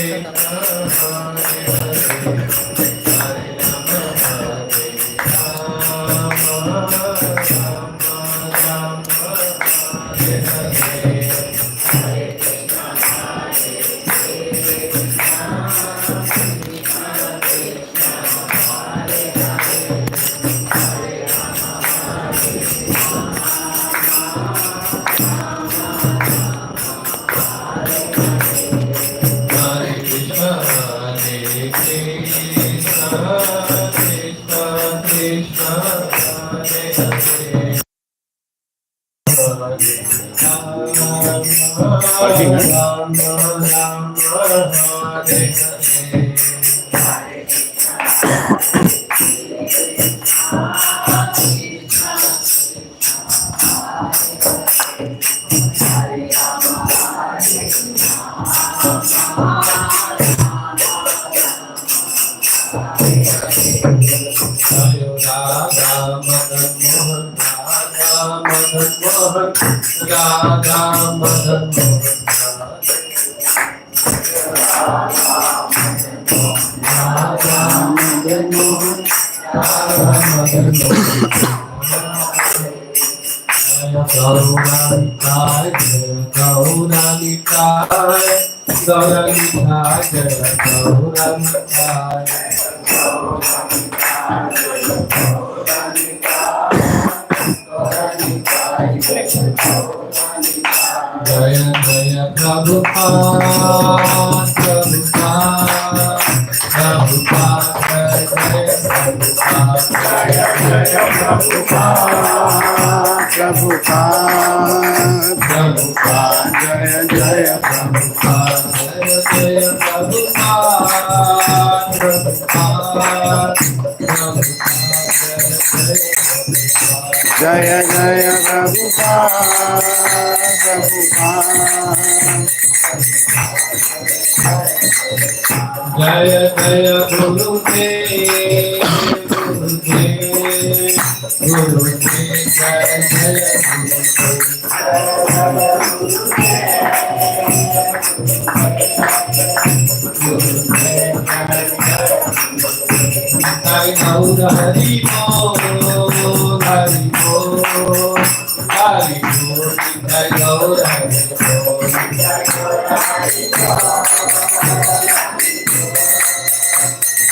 Jaya Jaya Prabhupada, Prabhupada. Jaya Jaya Gurudev, Gurudev, Gurudev, Jaya Jaya Jai Gaura Hari Bol, Hari Bol, Hari Bol, Jai Gaura Hari Bol, Jai Gaura Hari Bol,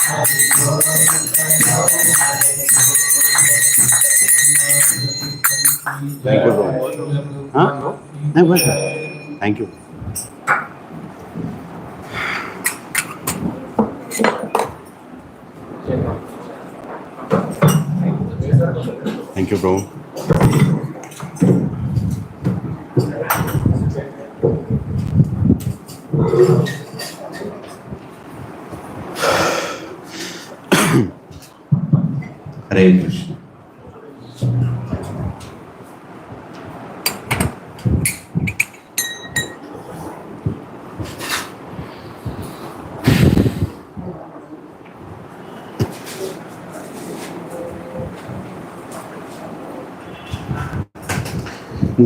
Hari Bol, Jai Gaura Hari Bol. Thank you, bro. Huh? Thank you. Thank you, bro. Hare Krishna.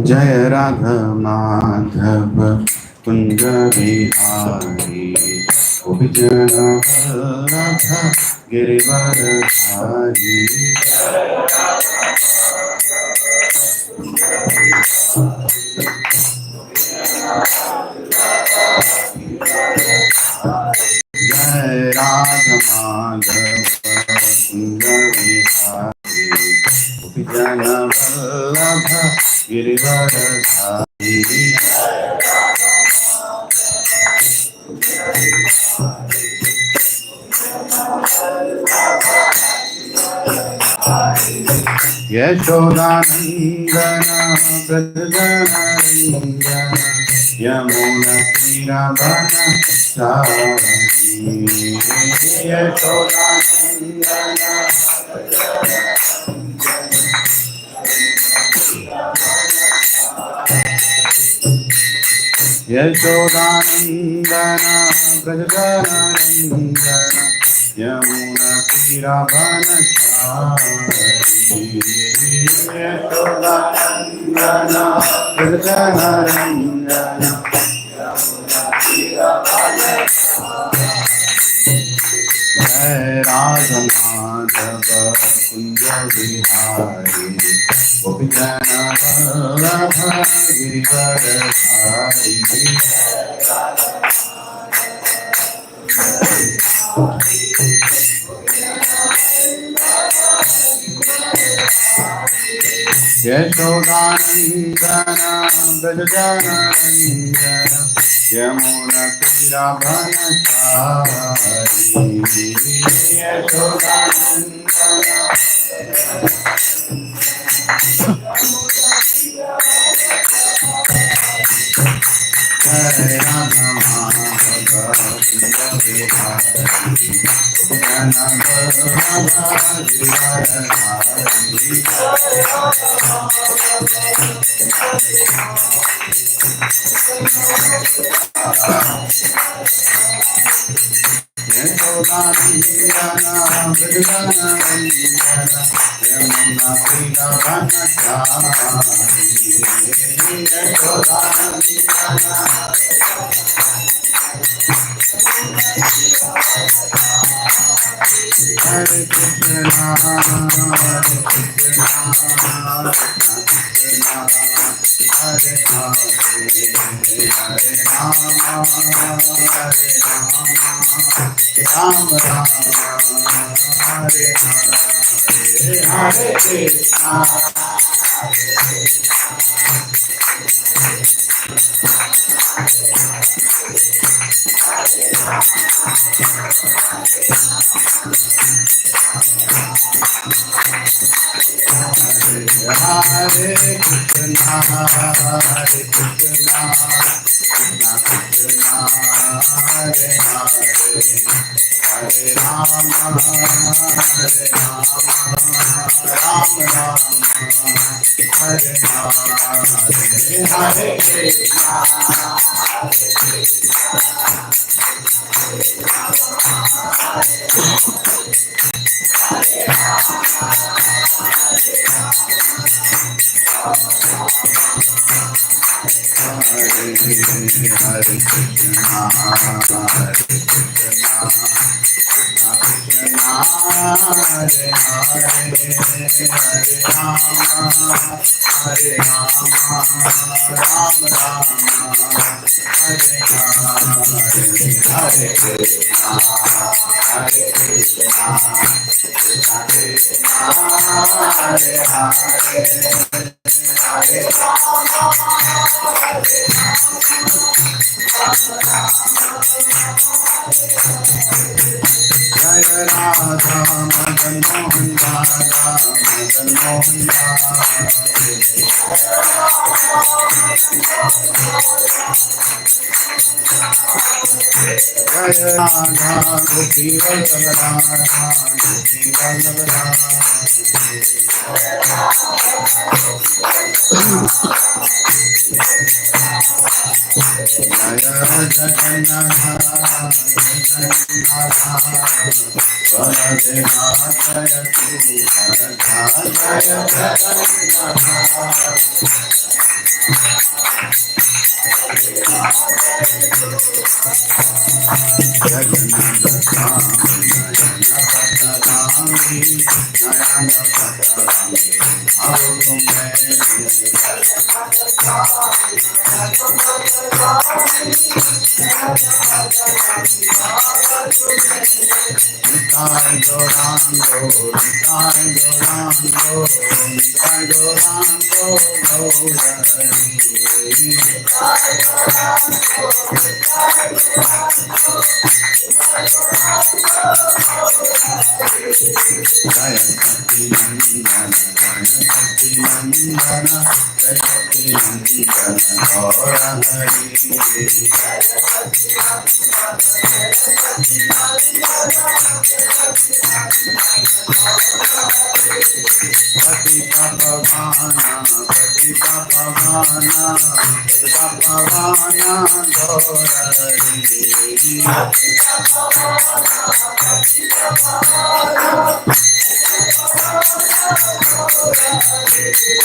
Jai Radha Madhava Kunja Bihari Vijana Vallabha Girivardhari Jai Radha Madhava Kunja Bihari Vijana Vallabha Girivardhari Yashodanandana Prajanarindana Yamuna Tiravana Sari Yashodanandana Yashodanandana Prajanarindana Yamuna Tiravana Yashodanandana Prajanarindana Yamuna Tiravana Radha Madhava Kunja Vihari Gopijana Vallabha Giridharadhari Yashodanandana Brajajanarandana Yamuna Tirabhanachari Yashodanandana Hare Radha Madhava Kunja Vihari Gopijana Vallabha Giridharadhari Yashodanandana Brajajanarandana Yamuna Tirabhanachari Yashodanandana Hare Krishna Hare Krishna Krishna Hare Hare Hare Rama Hare Rama Rama Rama Hare Hare Hare Krishna Hare Krishna Hare Krishna Krishna Krishna Hare Hare Hare Rama Hare Rama Rama Rama Hare Hare Hare Krishna Hare Krishna Hare Krishna Krishna Krishna Hare Hare Hare Rama Hare Rama Rama Rama Hare Hare Hare Krishna Hare Krishna Krishna Krishna Hare Hare Hare Jaya Radha Madan Mohan Radha Madan Mohan Radha Jaya Radha Gopi Vallabha Radha Gopi Vallabha Jaya Jagannath Baladeva Jaya Subhadra Jaya Jagannath Nayana Patarami Nayana Patarami Nitai Gorando, Nitai Gorando, Nitai Gorando, Jaya Shakti Nandana, Jaya Shakti Nandana, Jaya Shakti Nandana, Gaura Hari. Patita Pavana, Patita Pavana, Patita Pavana, Gaurari.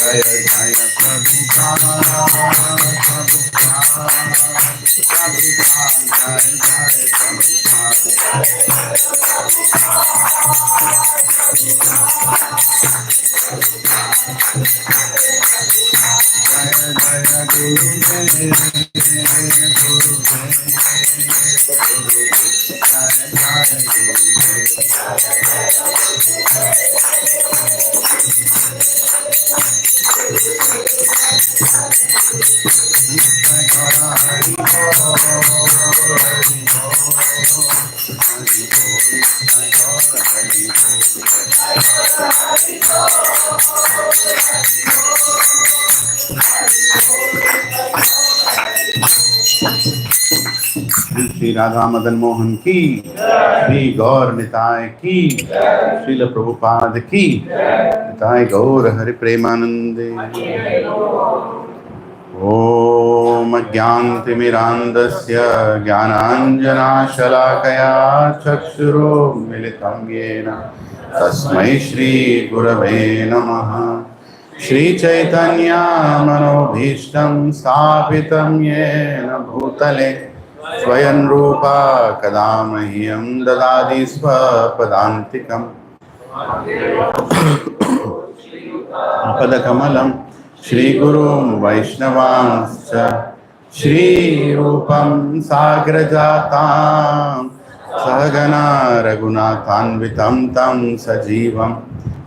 Jaya Jaya Prabhu Prabhu Shri Radha Madan Mohan की, श्री गौर निताय की, श्रील प्रभुपाद की, निताय गौर हरि प्रेमानंदे। ओम अज्ञानतिमिरान्धस्य ज्ञानाञ्जनशलाकया चक्षुरुन्मिलितं येन तस्मै श्री गुरवे नमः। श्रीचैतन्य मनोभीष्टं स्थापितं येन भूतले स्वयं रूपा कदा मह्यं ददाति स्वपदान्तिकम् पदकमलं श्रीगुरुं वैष्णवांश्च श्रीरूपं साग्रजातां सहगना रघुनाथान्वितं तं सजीवं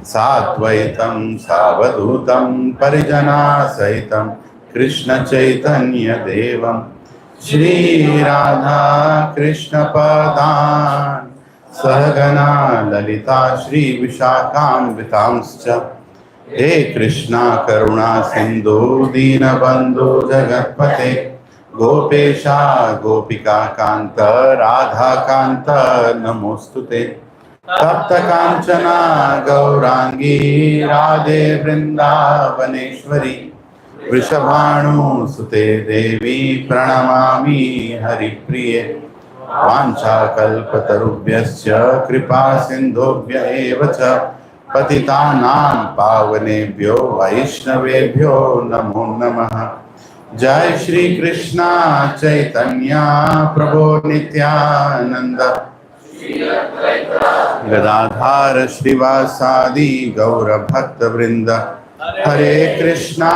साद्वैतं सावधूतं परिजनासहितं कृष्णचैतन्यदेवं श्रीराधा कृष्णपदान् सहगना ललिता श्रीविशाखान्वितांश्च हे कृष्णा करुणा सिंधु दीनबंधु जगत्पते गोपेशा गोपिका कांत राधा कांत नमोस्तुते तप्त कांचना गौरांगी राधे वृंदावनेश्वरी वृषभानुसुते देवी प्रणमामि हरिप्रिये वाञ्छाकल्पतरुभ्यश्च कृपा सिन्धुभ्य एव च पतितानां पावनेभ्यो वैष्णवेभ्यो नमो नमः। जय श्री कृष्णा चैतन्य प्रभु नित्यानंद गदाधार श्रीवासादि गौर भक्त वृंद हरे कृष्णा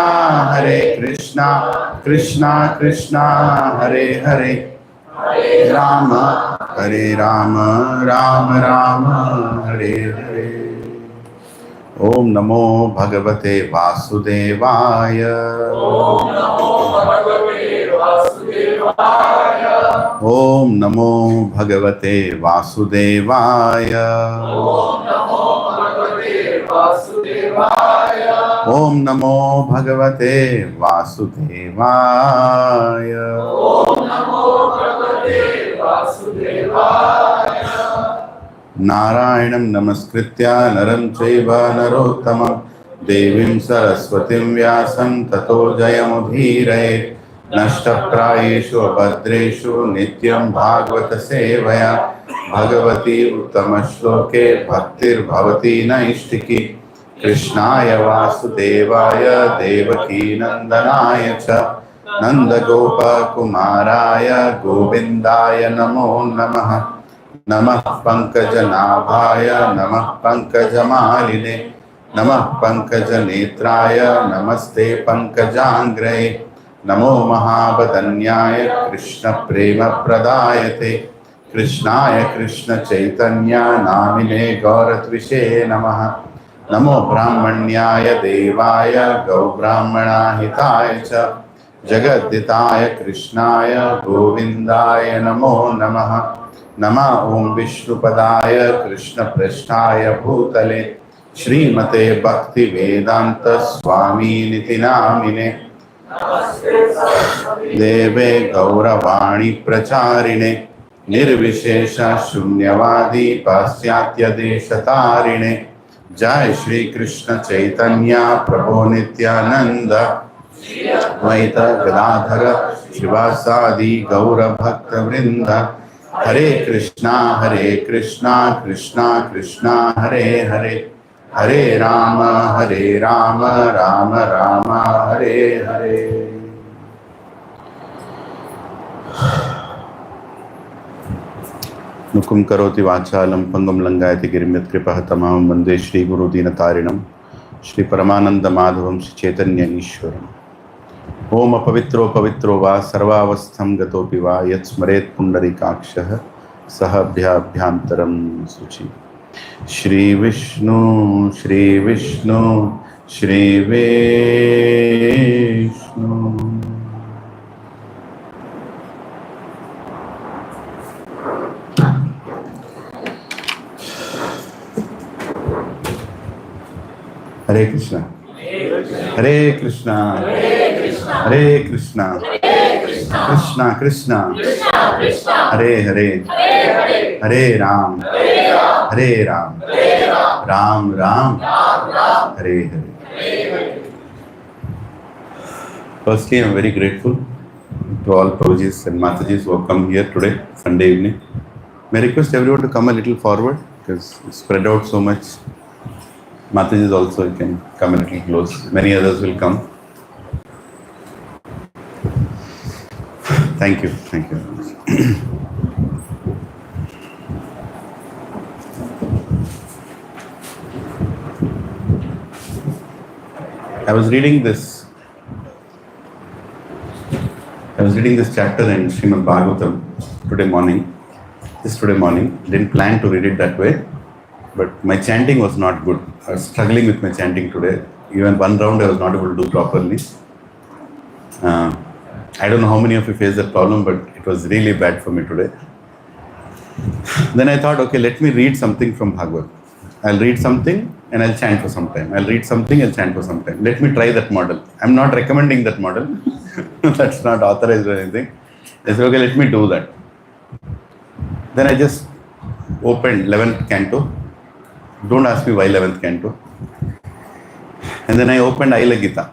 कृष्णा कृष्णा हरे हरे राम राम राम हरे हरे। ओम नमो भगवते वासुदेवाय। ओम नमो भगवते वासुदेवाय। ओम नमो भगवते वासुदेवाय। नारायणं नमस्कृत्य नरं चैव नरोत्तमं देवीं सरस्वतीं व्यासं ततो जयमुदीरयेत्। नष्टप्रायेषु भद्रेषु नित्यं भागवत सेवया भगवती उत्तमश्लोके भक्तिर्भवति नैष्टिकी। कृष्णाय वासुदेवाय देवकी नंदनाय च नंदगोपकुमाराय गोविन्दाय नमो नमः। नमः पंकजनाभाय नमः पंकजमालिने नमः पंकजनेत्राय नमस्ते पंकजांग्रये। नमो महावदन्याय कृष्ण प्रेम प्रदायते कृष्णाय कृष्ण चैतन्य नामिने गौरत्विषे नमः। नमो ब्राह्मण्याय देवाय गौ ब्राह्मणाहिताय च जगद्दिताय कृष्णाय गोविन्दाय नमो नमः। नमः ओं विष्णुपदाय कृष्ण पृष्ठाय भूतले श्रीमते भक्ति वेदांत स्वामी निति नामिने देवे गौरवाणी प्रचारिणे निर्विशेष शून्यवादी पाश्चात्य देशतारिणे। जय श्री कृष्ण चैतन्य प्रभु नित्यानंद द्वैत गदाधर श्रीवासादि गौर भक्त वृंद। हरे Krishna Krishna Krishna Hare Hare Hare Ram Ram Ram Hare Hare. Nukum karoti vachalam pangam langayati girimyat kripah tamam vande Shri Guru Dinatarinam Shri Paramananda Madhavam Shri Chaitanya Ishwaram. Om apavitro pavitro va sarvavastham gatopi va yat smaret pundarikakshah sahabhyabhyantaram suchi. Shri Vishnu, Shri Vishnu, Shri Vishnu. Hare Krishna. Hare Krishna. Hare Krishna. Krishna Krishna. Hare Hare. Hare Ram. Hare Ram. Ram Ram. Hare Hare. Firstly, I am very grateful to all Prabhujis and Matajis who have come here today, Sunday evening. May I request everyone to come a little forward because it's spread out so much. Matajis also, you can come a little close. Many others will come. Thank you. Thank you very much. I was reading this chapter in Srimad Bhagavatam today morning. Didn't plan to read it that way, but my chanting was not good. I was struggling with my chanting today. Even one round I was not able to do properly. I don't know how many of you face that problem, but it was really bad for me today. Then I thought, okay, let me read something from Bhagavad. I'll read something and I'll chant for some time. I'll read something, I'll chant for some time. Let me try that model. I'm not recommending that model. That's not authorized or anything. I said, okay, let me do that. Then I just opened 11th canto. Don't ask me why 11th canto. And then I opened Aila Gita.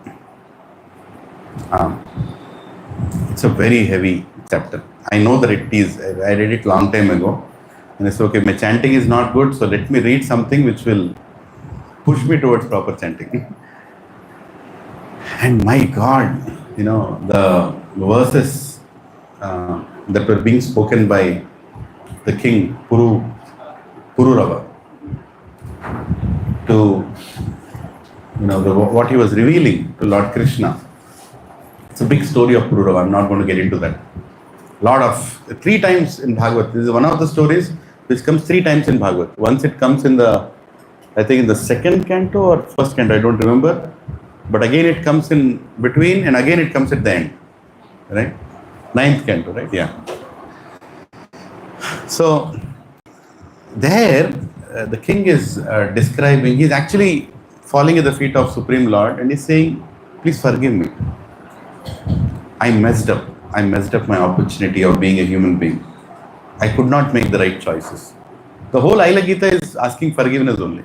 It's a very heavy chapter. I know that it is. I read it long time ago. And I said, okay, my chanting is not good, so let me read something which will push me towards proper chanting. And my God, the verses that were being spoken by the king, Pururava, to, what he was revealing to Lord Krishna. It's a big story of Pururava. I'm not going to get into that. 3 times in Bhagavad. This is one of the stories which comes 3 times in Bhagavad. Once it comes in the 2nd canto or 1st canto, I don't remember. But again it comes in between and again it comes at the end. Right? 9th canto, right? Yeah. So, there the king is describing, he's actually falling at the feet of Supreme Lord and he's saying, please forgive me. I messed up my opportunity of being a human being. I could not make the right choices. The whole Aila Gita is asking forgiveness only.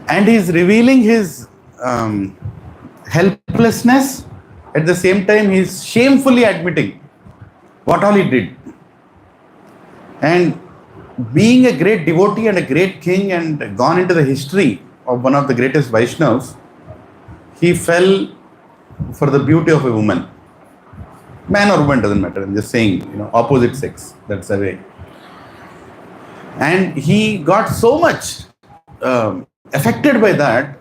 And he's revealing his helplessness. At the same time, he's shamefully admitting what all he did. And being a great devotee and a great king and gone into the history of one of the greatest Vaishnavas, he fell for the beauty of a woman. Man or woman doesn't matter. I'm just saying, opposite sex. That's the way. And he got so much affected by that,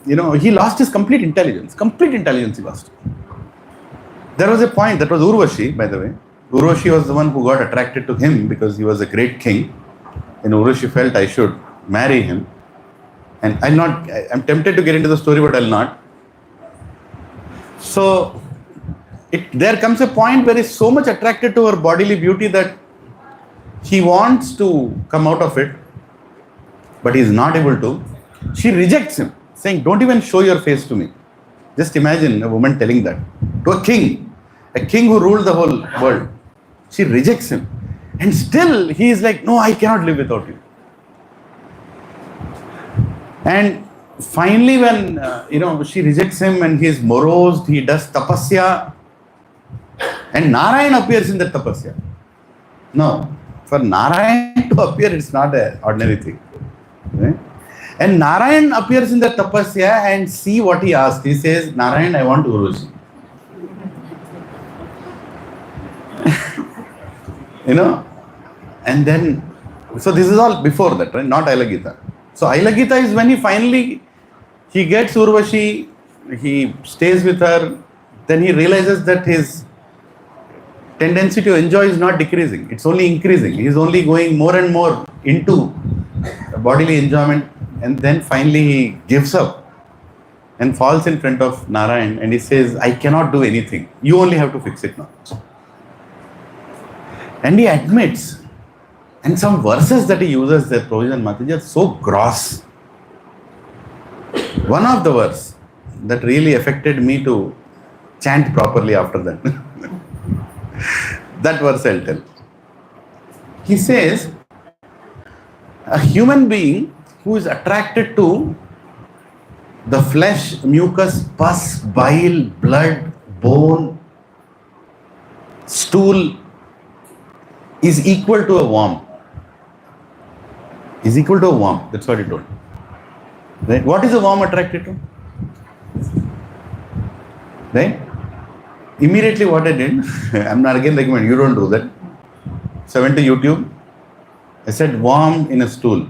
he lost his complete intelligence. Complete intelligence he lost. There was a point, that was Urvashi, by the way. Urvashi was the one who got attracted to him because he was a great king. And Urvashi felt I should marry him. And I'm tempted to get into the story, but I'll not. So, there comes a point where he's so much attracted to her bodily beauty that he wants to come out of it, but he's not able to. She rejects him, saying, don't even show your face to me. Just imagine a woman telling that to a king who ruled the whole world. She rejects him. And still he is like, no, I cannot live without you. And finally when, she rejects him and he is morose, he does tapasya. And Narayan appears in that tapasya. No, for Narayan to appear, it's not an ordinary thing. Right? And Narayan appears in the tapasya and see what he asks. He says, Narayan, I want Urvashi. And then, so this is all before that, right? Not Aila Gita. So Aila Gita is when he gets Urvashi, he stays with her, then he realizes that his tendency to enjoy is not decreasing, it's only increasing. He is only going more and more into bodily enjoyment, and then finally he gives up and falls in front of Narayan and he says, I cannot do anything. You only have to fix it now. And he admits, and some verses that he uses there, Provision Mataji, are so gross. One of the verse that really affected me to chant properly after that. That verse I'll tell. He says, a human being who is attracted to the flesh, mucus, pus, bile, blood, bone, stool is equal to a worm. Is equal to a worm. That's what he told. Right? What is a worm attracted to? Right? Immediately what I did, I'm not again recommending, you don't do that. So I went to YouTube. I said worm in a stool.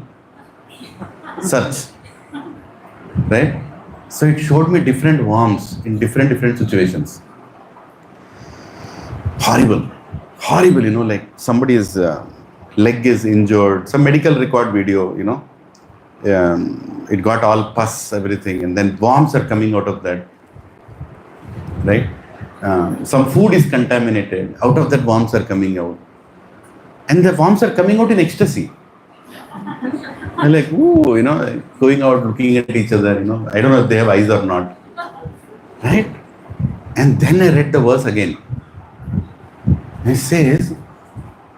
Search. Right? So it showed me different worms in different situations. Horrible, like somebody's leg is injured, some medical record video, it got all pus, everything, and then worms are coming out of that, right? Some food is contaminated, out of that worms are coming out, and the worms are coming out in ecstasy. I'm like, ooh, going out, looking at each other, I don't know if they have eyes or not, right? And then I read the verse again. He says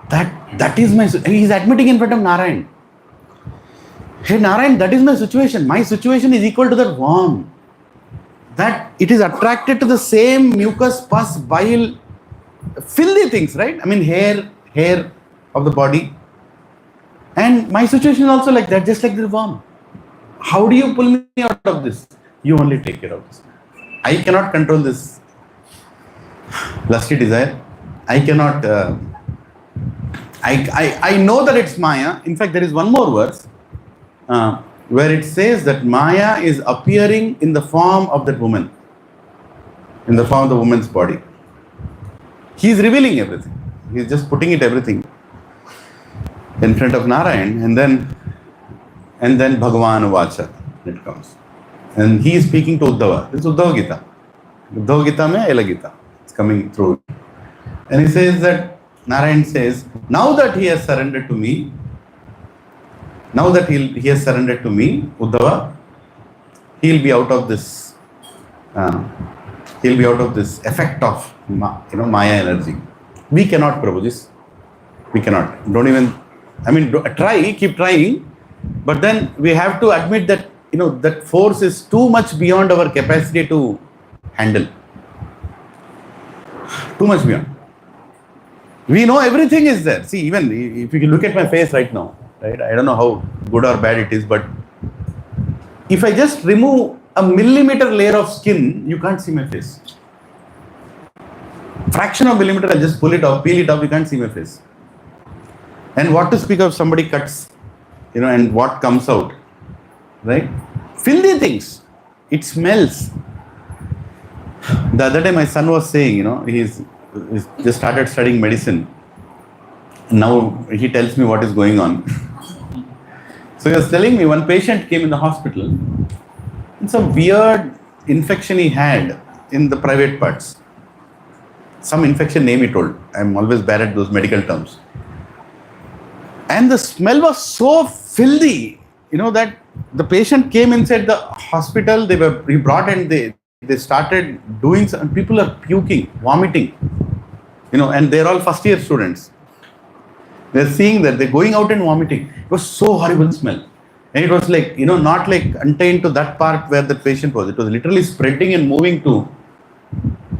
that is my, and he's admitting in front of Narayan. Hey Narayan, that is my situation. My situation is equal to that worm. That it is attracted to the same mucus, pus, bile, filthy things, right? I mean, hair of the body. And my situation is also like that, just like the worm. How do you pull me out of this? You only take care of this. I cannot control this lusty desire. I cannot, I know that it's Maya. In fact, there is one more verse where it says that Maya is appearing in the form of that woman, in the form of the woman's body. He is revealing everything. He is just putting everything in front of Narayan, and then Bhagavan Vacha, it comes. And he is speaking to Uddhava. It's Uddhava Gita. Uddhava Gita mein Aila Gita. It's coming through. And he says that, Narayan says, now that he has surrendered to me, Uddhava, he'll be out of this effect of Maya energy. We cannot, Prabhuji. We cannot. Don't even, try, keep trying, but then we have to admit that, that force is too much beyond our capacity to handle. Too much beyond. We know everything is there. See, even if you look at my face right now, right? I don't know how good or bad it is, but if I just remove a millimeter layer of skin, you can't see my face. Fraction of millimeter, I'll just pull it off, peel it off, you can't see my face. And what to speak of somebody cuts, and what comes out, right? Filthy things. It smells. The other day my son was saying, he's just started studying medicine. Now he tells me what is going on. So he was telling me one patient came in the hospital and some weird infection he had in the private parts. Some infection name he told. I'm always bad at those medical terms. And the smell was so filthy, that the patient came inside the hospital, he brought and they started doing some, people are puking, vomiting, and they're all first year students. They're seeing that, they're going out and vomiting. It was so horrible smell. And it was like, not like contained to that part where the patient was. It was literally spreading and moving to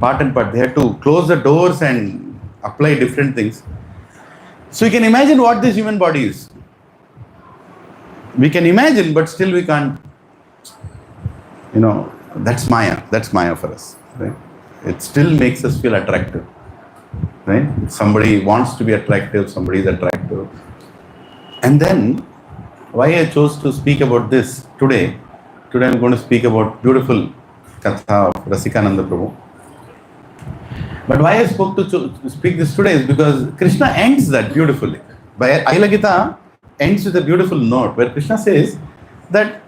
part and part. They had to close the doors and apply different things. So you can imagine what this human body is. We can imagine, but still we can't, that's Maya. That's Maya for us, right? It still makes us feel attractive, right? Somebody wants to be attractive, somebody is attractive. And then, why I chose to speak about this today? Today I'm going to speak about beautiful Katha of Rasikananda Prabhu. But why I spoke to speak this today is because Krishna ends that beautifully. By Aila Gita ends with a beautiful note where Krishna says that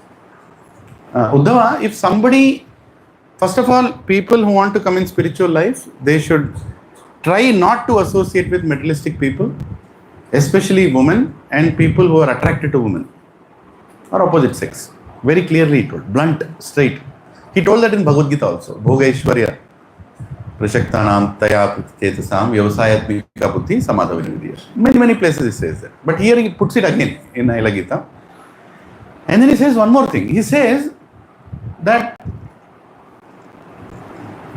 Uddhava, if somebody, first of all, people who want to come in spiritual life, they should try not to associate with materialistic people, especially women and people who are attracted to women or opposite sex. Very clearly he told, blunt, straight. He told that in Bhagavad Gita also, Bhoga Ishwarya, Prashaktanam Taya Chetasam, Vyavasayatmika Buddhi, Samadhavinvidya. Many places he says that. But here he puts it again in Aila Gita. And then he says one more thing. He says that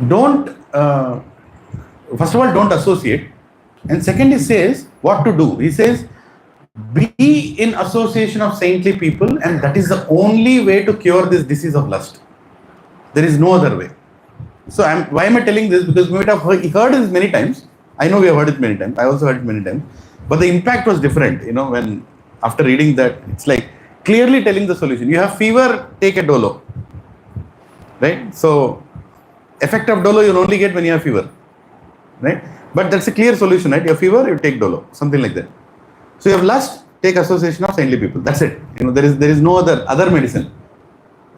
don't, first of all, don't associate. And second, he says what to do. He says, be in association of saintly people, and that is the only way to cure this disease of lust. There is no other way. So why am I telling this? Because we might have heard this many times. I know we have heard it many times. I also heard it many times. But the impact was different. When after reading that, it's like clearly telling the solution. You have fever, take a dolo. Right? So effect of dolo you'll only get when you have fever. Right? But that's a clear solution, right? You have fever, you take dolo. Something like that. So you have lust, take association of saintly people. That's it. There is no other medicine.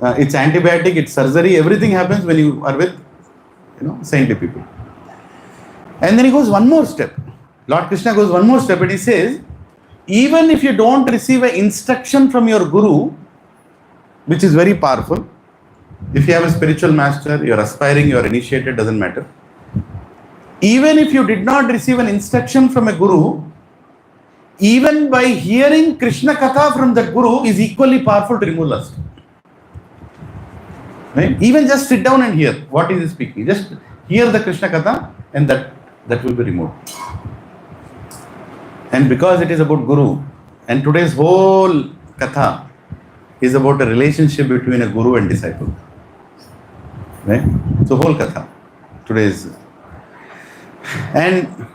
It's antibiotic, it's surgery, everything happens when you are with saintly people. And then he goes one more step. Lord Krishna goes one more step and he says, even if you don't receive an instruction from your guru, which is very powerful, if you have a spiritual master, you're aspiring, you're initiated, doesn't matter. Even if you did not receive an instruction from a guru, even by hearing Krishna Katha from that guru is equally powerful to remove lust. Right? Even just sit down and hear what is he speaking. Just hear the Krishna Katha and that will be removed. And because it is about Guru, and today's whole Katha is about a relationship between a Guru and disciple. Right? So whole Katha. Today's. And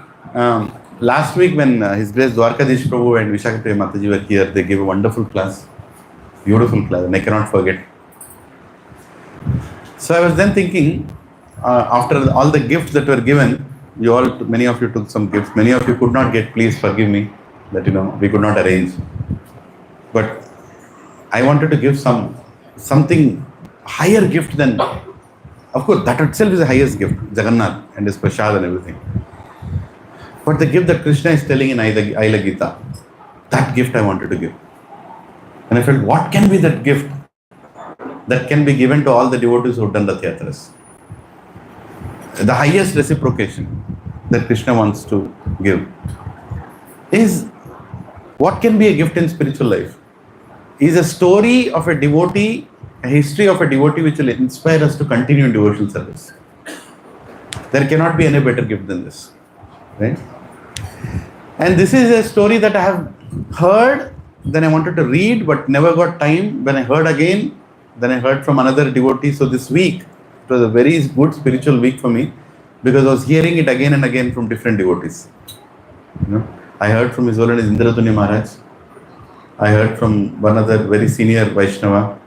last week when His Grace Dwarkadish Prabhu and Vishakha Mataji were here, they gave a wonderful class. Beautiful class, and I cannot forget. So I was then thinking, after all the gifts that were given, many of you took some gifts, many of you could not get, please forgive me, that we could not arrange. But I wanted to give something higher gift than, of course, that itself is the highest gift, Jagannath and his prasad and everything. But the gift that Krishna is telling in Aila Gita, that gift I wanted to give. And I felt, what can be that gift that can be given to all the devotees who have done the Yatras? The highest reciprocation that Krishna wants to give is, what can be a gift in spiritual life? Is a story of a devotee, a history of a devotee which will inspire us to continue in devotional service. There cannot be any better gift than this. Right? And this is a story that I have heard, then I wanted to read but never got time. When I heard again, then I heard from another devotee. So this week, it was a very good spiritual week for me because I was hearing it again and again from different devotees. I heard from His Holiness Indraduni Maharaj. I heard from one other very senior Vaishnava,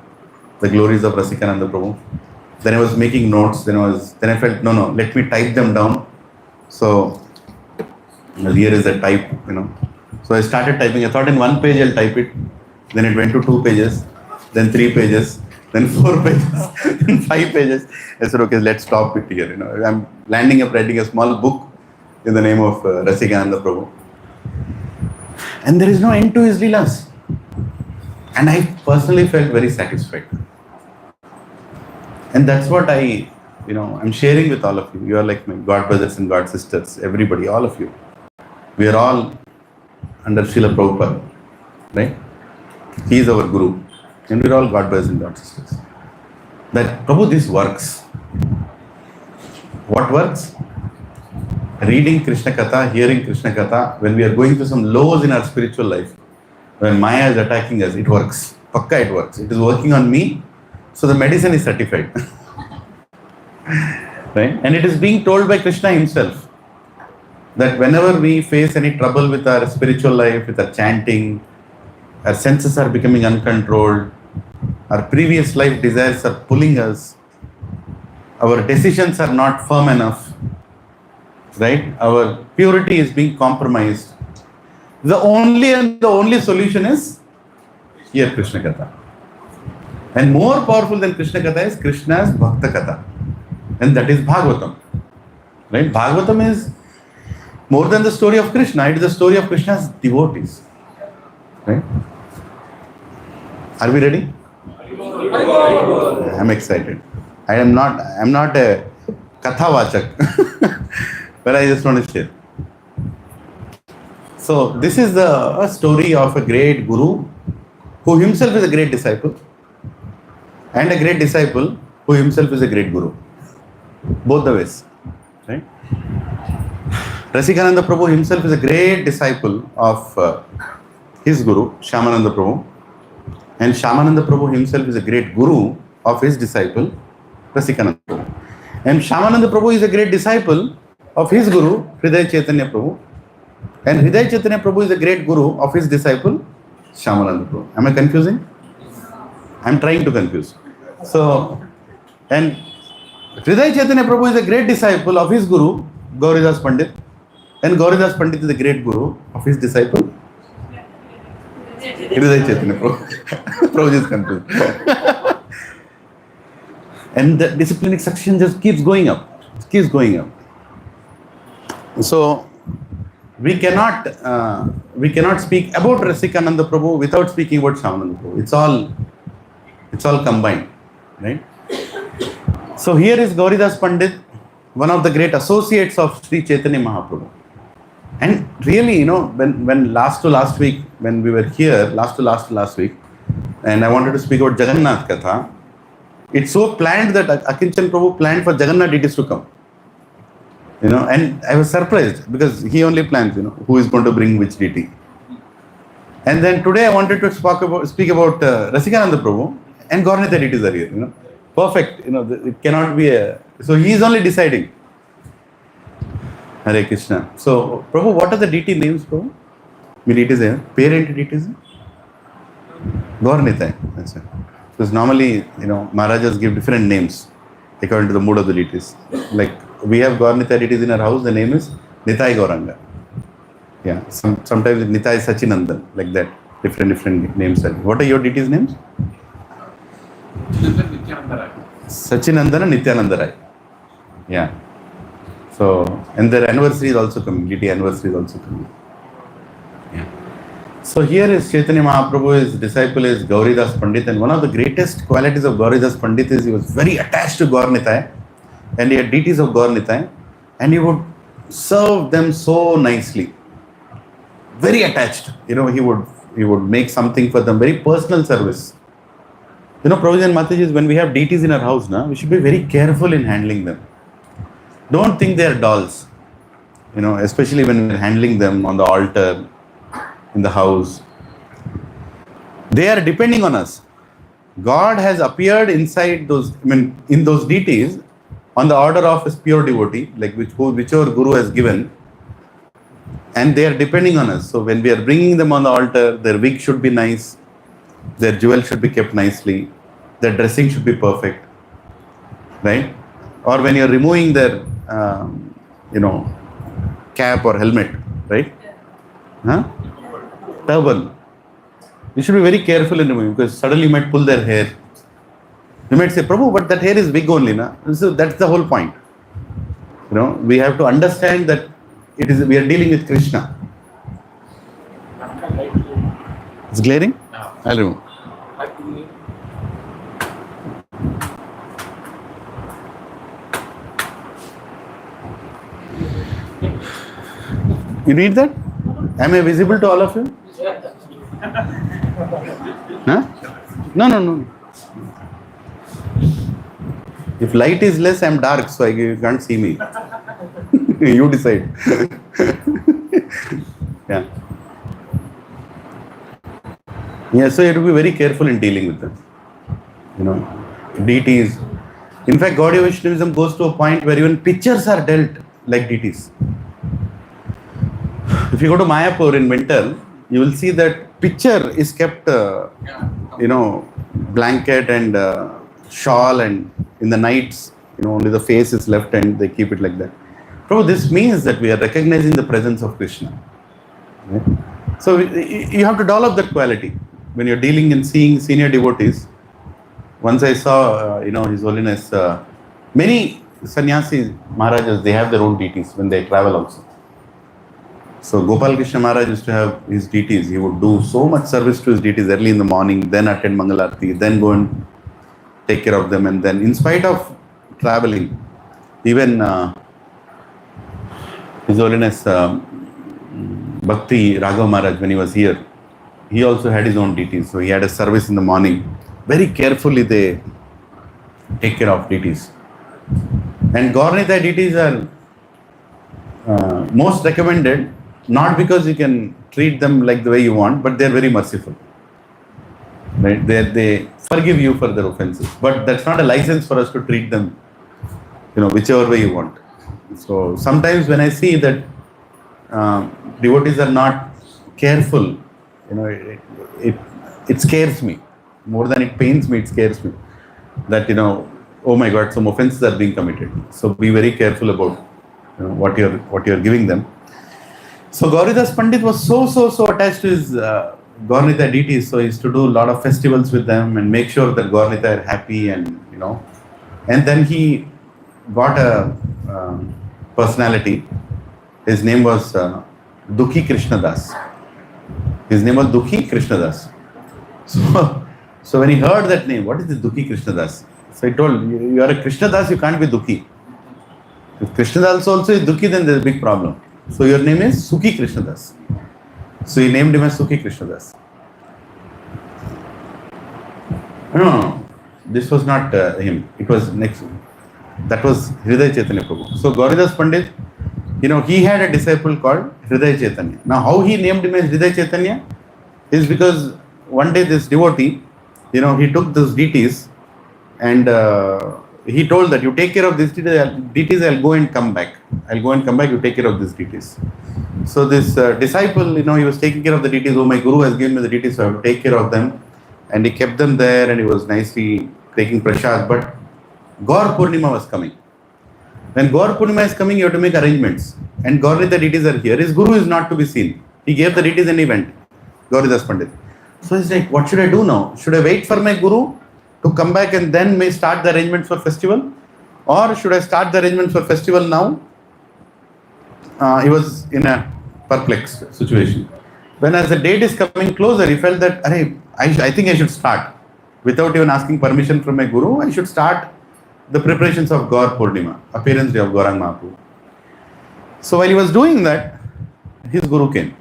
the Glories of Rasikananda Prabhu. Then I was making notes. Then I felt, no, let me type them down. So here is a type, So I started typing. I thought in one page I'll type it. Then it went to 2 pages, then 3 pages, then 4 pages, then 5 pages. I said, okay, let's stop it here. I'm landing up writing a small book in the name of Rasikananda Prabhu. And there is no end to his leelas. And I personally felt very satisfied. And that's what I'm sharing with all of you. You are like my God brothers and God sisters, everybody, all of you. We are all under Srila Prabhupada, right? He is our Guru. And we are all God brothers and God sisters. That, Prabhu, this works. What works? Reading Krishna Katha, hearing Krishna Katha, when we are going through some lows in our spiritual life, when Maya is attacking us, it works. Pakka, it works. It is working on me, so the medicine is certified. Right? And it is being told by Krishna himself that whenever we face any trouble with our spiritual life, with our chanting, Our senses are becoming uncontrolled. Our previous life desires are pulling us. Our decisions are not firm enough. Right? Our purity is being compromised. The only solution is here Krishna Katha. And more powerful than Krishna Katha is Krishna's Bhakta Katha. And that is Bhagavatam. Right? Bhagavatam is more than the story of Krishna. It is the story of Krishna's devotees. Right? Are we ready? I'm excited. I'm not a Katha Vachak. But I just want to share. So this is the story of a great guru who himself is a great disciple, and a great disciple who himself is a great guru. Both the ways. Right? Rasikananda Prabhu himself is a great disciple of his guru, Shyamananda Prabhu. And Shyamananda Prabhu himself is a great guru of his disciple, Rasikananda Prabhu. And Shyamananda Prabhu is a great disciple of his guru, Hridaya Chaitanya Prabhu. And Hridaya Chaitanya Prabhu is a great guru of his disciple, Shyamananda Prabhu. Am I confusing? I'm trying to confuse. So, and Hridaya Chaitanya Prabhu is a great disciple of his guru, Gauridas Pandit. And Gauridas Pandit is a great guru of his disciple, Hridaya Chaitanya Prabhu. Prabhu is confused. And the disciplinic succession just keeps going up. It keeps going up. So, we cannot speak about Rasikananda Prabhu without speaking about Shyamananda Prabhu. It's all combined, right? So here is Gauridas Pandit, one of the great associates of Sri Chaitanya Mahaprabhu. And really, when last week, when we were here, last week, and I wanted to speak about Jagannath Katha, it's so planned that Akinchan Prabhu planned for Jagannath deities to come. And I was surprised because he only plans, who is going to bring which deity. And then today I wanted to speak about Rasikananda Prabhu, and Gaurnitha deities are here, Perfect, it cannot be so he is only deciding. Hare Krishna. So, Prabhu, what are the deity names, Prabhu? Deities here? Parent deities? Gaurnitha. That's it. Because normally, Maharajas give different names according to the mood of the deities. Like, we have Gaurnitha deities in our house, the name is Nitai Gauranga. Yeah, sometimes Nitai Sachinandan, like that. Different names. What are your deities' names? Sachinandan and Nityananda Rai. Yeah. So, and their anniversary is also coming. Deity anniversary is also coming. Yeah. So here is Chaitanya Mahaprabhu, his disciple is Gauridas Pandit, and one of the greatest qualities of Gauridas Pandit is he was very attached to Gaurnitha, and he had deities of Gaurnitha, and he would serve them so nicely. Very attached. He would make something for them, very personal service. Prabhuji and Mataji, when we have deities in our house, we should be very careful in handling them. Don't think they are dolls, especially when we're handling them on the altar, in the house. They are depending on us. God has appeared inside in those deities on the order of his pure devotee, like whichever Guru has given, and they are depending on us. So when we are bringing them on the altar, their wig should be nice, their jewels should be kept nicely, their dressing should be perfect, right? Or when you are removing their, cap or helmet, right? Turban. You should be very careful in removing, because suddenly you might pull their hair. You might say, Prabhu, but that hair is wig only, na? So that's the whole point. We have to understand that we are dealing with Krishna. It's glaring? I'll remove. You need that? Am I visible to all of you? Huh? No. If light is less, I'm dark, so you can't see me. You decide. Yeah. Yeah, so you have to be very careful in dealing with them. Deities. In fact, Gaudiya Vaishnavism goes to a point where even pictures are dealt like deities. If you go to Mayapur in winter, you will see that picture is kept, blanket and shawl, and in the nights, only the face is left and they keep it like that. Prabhu, this means that we are recognizing the presence of Krishna. Right? So you have to develop that quality when you're dealing and seeing senior devotees. Once I saw, His Holiness, many sannyasis, Maharajas, they have their own deities when they travel also. So Gopal Krishna Maharaj used to have his deities. He would do so much service to his deities early in the morning, then attend Mangalarti, then go and take care of them. And then in spite of traveling, even His Holiness Bhakti Raghav Maharaj, when he was here, he also had his own deities. So he had a service in the morning. Very carefully they take care of deities. And Gaurnita deities are most recommended, not because you can treat them like the way you want, but they're very merciful. Right? They forgive you for their offenses. But that's not a license for us to treat them, whichever way you want. So sometimes when I see that devotees are not careful, it scares me. More than it pains me, it scares me. That, oh my God, some offenses are being committed. So be very careful about what you're giving them. So Gauridas Pandit was so attached to his Gaurnita deities. So he used to do a lot of festivals with them and make sure that Gaurnita are happy, and and then he got a personality. His name was Dukhi Krishnadas. His name was Dukhi Krishnadas. So when he heard that name, what is this Dukhi Krishnadas? So he told, you are a Krishnadas, you can't be Dukhi. If Krishnadas also is Dukhi, then there's a big problem. So your name is Sukhi Krishnadas. So he named him as Sukhi Krishnadas. No, this was not him. It was next. That was Hriday Chaitanya Prabhu. So Gauridas Pandit, he had a disciple called Hriday Chaitanya. Now how he named him as Hriday Chaitanya is because one day this devotee, he took those deities and he told that you take care of these deities, I'll go and come back. You take care of these deities. So this disciple, he was taking care of the deities. Oh, my guru has given me the deities, so I have to take care of them. And he kept them there and he was nicely taking prasad. But Gaur Purnima was coming. When Gaur Purnima is coming, you have to make arrangements. And Gaurnita deities are here. His guru is not to be seen. He gave the deities and he went. Gauridas Pandit. So he's like, what should I do now? Should I wait for my guru to come back and then may start the arrangements for festival? Or should I start the arrangements for festival now? He was in a perplexed situation. When as the date is coming closer, he felt that, I think I should start. Without even asking permission from my guru, I should start the preparations of Gaur Purnima, appearance day of Gaurang Mahaprabhu. So while he was doing that, his guru came.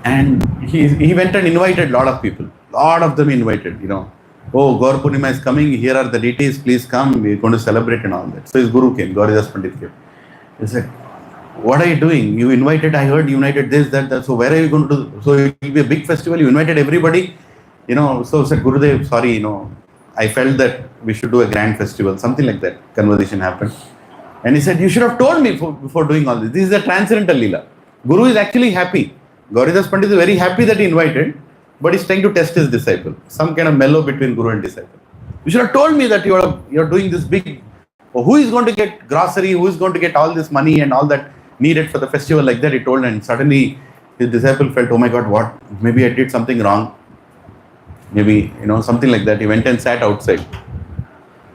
And he went and invited a lot of people. Lot of them invited, Oh, Gaur Purnima is coming, here are the deities, please come, we're going to celebrate and all that. So his guru came, Gauridas Pandit came. He said, what are you doing? You invited, I heard you invited this, that. So where are you going to do? So it will be a big festival, you invited everybody. So said, Gurudev, sorry, I felt that we should do a grand festival. Something like that conversation happened. And he said, you should have told me before doing all this. This is a transcendental Leela. Guru is actually happy. Gauridas Pandit is very happy that he invited, but he's trying to test his disciple. Some kind of mellow between guru and disciple. You should have told me that you're doing this big. Who is going to get grocery? Who is going to get all this money and all that needed for the festival like that? He told, and suddenly his disciple felt, oh my God, what? Maybe I did something wrong. Maybe, something like that. He went and sat outside.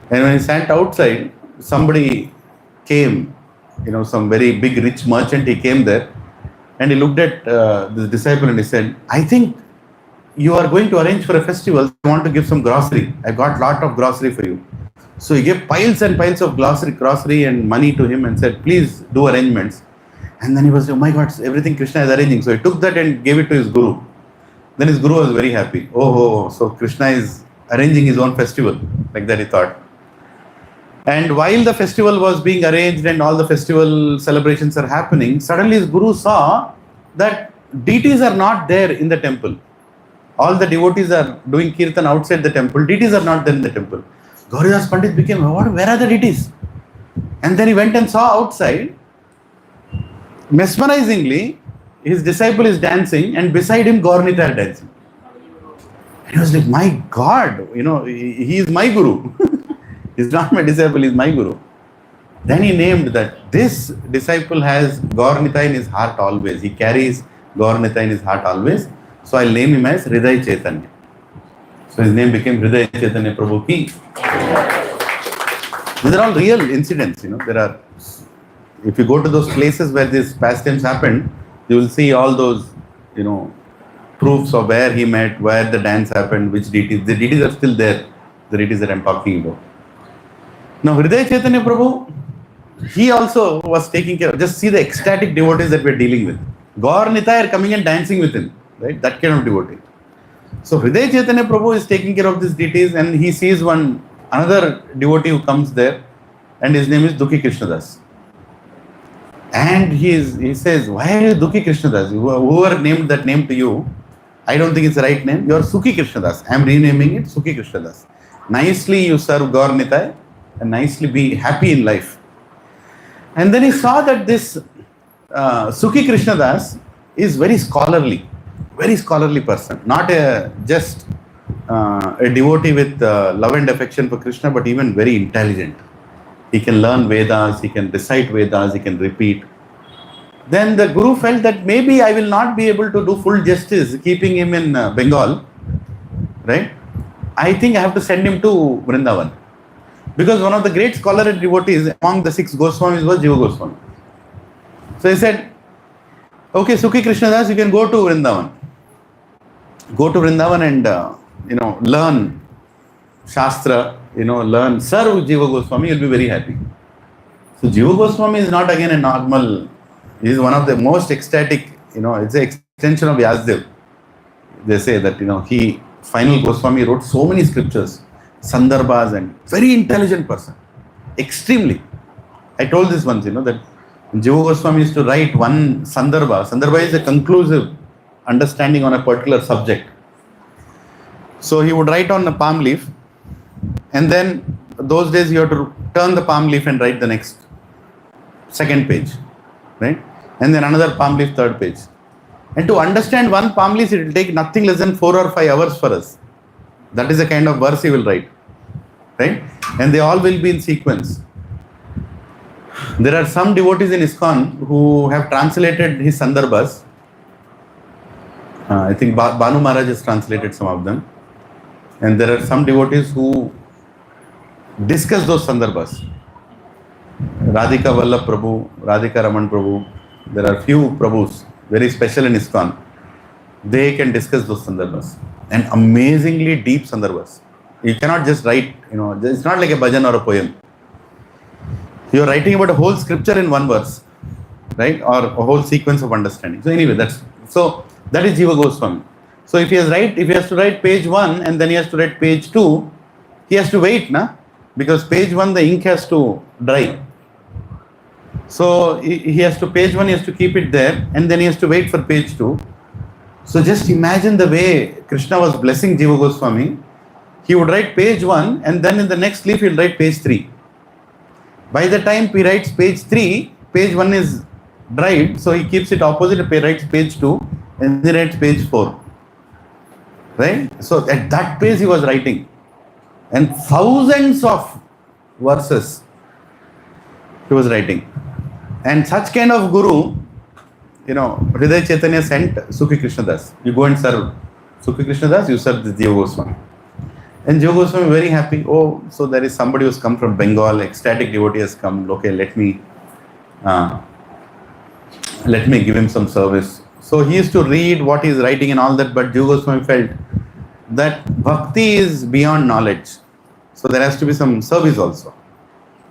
And when he sat outside, somebody came, some very big rich merchant, he came there. And he looked at this disciple and he said, I think you are going to arrange for a festival. I want to give some grocery. I got lot of grocery for you. So he gave piles and piles of grocery and money to him and said, please do arrangements. And then he was, oh my God, everything Krishna is arranging. So he took that and gave it to his guru. Then his guru was very happy. So Krishna is arranging his own festival. Like that he thought. And while the festival was being arranged and all the festival celebrations are happening, suddenly his guru saw that deities are not there in the temple. All the devotees are doing kirtan outside the temple. Deities are not there in the temple. Gauridas Pandit became, where are the deities? And then he went and saw outside. Mesmerizingly, his disciple is dancing, and beside him Gaurnita are dancing. And he was like, my God, he is my guru. He's not my disciple, he's my guru. Then he named that this disciple has Gaurnita in his heart always. He carries Gaurnita in his heart always. So I'll name him as Hriday Chaitanya. So his name became Hriday Chaitanya Prabhu Ki. These are all real incidents, There are, if you go to those places where these pastimes happened, you will see all those, proofs of where he met, where the dance happened, which deities. The deities are still there, the deities that I'm talking about. Now, Hriday Chaitanya Prabhu, he also was taking care of, just see the ecstatic devotees that we're dealing with. Gaur Nitai are coming and dancing with him, right? That kind of devotee. So, Hriday Chaitanya Prabhu is taking care of these deities, and he sees another devotee who comes there, and his name is Dukhi Krishnadas. And he says, why are you Dukhi Krishnadas? Whoever named that name to you, I don't think it's the right name. You are Sukhi Krishnadas. I am renaming it Sukhi Krishnadas. Nicely you serve Gaur Nitai and nicely be happy in life. And then he saw that this Sukhi Krishnadas is very scholarly person. Not just a devotee with love and affection for Krishna, but even very intelligent. He can learn Vedas, he can recite Vedas, he can repeat. Then the Guru felt that maybe I will not be able to do full justice keeping him in Bengal, right? I think I have to send him to Vrindavan. Because one of the great scholar and devotees among the 6 Goswamis was Jiva Goswami. So he said, okay, Sukhi Krishnadas, you can go to Vrindavan. Go to Vrindavan and, learn Shastra, learn, serve Jiva Goswami, you'll be very happy. So Jiva Goswami is not again a normal, he is one of the most ecstatic, it's an extension of Vyasdev. They say that, final Goswami wrote so many scriptures, Sandarbhas, and very intelligent person, extremely. I told this once, that Jiva Goswami used to write one Sandarbha. Sandarbha is a conclusive understanding on a particular subject. So he would write on a palm leaf, and then those days you have to turn the palm leaf and write the next second page, right? And then another palm leaf, third page. And to understand one palm leaf, it will take nothing less than 4 or 5 hours for us. That is the kind of verse he will write, right? And they all will be in sequence. There are some devotees in ISKCON who have translated his Sandarbhas. I think Banu Maharaj has translated some of them. And there are some devotees who discuss those Sandarbhas. Radhika Vallabh Prabhu, Radhika Raman Prabhu, there are few Prabhus, very special in ISKCON. They can discuss those Sandarbhas. And amazingly deep Sandarbhas. You cannot just write, it's not like a bhajan or a poem. You are writing about a whole scripture in one verse, right? Or a whole sequence of understanding. So anyway, that is Jiva Goswami. So if he has to write page 1 and then he has to write page 2, he has to wait, because page 1 the ink has to dry. So he has to keep it there, and then he has to wait for page 2. So just imagine the way Krishna was blessing Jiva Goswami. He would write page 1, and then in the next leaf he will write page 3. By the time he writes page 3, page 1 is dried, so he keeps it opposite, he writes page 2, and then he writes page 4. Right? So at that pace he was writing. And thousands of verses he was writing. And such kind of guru, Hriday Chaitanya sent Sukhi Krishnadas. You go and serve Sukhi Krishnadas, you serve the Jiva Goswami. And Jiva Goswami very happy. Oh, so there is somebody who's come from Bengal, ecstatic devotee has come. Okay, let me give him some service. So he used to read what he is writing and all that, but Jiva Goswami felt that bhakti is beyond knowledge. So there has to be some service also.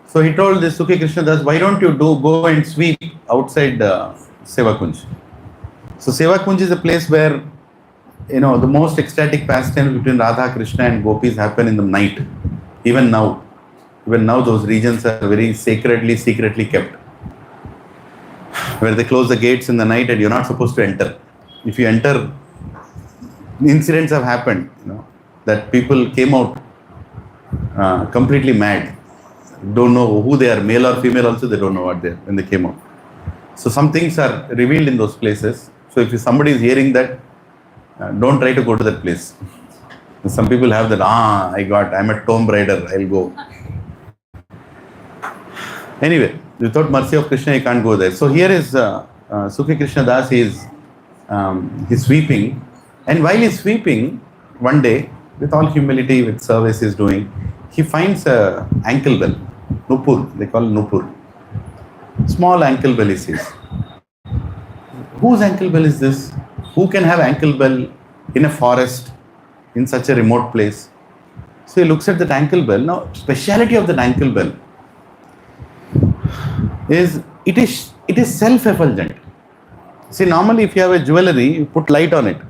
So he told this Sukhi Krishnadas, why don't you go and sweep outside Seva Kunj. So Seva Kunj is a place where, the most ecstatic pastimes between Radha, Krishna and gopis happen in the night. Even now those regions are very secretly kept. Where they close the gates in the night and you're not supposed to enter. If you enter, incidents have happened, that people came out completely mad. Don't know who they are, male or female also, they don't know what they are when they came out. So some things are revealed in those places. So if somebody is hearing that, don't try to go to that place. Some people have that, I'm a tomb raider, I'll go. Anyway, without mercy of Krishna, you can't go there. So here is Sukhi Krishna Das, he's sweeping. And while he's sweeping, one day, with all humility, with service he's doing, he finds a ankle bell. Nupur, they call it Nupur. Small ankle bell he sees. Whose ankle bell is this? Who can have ankle bell in a forest, in such a remote place? So he looks at that ankle bell. Now, speciality of that ankle bell is it is self-effulgent. See, normally if you have a jewelry, you put light on it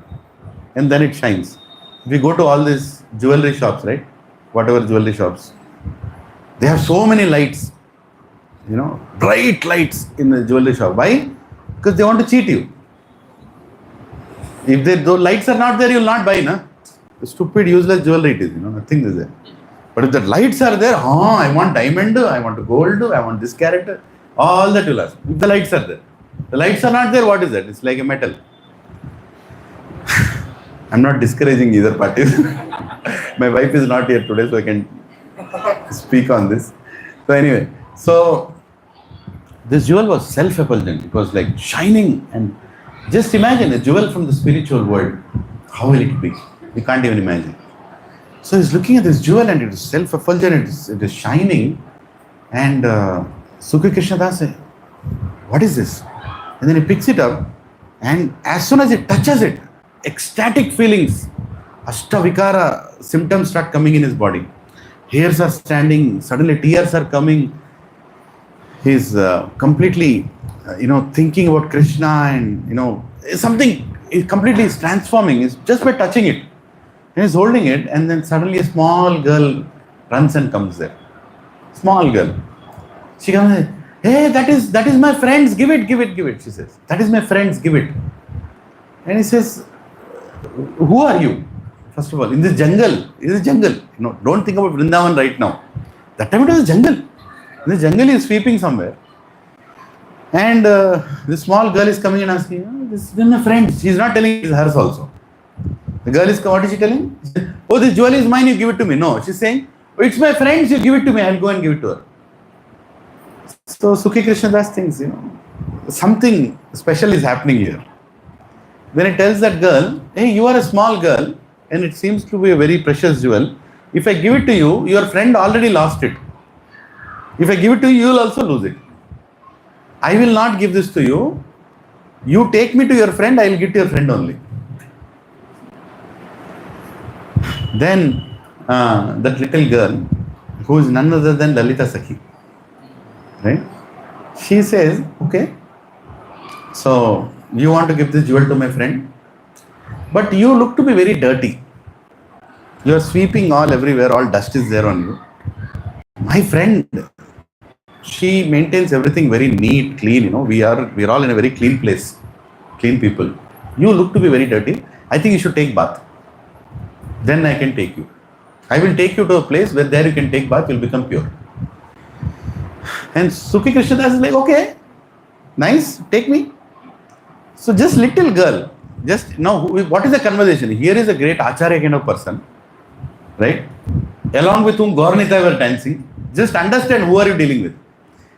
and then it shines. If you go to all these jewelry shops, right? Whatever jewelry shops, they have so many lights, bright lights in the jewelry shop. Why? Because they want to cheat you. If those lights are not there, you will not buy, na? Stupid, useless jewelry it is, nothing is there. But if the lights are there, I want diamond, I want gold, I want this character, all that will ask. If the lights are there. The lights are not there, what is that? It's like a metal. I'm not discouraging either party. My wife is not here today, so I can speak on this. So anyway, this jewel was self-effulgent. It was like shining, and just imagine a jewel from the spiritual world. How will it be? You can't even imagine. So he's looking at this jewel and it is self-effulgent, it is shining. And Sukhi Krishna Das says, what is this? And then he picks it up, and as soon as it touches it, ecstatic feelings, Ashtavikara symptoms start coming in his body. Hairs are standing, suddenly tears are coming. He's completely, thinking about Krishna, and, something is completely transforming. It's just by touching it. And he's holding it, and then suddenly a small girl runs and comes there. Small girl. She comes and says, hey, that is my friend's, give it, she says. That is my friend's, give it. And he says, who are you? First of all, in this jungle, don't think about Vrindavan right now. That time it was a jungle. In the jungle he is sweeping somewhere. And this small girl is coming and asking, this is my friend. She is not telling it is hers also. The girl is, what is she telling? Oh, this jewel is mine, you give it to me. No, she's saying, oh, it's my friend's, you give it to me, I'll go and give it to her. So Sukhi Krishna Das thinks, something special is happening here. Then he tells that girl, hey, you are a small girl and it seems to be a very precious jewel. If I give it to you, your friend already lost it. If I give it to you, you will also lose it. I will not give this to you. You take me to your friend, I will give to your friend only. Then that little girl, who is none other than Lalita Sakhi, right? She says, okay, so you want to give this jewel to my friend, but you look to be very dirty. You are sweeping all everywhere, all dust is there on you. My friend, she maintains everything very neat, clean, we are all in a very clean place, clean people. You look to be very dirty. I think you should take bath. Then I can take you. I will take you to a place where there you can take bath, you will become pure. And Sukhi Krishna Das is like, okay, nice, take me. So just little girl, just now, what is the conversation? Here is a great Acharya kind of person, right? Along with whom Gaur Nitai were dancing. Just understand who are you dealing with.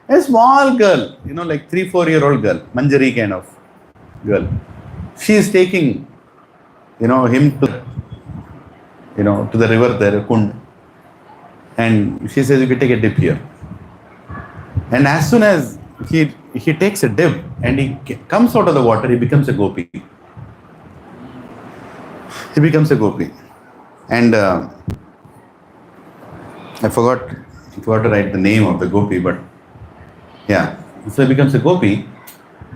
A small girl, like 3-4-year-old girl, Manjari kind of girl. She is taking, him to the river there, Kund. And she says, you can take a dip here. And as soon as he takes a dip and he comes out of the water, he becomes a gopi. He becomes a gopi. And I forgot to write the name of the gopi, but yeah. So he becomes a gopi.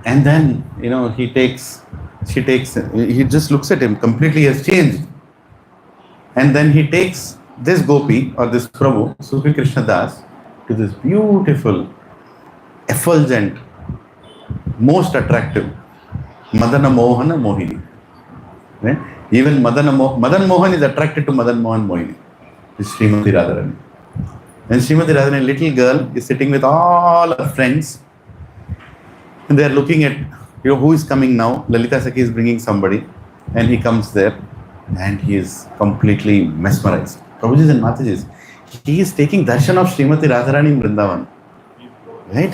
And then, he just looks at him, completely has changed. And then he takes this gopi or this Prabhu, Sukhi Krishna Das, to this beautiful, effulgent, most attractive Madana Mohana Mohini. Right? Even Madan Mohan is attracted to Madan Mohan Mohini. It's Srimati Radharani. And Srimati Radharani, a little girl, is sitting with all her friends, and they are looking at who is coming now? Lalita Sakhi is bringing somebody, and he comes there, and he is completely mesmerized. Prabhuji and Mataji's, he is taking darshan of Srimati Radharani in Vrindavan. Right?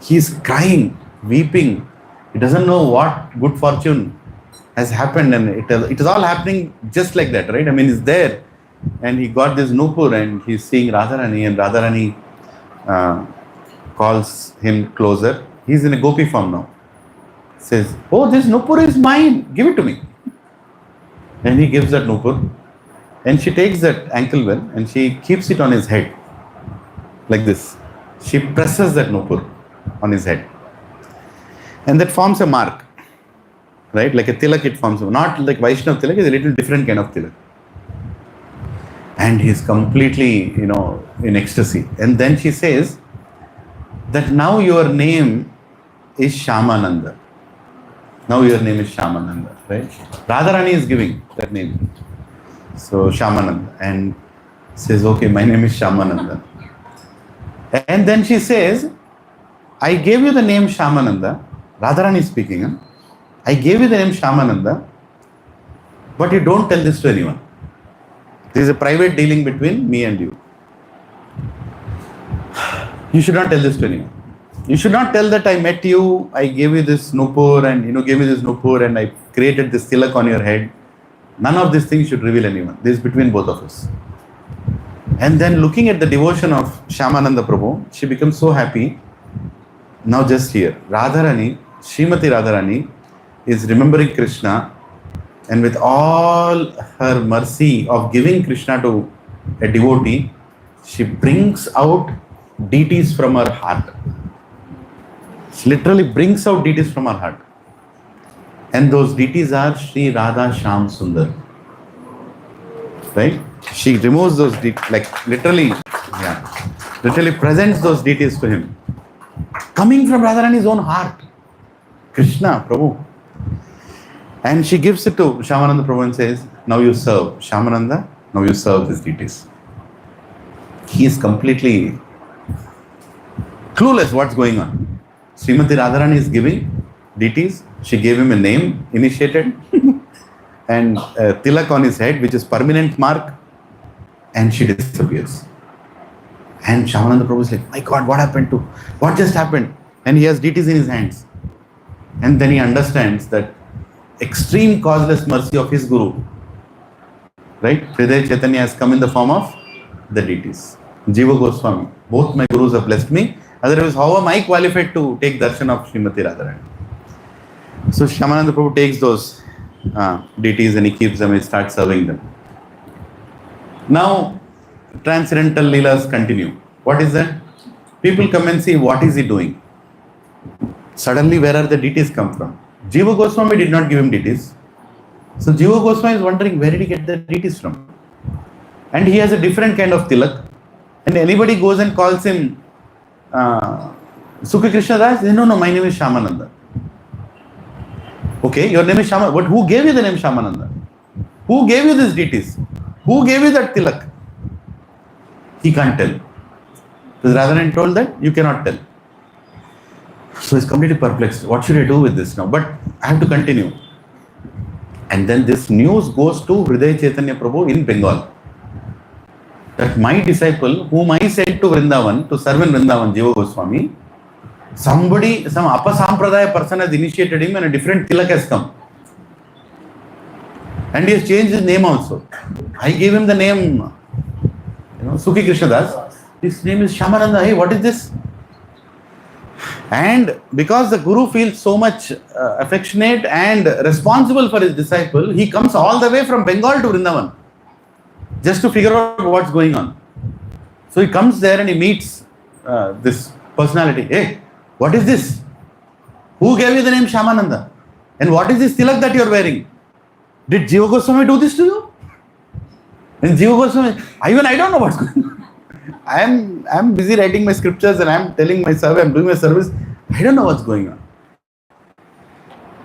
He's crying, weeping. He doesn't know what good fortune has happened, and it is all happening just like that, right? I mean, he's there, and he got this Nupur, and he's seeing Radharani, and Radharani calls him closer. He's in a gopi form now. Says, "Oh, this Nupur is mine. Give it to me." And he gives that Nupur, and she takes that ankle well, and she keeps it on his head, like this. She presses that Nupur on his head, and that forms a mark, right? Like a tilak, it forms, not like Vaishnav tilak, it's a little different kind of tilak. And he's completely, in ecstasy. And then she says that now your name is Shamananda. Now your name is Shamananda, right? Radharani is giving that name. So Shamananda, and says, okay, my name is Shamananda. And then she says, I gave you the name Shamananda. Radharani is speaking. Huh? I gave you the name Shamananda, but you don't tell this to anyone. This is a private dealing between me and you. You should not tell this to anyone. You should not tell that I met you, I gave you this Nupur, and gave you this Nupur, and I created this tilak on your head. None of these things should reveal anyone. This is between both of us. And then looking at the devotion of Shamananda Prabhu, she becomes so happy. Now just here, Radharani, Srimati Radharani is remembering Krishna, and with all her mercy of giving Krishna to a devotee, she brings out deities from her heart. She literally brings out deities from her heart. And those deities are Sri Radha Shyam Sundar. Right? She removes those deities, literally presents those deities to him. Coming from Radharani's own heart. Krishna, Prabhu. And she gives it to Shamananda Prabhu and says, now you serve. Shamananda, now you serve these deities. He is completely clueless what's going on. Srimati Radharani is giving deities. She gave him a name, initiated, and a tilak on his head, which is permanent mark, and she disappears. And Shamananda Prabhu is like, my God, what just happened? And he has deities in his hands. And then he understands that extreme causeless mercy of his Guru, right? Hridaya Chaitanya has come in the form of the deities. Jiva Goswami, both my Gurus have blessed me. Otherwise, how am I qualified to take darshan of Srimati Radharani? So Shamananda Prabhu takes those deities and he keeps them and he starts serving them. Now, transcendental leelas continue. What is that? People come and see what is he doing. Suddenly, where are the deities come from? Jiva Goswami did not give him deities. So Jiva Goswami is wondering, where did he get the deities from? And he has a different kind of tilak. And anybody goes and calls him Sukhi Krishna Das, says, no, my name is Shamananda. Okay, your name is Shamananda. But who gave you the name Shamananda? Who gave you these deities? Who gave you that tilak? He can't tell. Because Radharani told that you cannot tell. So he's completely perplexed. What should I do with this now? But I have to continue. And then this news goes to Hridaya Chaitanya Prabhu in Bengal. That my disciple, whom I sent to Vrindavan, to serve in Vrindavan, Jiva Goswami, some Apasampradaya person has initiated him and a different tilak has come. And he has changed his name also. I gave him the name, Sukhi Krishna Das. His name is Shamananda. Hey, what is this? And because the Guru feels so much affectionate and responsible for his disciple, he comes all the way from Bengal to Vrindavan just to figure out what's going on. So he comes there and he meets this personality. Hey, what is this? Who gave you the name Shamananda? And what is this tilak that you're wearing? Did Jiva Goswami do this to you? And Jiva Goswami, even I don't know what's going on. I'm busy writing my scriptures and I'm telling my service, I'm doing my service. I don't know what's going on.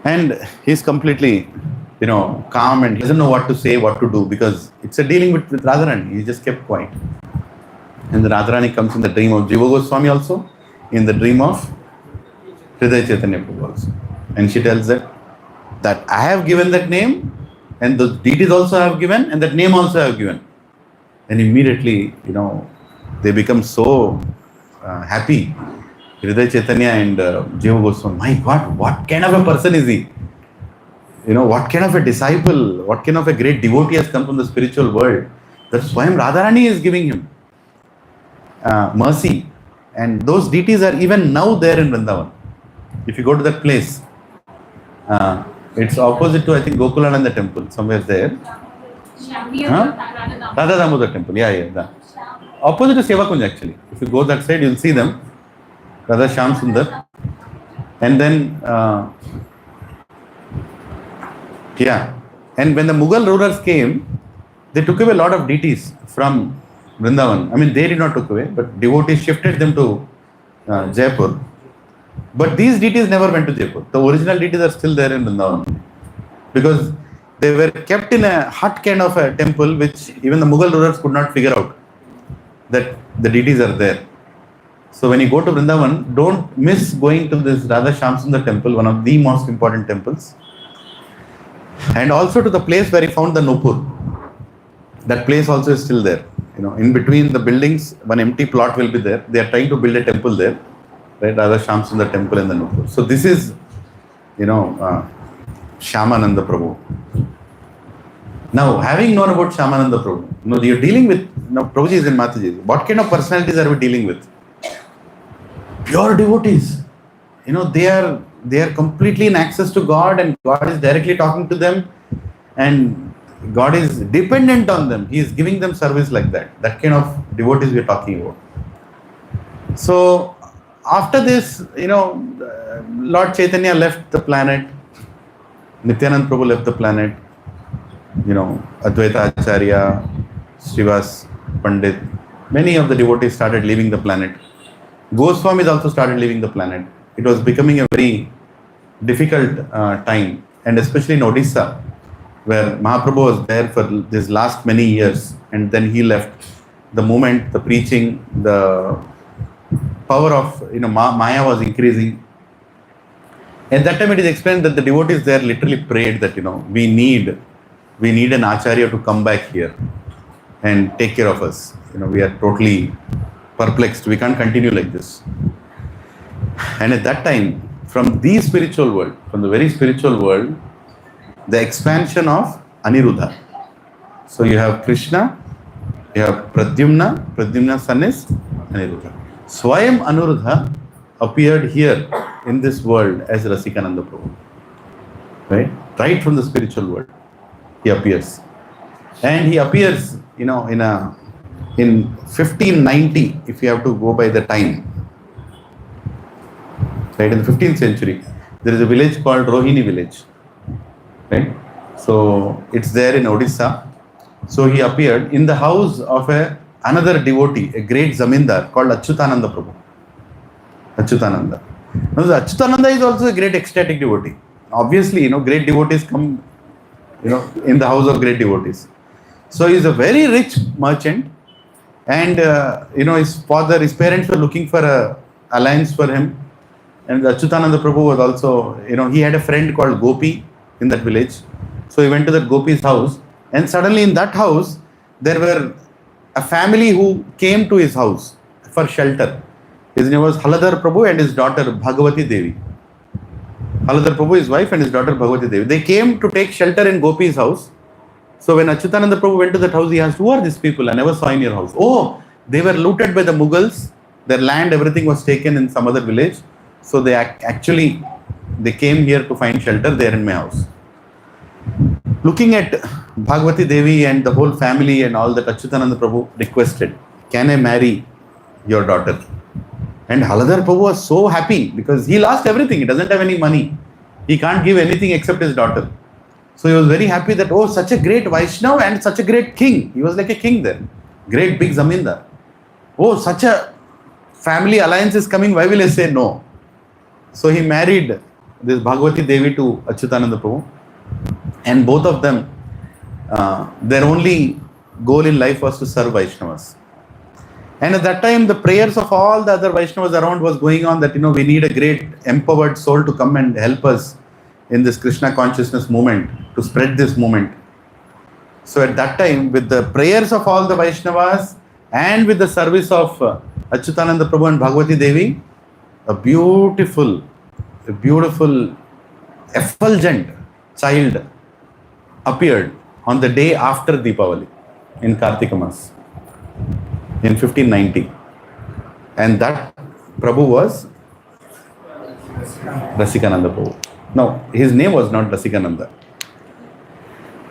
And he's completely, calm and he doesn't know what to say, what to do, because it's a dealing with Radharani. He just kept quiet. And the Radharani comes in the dream of Jiva Goswami also, in the dream of Hriday Chaitanya Prabhu also. And she tells that I have given that name, and the deities also have given, and that name also I have given. And immediately, they become so happy. Hriday Chaitanya and Jiva Goswami, my God, what kind of a person is he? What kind of a disciple, what kind of a great devotee has come from the spiritual world, that Swayam Radharani is giving him mercy. And those deities are even now there in Vrindavan. If you go to that place, it's opposite to, I think, Gokulananda temple, somewhere there. Radha Damodar temple, yeah. Opposite to Seva Kunj, actually. If you go that side, you'll see them. Radha Shyam Sundar. And then, and when the Mughal rulers came, they took away a lot of deities from Vrindavan. I mean, they did not took away, but devotees shifted them to Jaipur. But these deities never went to Jaipur. The original deities are still there in Vrindavan. Because they were kept in a hut kind of a temple, which even the Mughal rulers could not figure out that the deities are there. So when you go to Vrindavan, don't miss going to this Radha Shyamsundar temple, one of the most important temples. And also to the place where he found the Nupur. That place also is still there. In between the buildings, one empty plot will be there. They are trying to build a temple there. Right, Radha Shyamsundar temple in the Nupur. So this is, Shyamananda Prabhu. Now, having known about Shyamananda Prabhu, you're dealing with, Prabhuji and Mataji. What kind of personalities are we dealing with? Pure devotees. They are completely in access to God, and God is directly talking to them, and God is dependent on them. He is giving them service like that. That kind of devotees we are talking about. So, after this, Lord Chaitanya left the planet. Nityanand Prabhu left the planet. Advaita Acharya, Srivas Pandit, many of the devotees started leaving the planet. Goswamis also started leaving the planet. It was becoming a very difficult time, and especially in Odisha, where Mahaprabhu was there for this last many years, and then he left. The moment the preaching, the power of Maya was increasing. At that time, it is explained that the devotees there literally prayed that we need an Acharya to come back here and take care of us. We are totally perplexed. We can't continue like this. And at that time, from the very spiritual world, the expansion of Aniruddha. So you have Krishna, you have Pradyumna's son is Aniruddha. Swayam Aniruddha appeared here in this world as Rasikananda Prabhu. Right from the spiritual world, he appears. And he appears, in 1590, if you have to go by the time. Right, in the 15th century, there is a village called Rohini village. Right? So it's there in Odisha. So he appeared in the house of another devotee, a great zamindar called Achyutananda Prabhu. Achyutananda. Now, the Achyutananda is also a great ecstatic devotee. Obviously, great devotees come, in the house of great devotees. So he is a very rich merchant, and his parents were looking for a alliance for him. And Achyutananda Prabhu was also, he had a friend called Gopi in that village. So he went to that Gopi's house, and suddenly in that house, there were a family who came to his house for shelter. His name was Haladhar Prabhu and his daughter Bhagavati Devi. Haladhar Prabhu, his wife, and his daughter Bhagavati Devi. They came to take shelter in Gopi's house. So when Achyutananda Prabhu went to that house, he asked, "Who are these people? I never saw in your house." "Oh, they were looted by the Mughals. Their land, everything was taken in some other village. So they came here to find shelter there in my house." Looking at Bhagavati Devi and the whole family and all that, Achyutananda Prabhu requested, "Can I marry your daughter?" And Haladhar Prabhu was so happy because he lost everything. He doesn't have any money. He can't give anything except his daughter. So he was very happy that, such a great Vaishnava and such a great king. He was like a king there. Great big zamindar. Such a family alliance is coming. Why will I say no? So he married this Bhagavati Devi to Achyutananda Prabhu. And both of them, their only goal in life was to serve Vaishnavas. And at that time, the prayers of all the other Vaishnavas around was going on that, we need a great empowered soul to come and help us in this Krishna consciousness movement, to spread this movement. So at that time, with the prayers of all the Vaishnavas and with the service of Achyutananda Prabhu and Bhagavati Devi, a beautiful, effulgent child appeared on the day after Deepavali in Kartika Mas in 1590. And that Prabhu was Rasikananda Prabhu. No, his name was not Rasikananda.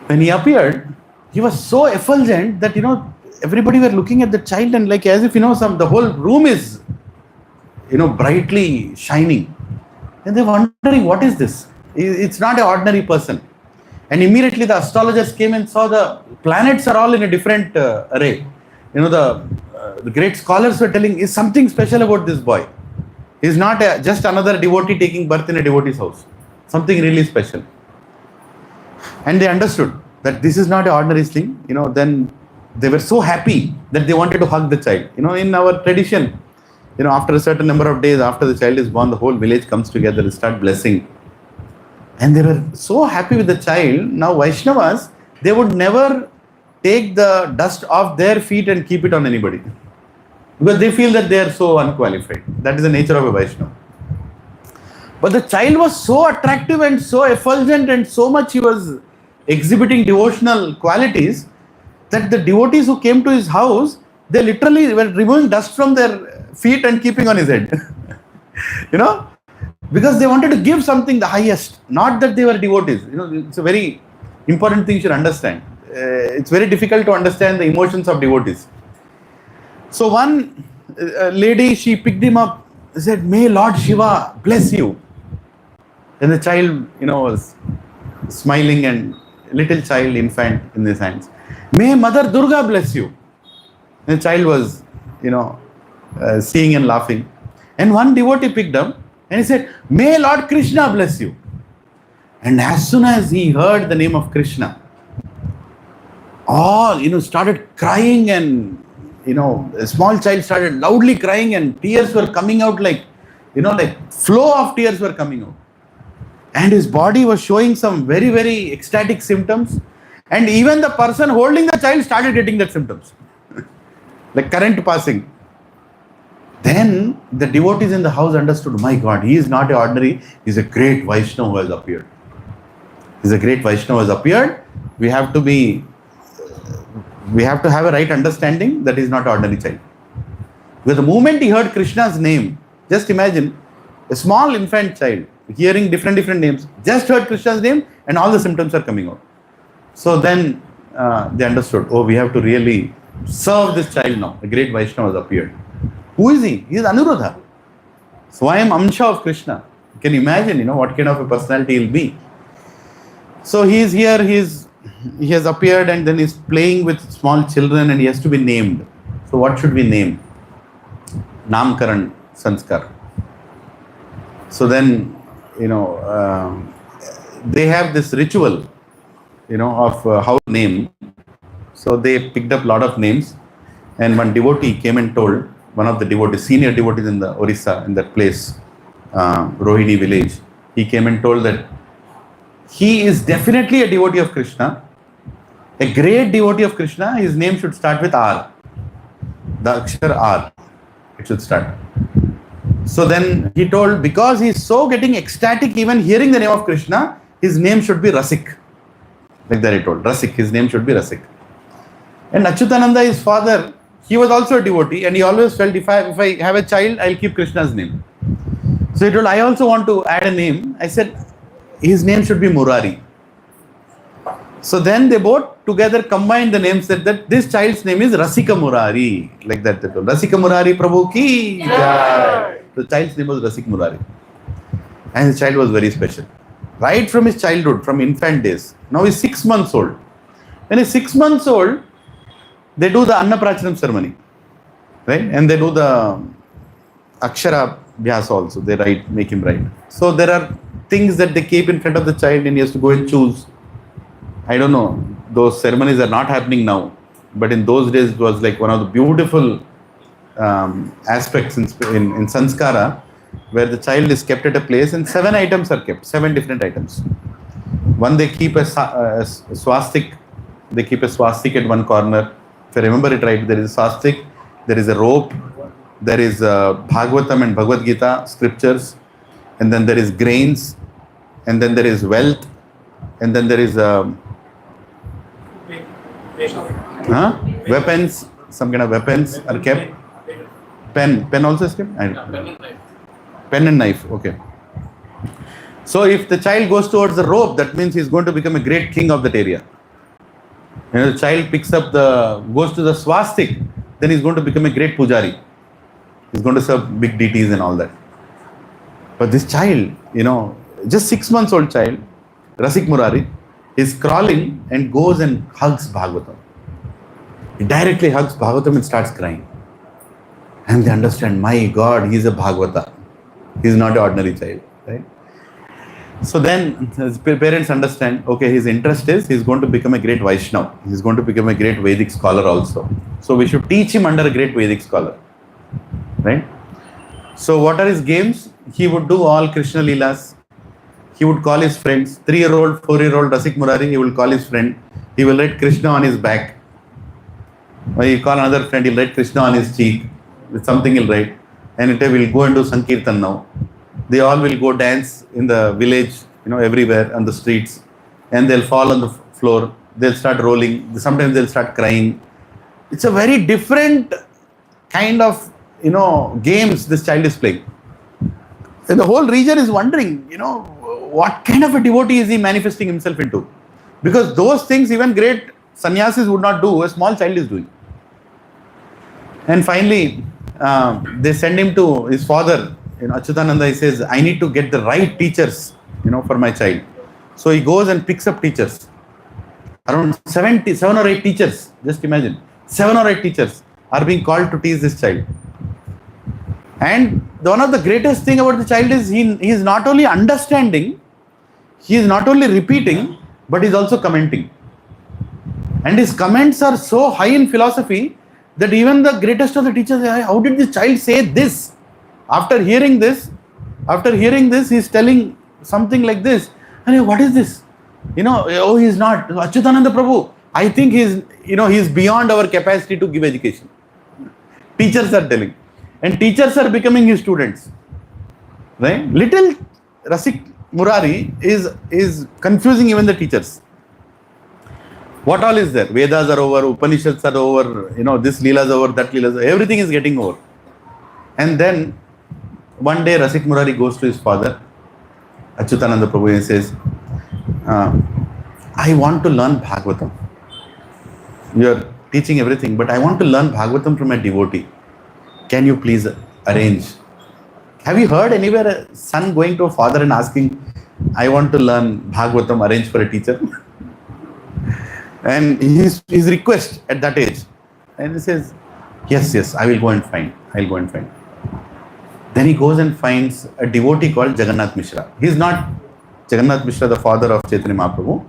When he appeared, he was so effulgent that, everybody were looking at the child and like as if, the whole room is, brightly shining. And they're wondering, what is this? It's not an ordinary person. And immediately the astrologers came and saw the planets are all in a different array. The great scholars were telling, is something special about this boy. He's not just another devotee taking birth in a devotee's house. Something really special. And they understood that this is not an ordinary thing. Then they were so happy that they wanted to hug the child. In our tradition, after a certain number of days after the child is born, the whole village comes together and start blessing. And they were so happy with the child. Now Vaishnavas, they would never take the dust off their feet and keep it on anybody, because they feel that they are so unqualified. That is the nature of a Vaishnava. But the child was so attractive and so effulgent and so much he was exhibiting devotional qualities that the devotees who came to his house, they literally were removing dust from their feet and keeping on his head. Because they wanted to give something the highest, not that they were devotees. It's a very important thing you should understand. It's very difficult to understand the emotions of devotees. So one lady, she picked him up, said, "May Lord Shiva bless you." And the child, was smiling, and little child, infant in his hands. "May Mother Durga bless you." And the child was, seeing and laughing. And one devotee picked up and he said, "May Lord Krishna bless you." And as soon as he heard the name of Krishna, all, started crying, and, a small child started loudly crying, and tears were coming out like flow of tears were coming out. And his body was showing some very, very ecstatic symptoms. And even the person holding the child started getting that symptoms. Like current passing. Then the devotees in the house understood, my God, he is not an ordinary, he is a great Vaishnava who has appeared. He is a great Vaishnava who has appeared. We have to have a right understanding that he is not an ordinary child. Because the moment he heard Krishna's name, just imagine a small infant child hearing different names, just heard Krishna's name and all the symptoms are coming out. So then they understood, we have to really serve this child now. A great Vaishnava has appeared. Who is he? He is Anuruddha. Swayam Amsha of Krishna. You can imagine, what kind of a personality he'll be. So he is here, he has appeared, and then he's playing with small children, and he has to be named. So what should we name? Namkaran Sanskar. So then, they have this ritual, of how to name. So they picked up a lot of names, and one devotee came and told, one of the devotees, senior devotees in the Orissa, in that place, Rohini village, he came and told that he is definitely a devotee of Krishna, a great devotee of Krishna. His name should start with R, the Akshar R, it should start. So then he told, because he is so getting ecstatic even hearing the name of Krishna, his name should be Rasik. Like that he told, Rasik, his name should be Rasik. And Achyutananda, his father, he was also a devotee, and he always felt, if I have a child, I'll keep Krishna's name. So he told, I also want to add a name. I said, his name should be Murari. So then they both together combined the names, said that this child's name is Rasika Murari. Like that they told. Rasika Murari Prabhu ki jai. The child's name was Rasik Murari. And his child was very special. Right from his childhood, from infant days. Now he's 6 months old. When he's 6 months old, they do the Annaprachanam ceremony, right? And they do the Akshara Bhyas also. They write, make him write. So there are things that they keep in front of the child, and he has to go and choose. I don't know, those ceremonies are not happening now. But in those days, it was like one of the beautiful aspects in sanskara, where the child is kept at a place and 7 items are kept, 7 different items. One, they keep a swastik. They keep a swastik at one corner. If I remember it right, there is a swastik, there is a rope, there is Bhagavatam and Bhagavad Gita scriptures, and then there is grains, and then there is wealth, and then there is weapons, some kind of weapons are kept. Pen also is kept? Pen and knife, okay. So if the child goes towards the rope, that means he's going to become a great king of that area. The child goes to the swastik, then he's going to become a great pujari. He's going to serve big deities and all that. But this child, just 6 months old child, Rasik Murari, is crawling and goes and hugs Bhagavatam. He directly hugs Bhagavatam and starts crying. And they understand, my God, he's a Bhagavata. He's not an ordinary child, right? So then his parents understand, okay, his interest is he's going to become a great Vaishnava. He's going to become a great Vedic scholar also. So we should teach him under a great Vedic scholar, right? So what are his games? He would do all Krishna Leelas. He would call his friends, 3-year-old, 4-year-old Rasik Murari, he will call his friend. He will write Krishna on his back. Or he call another friend, he'll write Krishna on his cheek. With something he'll write. And it will go and do Sankirtan now. They all will go dance in the village, everywhere on the streets. And they'll fall on the floor. They'll start rolling. Sometimes they'll start crying. It's a very different kind of, games this child is playing. And the whole region is wondering, what kind of a devotee is he manifesting himself into? Because those things even great sannyasis would not do, a small child is doing. And finally, they send him to his father, Achyutananda. He says, I need to get the right teachers, for my child. So he goes and picks up teachers. Around 7 or 8 teachers, just imagine. 7 or 8 teachers are being called to teach this child. And one of the greatest thing about the child is he is not only understanding, he is not only repeating, but he is also commenting. And his comments are so high in philosophy that even the greatest of the teachers say, how did this child say this? After hearing this, he is telling something like this. And what is this? He is not. Achyutananda Prabhu, I think he is beyond our capacity to give education. Teachers are telling. And teachers are becoming his students. Right? Little Rasik Murari is confusing even the teachers. What all is there? Vedas are over, Upanishads are over, this Leela is over, that Leela is over, everything is getting over. And then one day Rasik Murari goes to his father, Achyutananda Prabhu, and says, I want to learn Bhagavatam. You are teaching everything, but I want to learn Bhagavatam from a devotee. Can you please arrange? Have you heard anywhere a son going to a father and asking, I want to learn Bhagavatam, arrange for a teacher? And his request at that age. And he says, yes, I will go and find. Then he goes and finds a devotee called Jagannath Mishra. He is not Jagannath Mishra, the father of Chaitanya Mahaprabhu.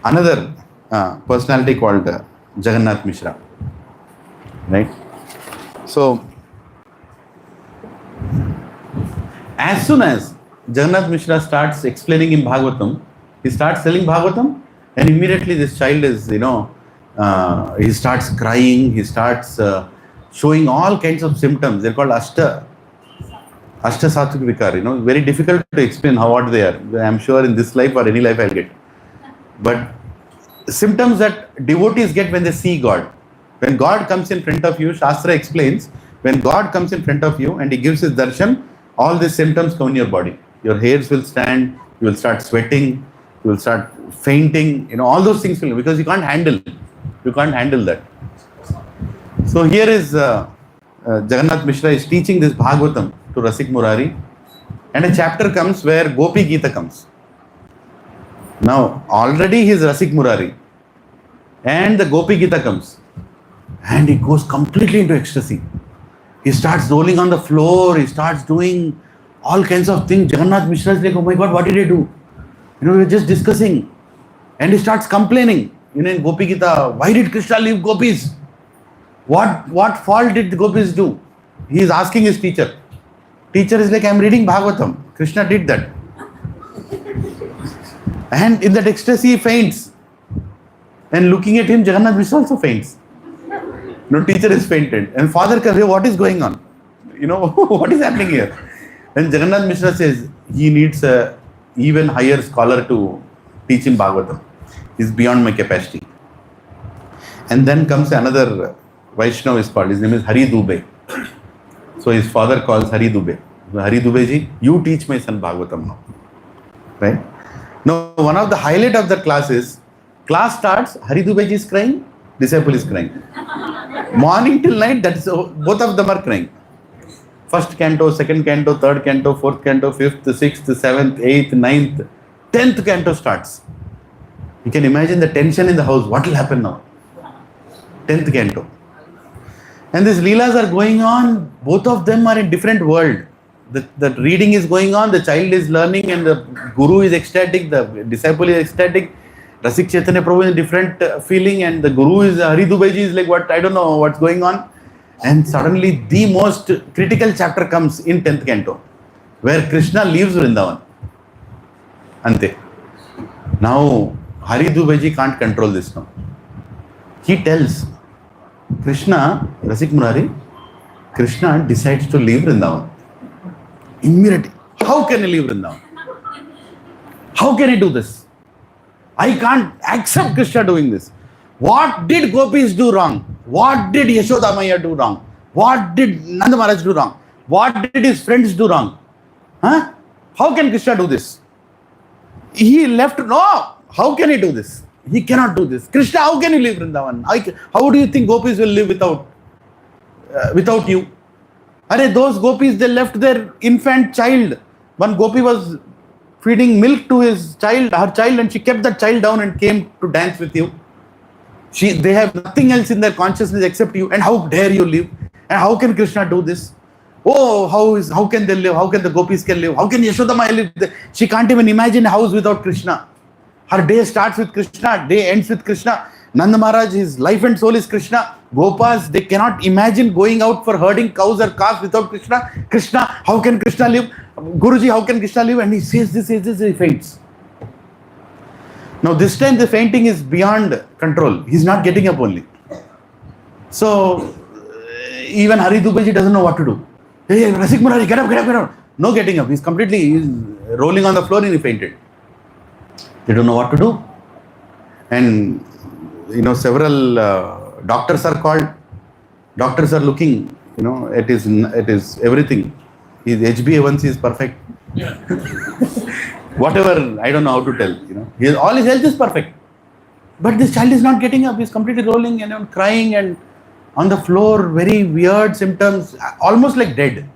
Another personality called Jagannath Mishra. Right? So, as soon as Jagannath Mishra starts explaining in Bhagavatam, he starts telling Bhagavatam, and immediately this child is, he starts crying, he starts showing all kinds of symptoms. They're called Ashta Sattvic Vikar, very difficult to explain what they are. I'm sure in this life or any life I'll get. But symptoms that devotees get when they see God. When God comes in front of you, Shastra explains, when God comes in front of you and he gives his darshan, all these symptoms come in your body. Your hairs will stand, you will start sweating, you will start fainting, all those things will, because you can't handle that. So here is Jagannath Mishra is teaching this Bhagavatam to Rasik Murari, and a chapter comes where Gopi Gita comes. Now already he is Rasik Murari, and the Gopi Gita comes, and he goes completely into ecstasy. He starts rolling on the floor, he starts doing all kinds of things. Jagannath Mishra is like, oh my God, what did I do? We were just discussing. And he starts complaining, in Gopi Gita, why did Krishna leave gopis? What fault did the gopis do? He is asking his teacher. Teacher is like, I am reading Bhagavatam. Krishna did that. And in that ecstasy, he faints. And looking at him, Jagannath Mishra also faints. No, teacher is fainted. And father comes, what is going on? What is happening here? And Jagannath Mishra says, he needs a even higher scholar to teach him Bhagavatam. He's beyond my capacity. And then comes another Vaishnava is called. His name is Hari Dubey. So his father calls Hari Dubey. Hari Dubey ji, you teach my son Bhagavatam now. Right? Now, one of the highlight of the class is, class starts, Hari Dubey ji is crying, disciple is crying. Morning till night, both of them are crying. First canto, second canto, third canto, fourth canto, fifth, sixth, seventh, eighth, ninth, 10th canto starts. You can imagine the tension in the house. What will happen now? 10th canto. And these leelas are going on. Both of them are in different world. The reading is going on. The child is learning and the guru is ecstatic. The disciple is ecstatic. Rasik Chaitanya Prabhu is a different feeling and the guru is, Hari Dubey ji is like, what? I don't know what's going on. And suddenly the most critical chapter comes in 10th canto, where Krishna leaves Vrindavan. Ante. Now, Hari Dubey ji can't control this now. He tells Krishna, Rasik Murari, Krishna decides to leave Vrindavan. Immediately. How can he leave Vrindavan? How can he do this? I can't accept Krishna doing this. What did gopis do wrong? What did Yashoda Maya do wrong? What did Nanda Maharaj do wrong? What did his friends do wrong? Huh? How can Krishna do this? He left. No. How can he do this? He cannot do this. Krishna, how can you live Vrindavan? How do you think gopis will live without you? Are those gopis, they left their infant child. One gopi was feeding milk to her child, and she kept that child down and came to dance with you. They have nothing else in their consciousness except you. And how dare you live? And how can Krishna do this? Oh, how can they live? How can the gopis can live? How can Yashoda Maya live? She can't even imagine a house without Krishna. Her day starts with Krishna, day ends with Krishna. Nanda Maharaj, his life and soul is Krishna. Gopas, they cannot imagine going out for herding cows or calves without Krishna. Krishna, how can Krishna live? Guruji, how can Krishna live? And he says this, he faints. Now this time the fainting is beyond control. He's not getting up only. So even Hari Dubey ji doesn't know what to do. Hey, Rasik Murari, get up. No getting up. He's rolling on the floor and he fainted. They don't know what to do. And several doctors are called. Doctors are looking, it is everything. His HbA1c is perfect. Yeah. Whatever, I don't know how to tell. All his health is perfect. But this child is not getting up. He's completely rolling and crying and on the floor, very weird symptoms, almost like dead.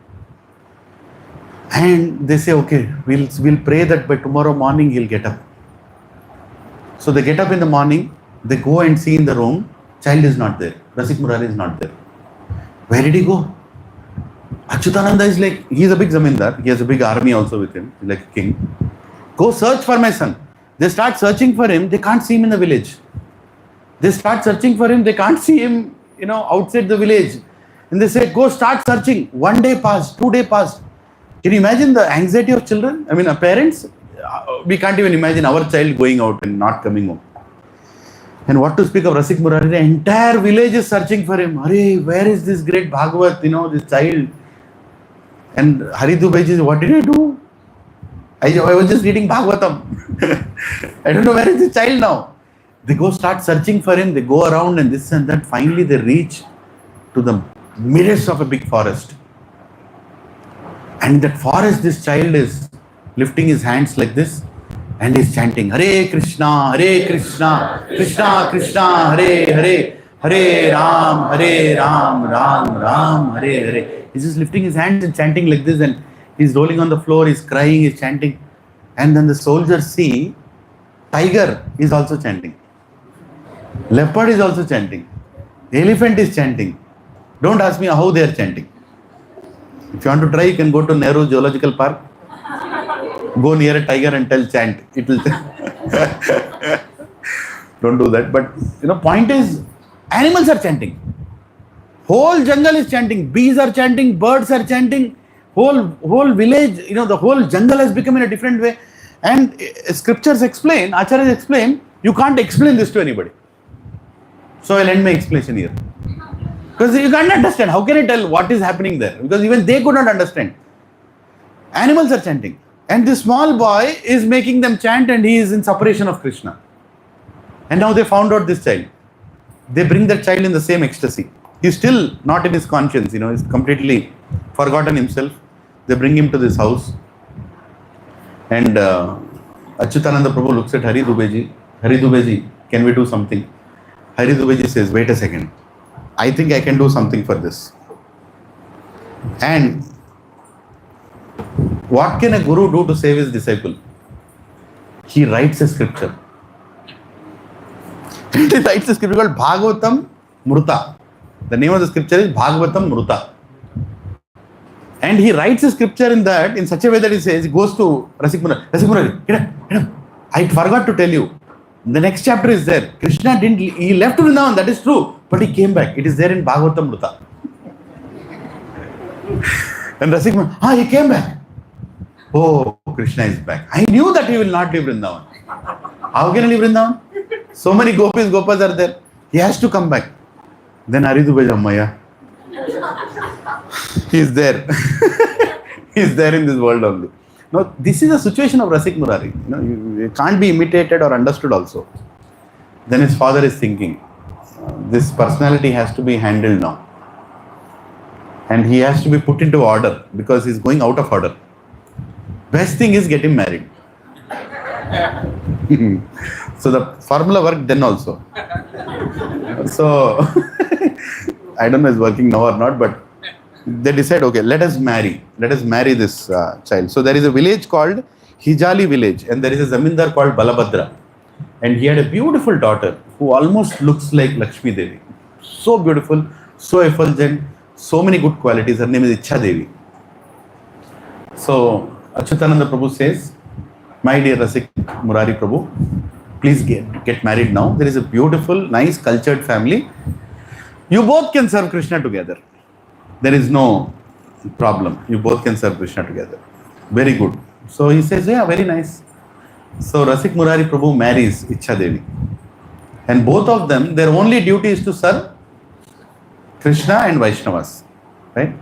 And they say, okay, we'll pray that by tomorrow morning he'll get up. So they get up in the morning, they go and see in the room, child is not there. Rasik Murari is not there. Where did he go? Achyutananda is like, he's a big zamindar. He has a big army also with him, like a king. Go search for my son. They start searching for him. They can't see him in the village. They start searching for him. They can't see him, outside the village. And they say, go start searching. 1 day passed, 2 days passed. Can you imagine the anxiety of children? I mean, our parents, we can't even imagine our child going out and not coming home. And what to speak of Rasik Murari? The entire village is searching for him. Hare, where is this great Bhagavat, this child? And Hari Dubey ji, what did I do? I was just reading Bhagavatam. I don't know where is the child now. They go start searching for him. They go around and this and that. Finally, they reach to the midst of a big forest. And in that forest, this child is lifting his hands like this and he's chanting, Hare Krishna, Krishna Krishna, Hare Ram, Ram Hare. He's just lifting his hands and chanting like this, and he's rolling on the floor, he's crying, he's chanting. And then the soldiers see, tiger is also chanting. Leopard is also chanting. Elephant is chanting. Don't ask me how they are chanting. If you want to try, you can go to Nehru Zoological Park. Go near a tiger and tell chant. It will. Don't do that. But point is, animals are chanting. Whole jungle is chanting. Bees are chanting, birds are chanting. Whole village, the whole jungle has become in a different way. And scriptures explain, acharyas explain, you can't explain this to anybody. So I'll end my explanation here. Because you can't understand. How can I tell what is happening there? Because even they could not understand. Animals are chanting. And this small boy is making them chant, and he is in separation of Krishna. And now they found out this child. They bring that child in the same ecstasy. He's still not in his conscience, he's completely forgotten himself. They bring him to this house. And Achyutananda Prabhu looks at Hari Dubeji. Hari Dubeji, can we do something? Hari Dubeji says, wait a second. I think I can do something for this. And what can a guru do to save his disciple? He writes a scripture. He writes a scripture called Bhagavatam Mruta. The name of the scripture is Bhagavatam Mruta. And he writes a scripture in that in such a way that he goes to Rasikananda, get up. I forgot to tell you. The next chapter is there. Krishna he left Vrindavan, that is true. But he came back. It is there in Bhagavatam Mruta. And Rasikananda, he came back. Oh, Krishna is back. I knew that he will not leave Vrindavan. How can he leave Vrindavan? So many gopas are there. He has to come back. Then Hari Dubeji, Ammaya. He is there. He is there in this world only. Now, this is the situation of Rasik Murari. You can't be imitated or understood also. Then his father is thinking, this personality has to be handled now. And he has to be put into order because he is going out of order. Best thing is get him married. So the formula worked then also. So, I don't know if it's working now or not, but they decide, okay, let us marry this child. So there is a village called Hijali village, and there is a zamindar called Balabhadra. And he had a beautiful daughter who almost looks like Lakshmi Devi. So beautiful, so effulgent, so many good qualities. Her name is Ichha Devi. So Achyutananda Prabhu says, my dear Rasik Murari Prabhu, please get married now. There is a beautiful, nice, cultured family. You both can serve Krishna together. There is no problem. You both can serve Krishna together. Very good. So he says, yeah, very nice. So Rasik Murari Prabhu marries Ichha Devi. And both of them, their only duty is to serve Krishna and Vaishnavas. Right?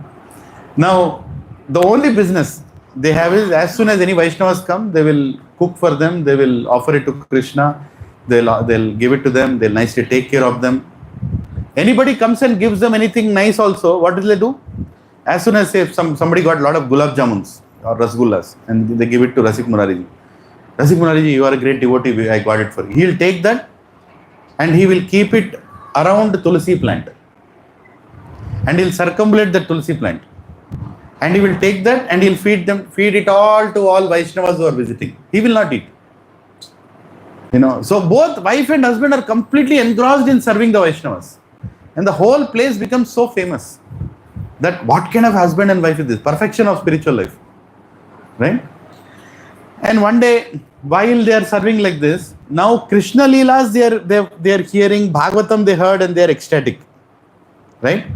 Now, the only business they have is, as soon as any Vaishnavas come, they will cook for them, they will offer it to Krishna, they'll give it to them, they'll nicely take care of them. Anybody comes and gives them anything nice also, what will they do? As soon as say somebody got a lot of gulab jamuns or rasgullas and they give it to Rasik Murari. Rasik Murari, you are a great devotee, I got it for you. He'll take that and he will keep it around the Tulsi plant. And he'll circumambulate the Tulsi plant. And he will take that and he'll feed it all to all Vaishnavas who are visiting. He will not eat. So both wife and husband are completely engrossed in serving the Vaishnavas. And the whole place becomes so famous that what kind of husband and wife is this? Perfection of spiritual life. Right? And one day, while they are serving like this, now Krishna Leelas, they are hearing, Bhagavatam they heard and they are ecstatic. Right?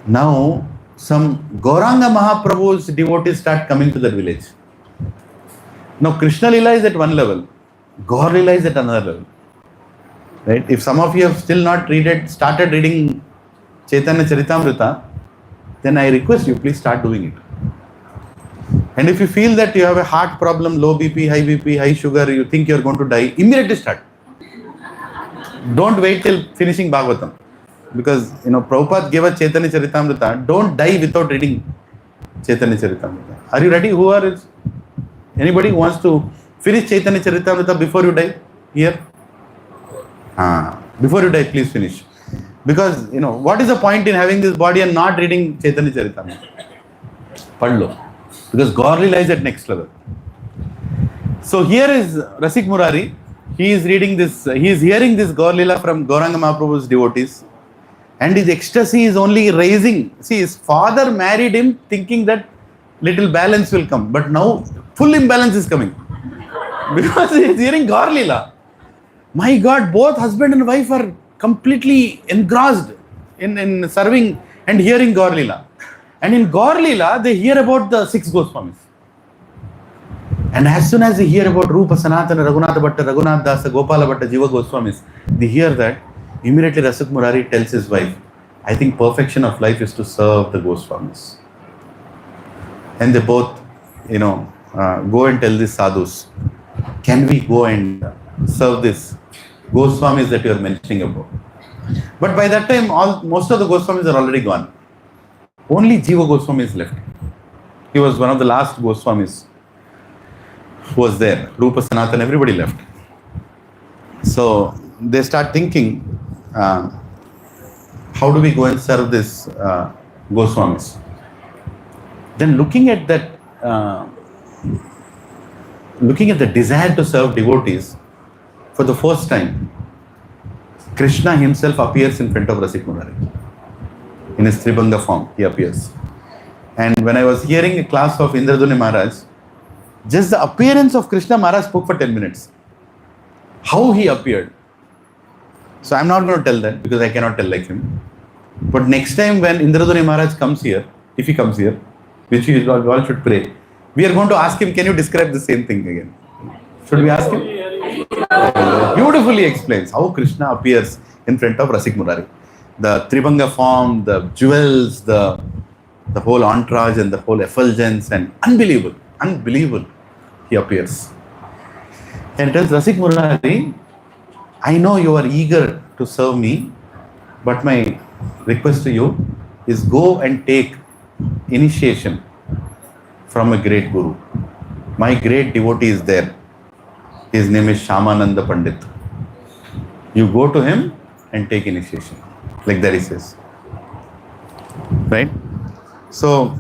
Now, some Gauranga Mahaprabhu's devotees start coming to that village. Now, Krishna Leela is at one level, Gaur Leela is at another level. Right? If some of you have still not started reading Chaitanya Charitamrita, then I request you, please start doing it. And if you feel that you have a heart problem, low BP, high sugar, you think you are going to die, immediately start. Don't wait till finishing Bhagavatam. Because, Prabhupada gave us Chaitanya Charitamrita. Don't die without reading Chaitanya Charitamrita. Are you ready? Anybody who wants to finish Chaitanya Charitamrita before you die? Here? Before you die, please finish. Because, what is the point in having this body and not reading Chaitanya Charitamrita? Padlo. Because Gaur Leela is at next level. So here is Rasik Murari. He is hearing this Gaur Leela from Gauranga Mahaprabhu's devotees. And his ecstasy is only rising. See, his father married him thinking that little balance will come. But now, full imbalance is coming. Because he is hearing Gaur Leela. My God, both husband and wife are completely engrossed. in serving and hearing Gaur Leela. And in Gaur Leela, they hear about the 6 Goswamis. And as soon as they hear about Rupa Sanatana, Raghunatha Bhatta, Raghunath Dasa, Gopala Bhatta, Jiva Goswamis, they hear that, immediately Rasak Murari tells his wife, I think perfection of life is to serve the Goswamis. And they both, go and tell these sadhus, can we go and serve this Goswamis that you are mentioning about? But by that time, most of the Goswamis are already gone. Only Jiva Goswami is left. He was one of the last Goswamis who was there. Rupa Sanatana, everybody left. So they start thinking, how do we go and serve this Goswamis? Then looking at the desire to serve devotees, for the first time, Krishna himself appears in front of Rasik Murari. In his Tribhanga form, he appears. And when I was hearing a class of Indraduni Maharaj, just the appearance of Krishna Maharaj spoke for 10 minutes. How he appeared. So I'm not going to tell that because I cannot tell like him. But next time when Indraduni Maharaj comes here, if he comes here, which we all should pray, we are going to ask him, can you describe the same thing again? Should we ask him? Beautifully explains how Krishna appears in front of Rasik Murari. The Tribhanga form, the jewels, the whole entourage and the whole effulgence, and unbelievable, he appears. And tells Rasik Murari, I know you are eager to serve me, but my request to you is go and take initiation from a great guru. My great devotee is there. His name is Shyamananda Pandit. You go to him and take initiation. Like that he says. Right? So,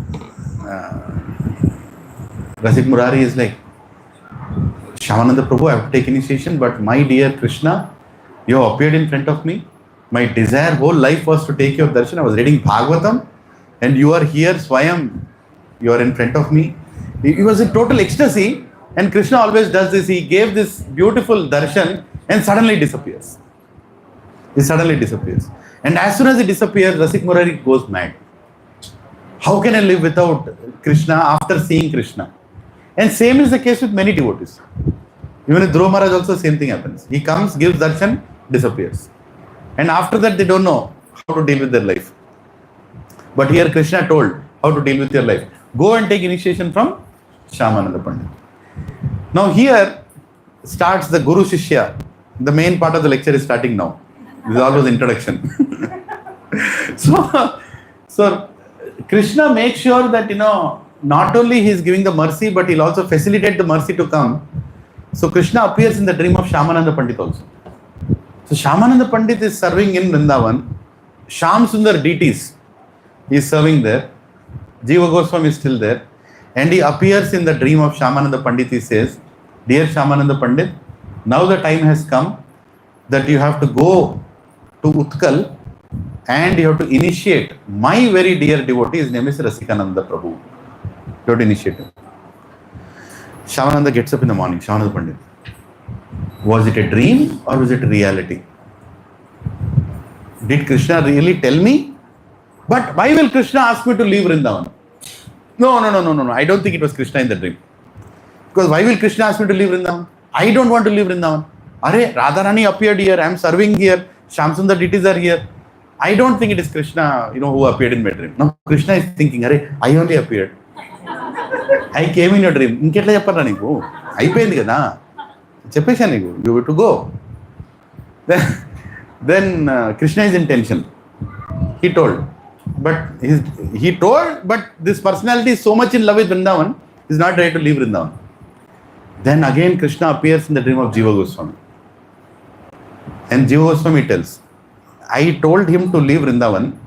Rasik Murari is like, Shyamananda Prabhu, I have to take initiation, but my dear Krishna, you have appeared in front of me. My desire whole life was to take your darshan. I was reading Bhagavatam and you are here, Swayam, you are in front of me. It was a total ecstasy, and Krishna always does this. He gave this beautiful darshan and suddenly disappears. He suddenly disappears. And as soon as he disappears, Rasik Murari goes mad. How can I live without Krishna after seeing Krishna? And same is the case with many devotees. Even with Dhruva Maharaj also same thing happens. He comes, gives darshan, disappears. And after that they don't know how to deal with their life. But here Krishna told how to deal with your life. Go and take initiation from Shyamananda Pandit. Now here starts the Guru Shishya. The main part of the lecture is starting now. This is always introduction. So Krishna makes sure that, not only he is giving the mercy, but he'll also facilitate the mercy to come. So Krishna appears in the dream of Shyamananda Pandit also. So Shyamananda Pandit is serving in Vrindavan. Shyam Sundar deities he is serving there. Jiva Goswami is still there. And he appears in the dream of Shyamananda Pandit. He says, dear Shyamananda Pandit, now the time has come that you have to go to Utkal and you have to initiate my very dear devotee. His name is Rasikananda Prabhu. You have to initiate him. Shyamananda gets up in the morning. Shyamananda Pandit. Was it a dream or was it a reality? Did Krishna really tell me? But why will Krishna ask me to leave Vrindavan? No. I don't think it was Krishna in the dream. Because why will Krishna ask me to leave Vrindavan? I don't want to leave Vrindavan. Radharani appeared here. I am serving here. Shamsundar deities are here. I don't think it is Krishna, who appeared in my dream. No, Krishna is thinking, I only appeared. I came in your dream. Inketla cheppara neeku? Ayipoyindi kada. Cheppesha neeku. You have to go. Then Krishna is in tension. He told. But this personality is so much in love with Vrindavan, he is not ready to leave Vrindavan. Then again Krishna appears in the dream of Jiva Goswami. And Jiva Goswami tells, I told him to leave Vrindavan.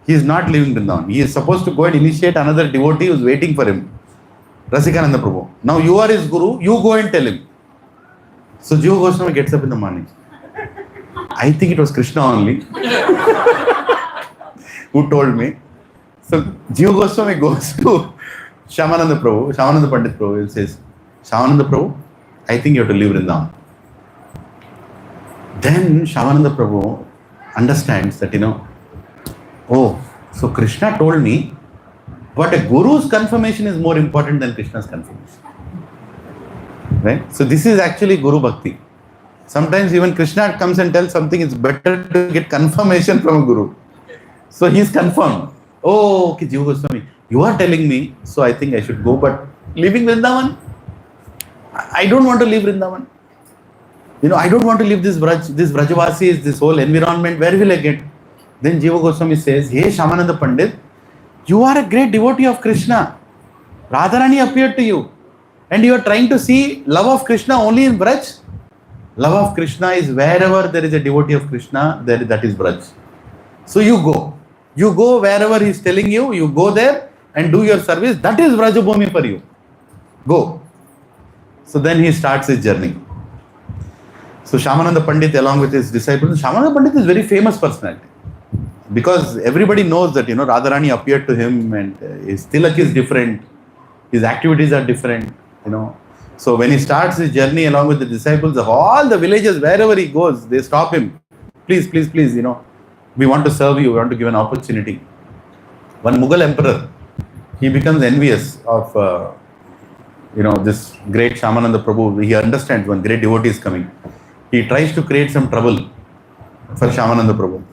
He is not leaving Vrindavan. He is supposed to go and initiate another devotee who is waiting for him. Rasikananda Prabhu. Now you are his guru, you go and tell him. So Jiva Goswami gets up in the morning. I think it was Krishna only who told me. So Jiva Goswami goes to Shyamananda Pandit Prabhu and says, Shyamananda Prabhu, I think you have to leave Vrindavan. Then Shyamananda Prabhu understands that, Oh, so Krishna told me, but a guru's confirmation is more important than Krishna's confirmation. Right? So this is actually Guru Bhakti. Sometimes even Krishna comes and tells something, it's better to get confirmation from a guru. So he's confirmed. Oh, okay, Jiva Goswami, you are telling me, so I think I should go, but leaving Vrindavan? I don't want to leave Vrindavan. I don't want to leave this Vrajavasis, this whole environment. Where will I get? Then Jiva Goswami says, hey, Shamananda Pandit, you are a great devotee of Krishna. Radharani appeared to you. And you are trying to see love of Krishna only in Braj. Love of Krishna is wherever there is a devotee of Krishna, that is Braj. So you go. You go wherever he is telling you, you go there and do your service. That is Vrajabhumi for you. Go. So then he starts his journey. So Shamananda Pandit along with his disciples, Shamananda Pandit is very famous personality. Because everybody knows that, Radharani appeared to him and his tilak is different. His activities are different, So when he starts his journey along with the disciples, all the villages, wherever he goes, they stop him. Please, we want to serve you, we want to give an opportunity. One Mughal emperor, he becomes envious of, this great Shamananda Prabhu. He understands one great devotee is coming. He tries to create some trouble for Shamananda Prabhu.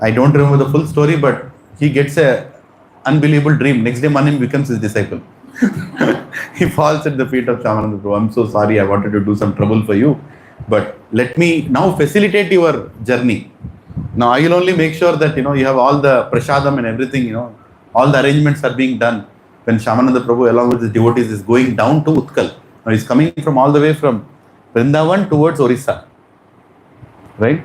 I don't remember the full story, but he gets a unbelievable dream. Next day, Manim becomes his disciple. He falls at the feet of Shamananda Prabhu. I'm so sorry, I wanted to do some trouble for you, but let me now facilitate your journey. Now I will only make sure that you have all the prasadam and everything, all the arrangements are being done when Shamananda Prabhu along with his devotees is going down to Utkal. Now he's coming from all the way from Vrindavan towards Orissa. Right?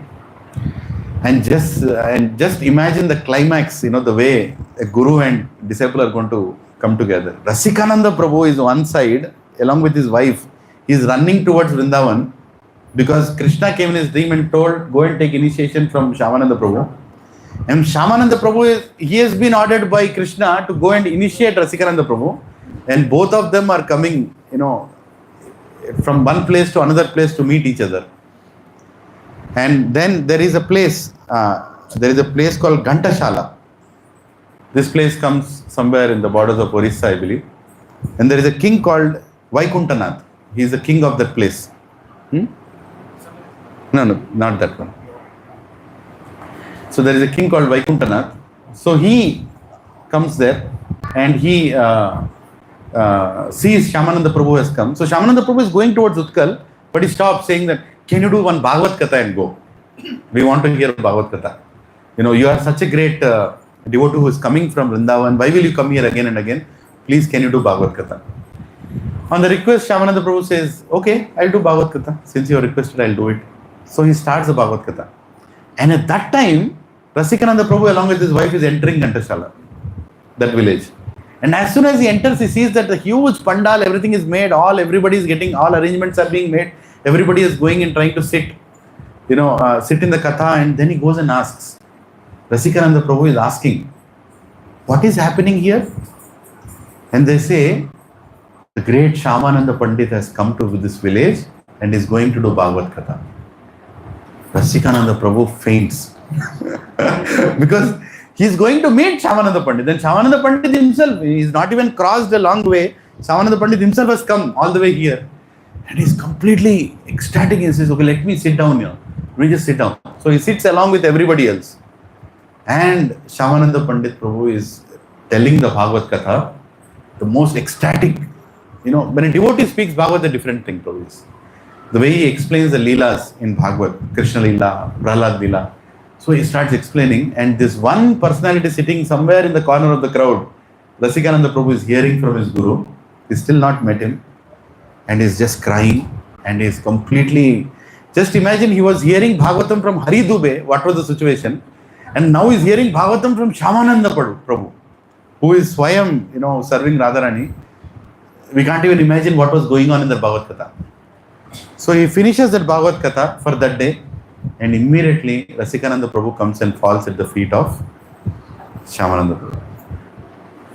And just imagine the climax, the way a guru and disciple are going to come together. Rasikananda Prabhu is one side, along with his wife. He is running towards Vrindavan because Krishna came in his dream and told, go and take initiation from Shamananda Prabhu. And Shamananda Prabhu, he has been ordered by Krishna to go and initiate Rasikananda Prabhu. And both of them are coming, from one place to another place to meet each other. And then there is a place called Ghantashala. This place comes somewhere in the borders of Orissa, I believe. And there is a king called Vaikuntanath. He is the king of that place. No, not that one. So there is a king called Vaikuntanath. So he comes there and he sees Shamananda Prabhu has come. So Shamananda Prabhu is going towards Utkal, but he stops saying that, can you do one Bhagavad Katha and go? We want to hear Bhagavad Katha. You are such a great devotee who is coming from Vrindavan. Why will you come here again and again? Please, can you do Bhagavad Katha? On the request, Shamananda Prabhu says, okay, I'll do Bhagavad Katha. Since you are requested, I'll do it. So he starts the Bhagavad Katha. And at that time, Rasikananda Prabhu along with his wife is entering Ghantashala, that village. And as soon as he enters, he sees that the huge pandal, everything is made, everybody is getting, all arrangements are being made. Everybody is going and trying to sit in the katha, and then he goes and asks. Rasikananda Prabhu is asking, what is happening here? And they say, the great Shamananda Pandit has come to this village and is going to do Bhagavad Katha. Rasikananda Prabhu faints because he is going to meet Shamananda Pandit. Then Shamananda Pandit himself, he is not even crossed a long way. Shamananda Pandit himself has come all the way here. And he's completely ecstatic and says, okay, let me sit down here. Let me just sit down. So he sits along with everybody else. And Shamananda Pandit Prabhu is telling the Bhagavad Katha, the most ecstatic, when a devotee speaks Bhagavad, a different thing, Prabhu is. The way he explains the Leelas in Bhagavad, Krishna Leela, Prahlad Leela. So he starts explaining, and this one personality sitting somewhere in the corner of the crowd, Rasikananda Prabhu is hearing from his guru. He's still not met him. And he's just crying and he's completely, just imagine he was hearing Bhagavatam from Hari Dubey, what was the situation, and now he's hearing Bhagavatam from Shamananda Prabhu, who is Swayam, serving Radharani. We can't even imagine what was going on in the Bhagavad Katha. So he finishes that Bhagavad Katha for that day, and immediately Rasikananda Prabhu comes and falls at the feet of Shamananda Prabhu.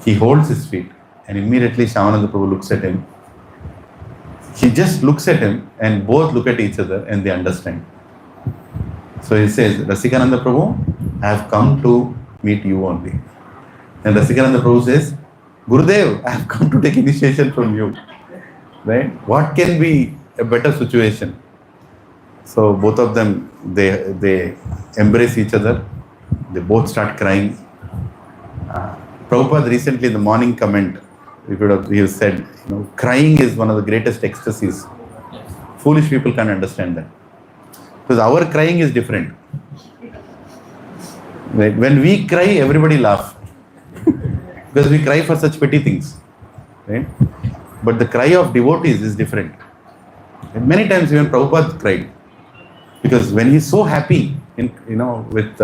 He holds his feet, and immediately Shamananda Prabhu looks at him. He just looks at him and both look at each other and they understand. So he says, Rasikananda Prabhu, I have come to meet you only. And Rasikananda Prabhu says, Gurudev, I have come to take initiation from you. Right? What can be a better situation? So both of them, they embrace each other. They both start crying. Prabhupada recently in the morning comment, he said, crying is one of the greatest ecstasies. Foolish people can't understand that. Because our crying is different. Right? When we cry, everybody laughs. Because we cry for such petty things. Right? But the cry of devotees is different. And many times even Prabhupada cried. Because when he's so happy with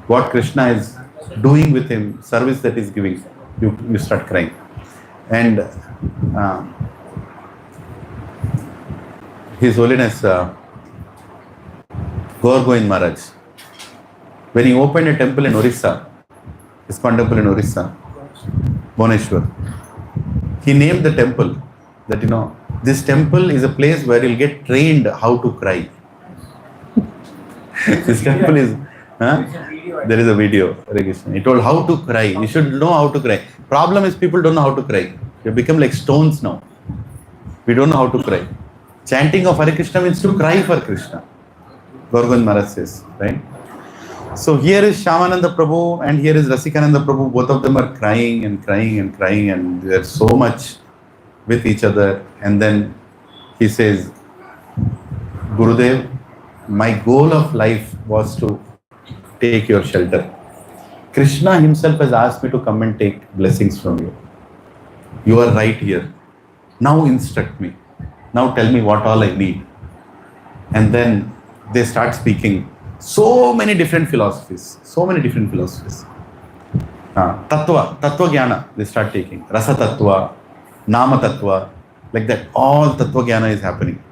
what Krishna is doing with him, service that he's giving, you start crying. And His Holiness Gaur Govind Maharaj, when he opened a temple in Orissa, ISKCON temple in Orissa, Bhubaneswar, he named the temple that, this temple is a place where you'll get trained how to cry. This temple is, there is a video. He told how to cry. You should know how to cry. Problem is people don't know how to cry. We become like stones now. We don't know how to cry. Chanting of Hare Krishna means to cry for Krishna. Gaur Govind Maharaj says, right? So here is Shyamananda Prabhu and here is Rasikananda Prabhu. Both of them are crying and crying and crying, and they are so much with each other. And then he says, Gurudev, my goal of life was to take your shelter. Krishna himself has asked me to come and take blessings from you. You are right here. Now instruct me. Now tell me what all I need. And then they start speaking so many different philosophies. Tattva Jnana, they start taking. Rasa Tattva, Nama Tattva, like that. All Tattva Jnana is happening.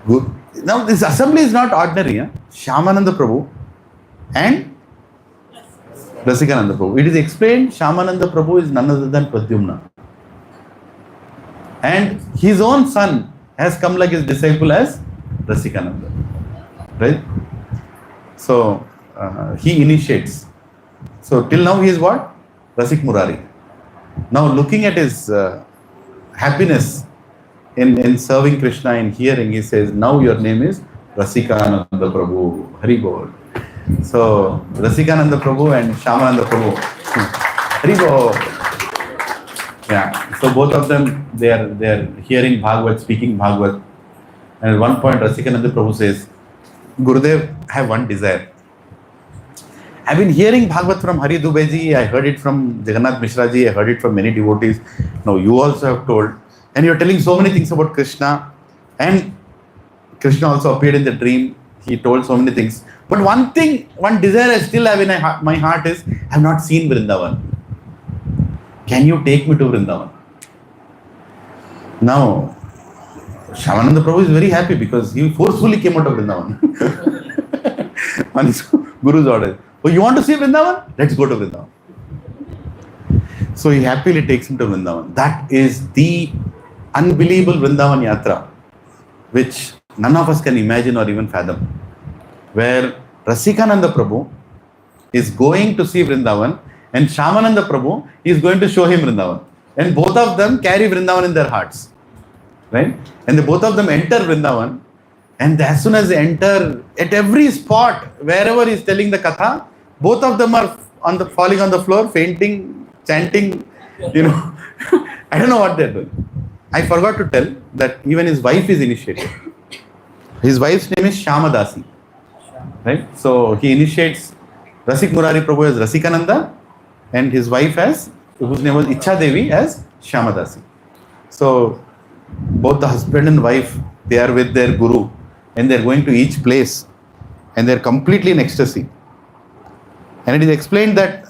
Good. Now this assembly is not ordinary. Shyamananda Prabhu and Rasikananda Prabhu. It is explained Shyamananda Prabhu is none other than Pradyumna. And his own son has come like his disciple as Rasikananda. Right? So he initiates. So till now he is what? Rasik Murari. Now looking at his happiness in serving Krishna and hearing, he says, now your name is Rasikananda Prabhu. Hari Bol. So Rasikananda Prabhu and Shyamananda Prabhu. Hari Bol. Yeah. So both of them, they are hearing Bhagavad, speaking Bhagavad. And at one point Rasikananda Prabhu says, Gurudev, I have one desire. I've been hearing Bhagavad from Hari Dubeyji, I heard it from Jagannath Mishraji, I heard it from many devotees. Now you also have told. And you're telling so many things about Krishna. And Krishna also appeared in the dream. He told so many things. But one desire I still have in my heart is, I have not seen Vrindavan. Can you take me to Vrindavan? Now, Shyamananda Prabhu is very happy because he forcefully came out of Vrindavan. On his Guru's order. Oh, you want to see Vrindavan? Let's go to Vrindavan. So he happily takes him to Vrindavan. That is the unbelievable Vrindavan Yatra, which none of us can imagine or even fathom. Where Rasikananda Prabhu is going to see Vrindavan and Shyamananda Prabhu is going to show him Vrindavan. And both of them carry Vrindavan in their hearts. Right? And both of them enter Vrindavan. And as soon as they enter, at every spot, wherever he is telling the katha, both of them are falling on the floor, fainting, chanting, I don't know what they're doing. I forgot to tell that even his wife is initiated. His wife's name is Shyamadasi. Right? So he initiates Rasik Murari Prabhu as Rasikananda and his wife whose name was Icha Devi as Shyamadasi. So both the husband and wife, they are with their guru and they're going to each place and they're completely in ecstasy. And it is explained that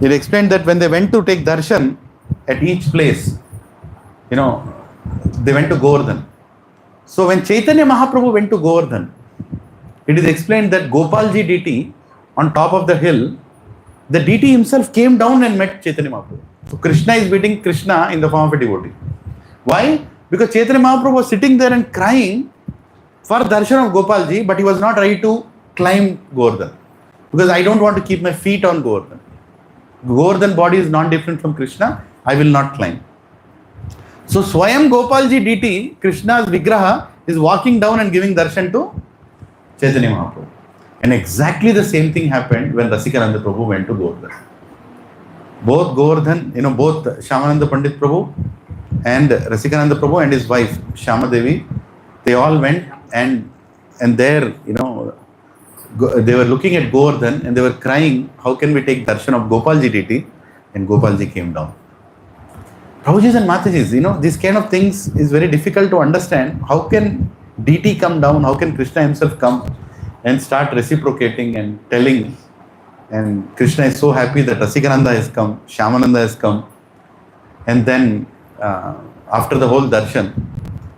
it explained that when they went to take darshan at each place, they went to Govardhan. So when Chaitanya Mahaprabhu went to Govardhan, it is explained that Gopalji DT on top of the hill, the DT himself came down and met Chaitanya Mahaprabhu. So Krishna is meeting Krishna in the form of a devotee. Why? Because Chaitanya Mahaprabhu was sitting there and crying for darshan of Gopalji, but he was not ready to climb Govardhan. Because I don't want to keep my feet on Govardhan. Govardhan body is non-different from Krishna. I will not climb. So Swayam Gopalji DT, Krishna's Vigraha, is walking down and giving darshan to Chaitanya Mahaprabhu. And exactly the same thing happened when Rasikananda Prabhu went to Govardhan. Both Govardhan, both Shyamananda Pandit Prabhu and Rasikananda Prabhu and his wife Shyama Devi, they all went and there, they were looking at Govardhan and they were crying, how can we take darshan of Gopalji DT? And Gopalji came down. Prabhujis and Matajis, these kind of things is very difficult to understand. How can DT come down? How can Krishna himself come and start reciprocating and telling? And Krishna is so happy that Rasikananda has come, Shyamananda has come. And then after the whole darshan,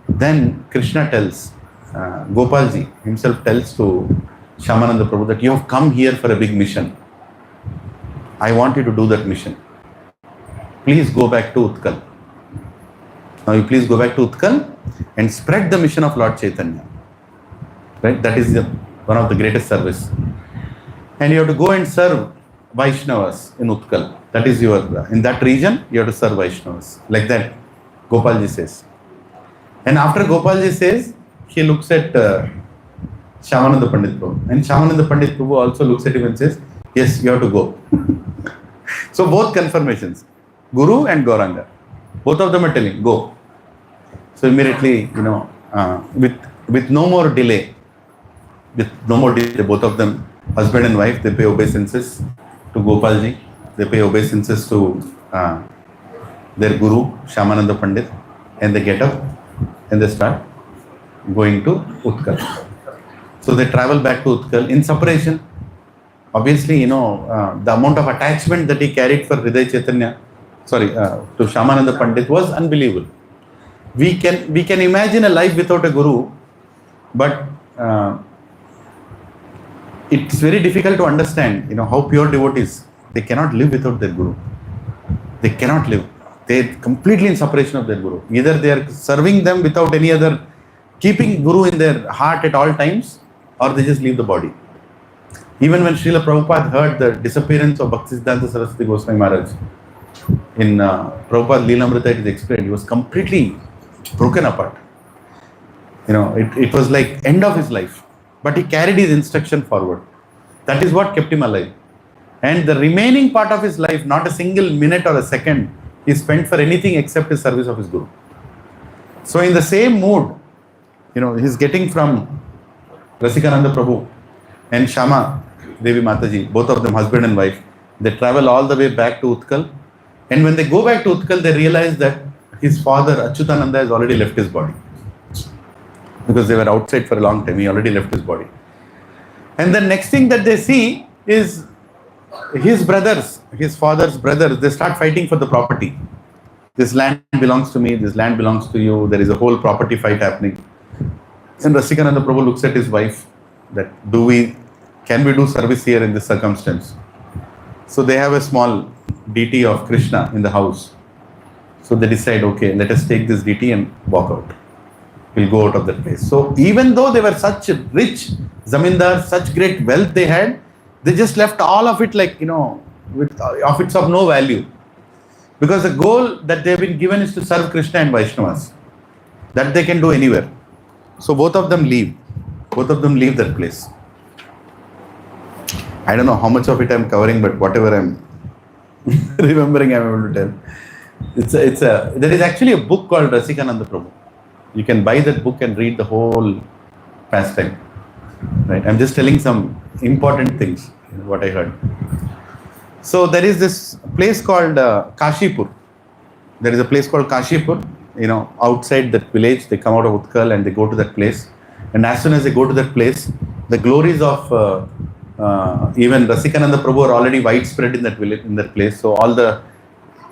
then Krishna tells, Gopalji himself tells to Shyamananda Prabhu that you have come here for a big mission. I want you to do that mission. Please go back to Utkal. Now you please go back to Utkal and spread the mission of Lord Chaitanya. Right? That is one of the greatest service. And you have to go and serve Vaishnavas in Utkal. That is in that region, you have to serve Vaishnavas. Like that, Gopalji says. And after Gopalji says, he looks at Shyamananda Pandit Prabhu. And Shyamananda Pandit Prabhu also looks at him and says, yes, you have to go. So both confirmations, Guru and Gauranga, both of them are telling, go. So immediately, with no more delay, both of them, husband and wife, they pay obeisances to Gopalji. They pay obeisances to their Guru, Shyamananda Pandit, and they get up and they start going to Utkal. So they travel back to Utkal in separation. Obviously, the amount of attachment that he carried for Hriday Chaitanya, to Shyamananda Pandit was unbelievable. We can imagine a life without a Guru, but it's very difficult to understand, how pure devotees, they cannot live without their Guru. They cannot live. They're completely in separation of their Guru. Either they are serving them without any other, keeping Guru in their heart at all times, or they just leave the body. Even when Srila Prabhupada heard the disappearance of Bhaktisiddhanta Saraswati Goswami Maharaj, in Prabhupada Lilananda, it is explained, he was completely broken apart. It was like end of his life. But he carried his instruction forward. That is what kept him alive. And the remaining part of his life, not a single minute or a second, he spent for anything except his service of his Guru. So in the same mood, he's getting from Rasikananda Prabhu and Shyama Devi Mataji, both of them husband and wife, they travel all the way back to Utkal. And when they go back to Utkal, they realize that his father, Achyutananda, has already left his body. Because they were outside for a long time, he already left his body. And the next thing that they see is his brothers, his father's brothers, they start fighting for the property. This land belongs to me, this land belongs to you, there is a whole property fight happening. And Rasikananda Prabhu looks at his wife, that can we do service here in this circumstance? So they have a small deity of Krishna in the house. So they decide, okay, let us take this deity and walk out. We'll go out of that place. So even though they were such rich zamindars, such great wealth they had, they just left all of it it's of no value. Because the goal that they've been given is to serve Krishna and Vaishnavas. That they can do anywhere. So both of them leave. Both of them leave that place. I don't know how much of it I'm covering, but whatever I'm remembering, I'm able to tell. There is actually a book called Rasikananda Prabhu. You can buy that book and read the whole pastime. Right? I'm just telling some important things, what I heard. So there is this place called Kashipur. There is a place called Kashipur. Outside that village, they come out of Utkal and they go to that place. And as soon as they go to that place, the glories of even Rasikananda Prabhu are already widespread in that village, in that place. So all the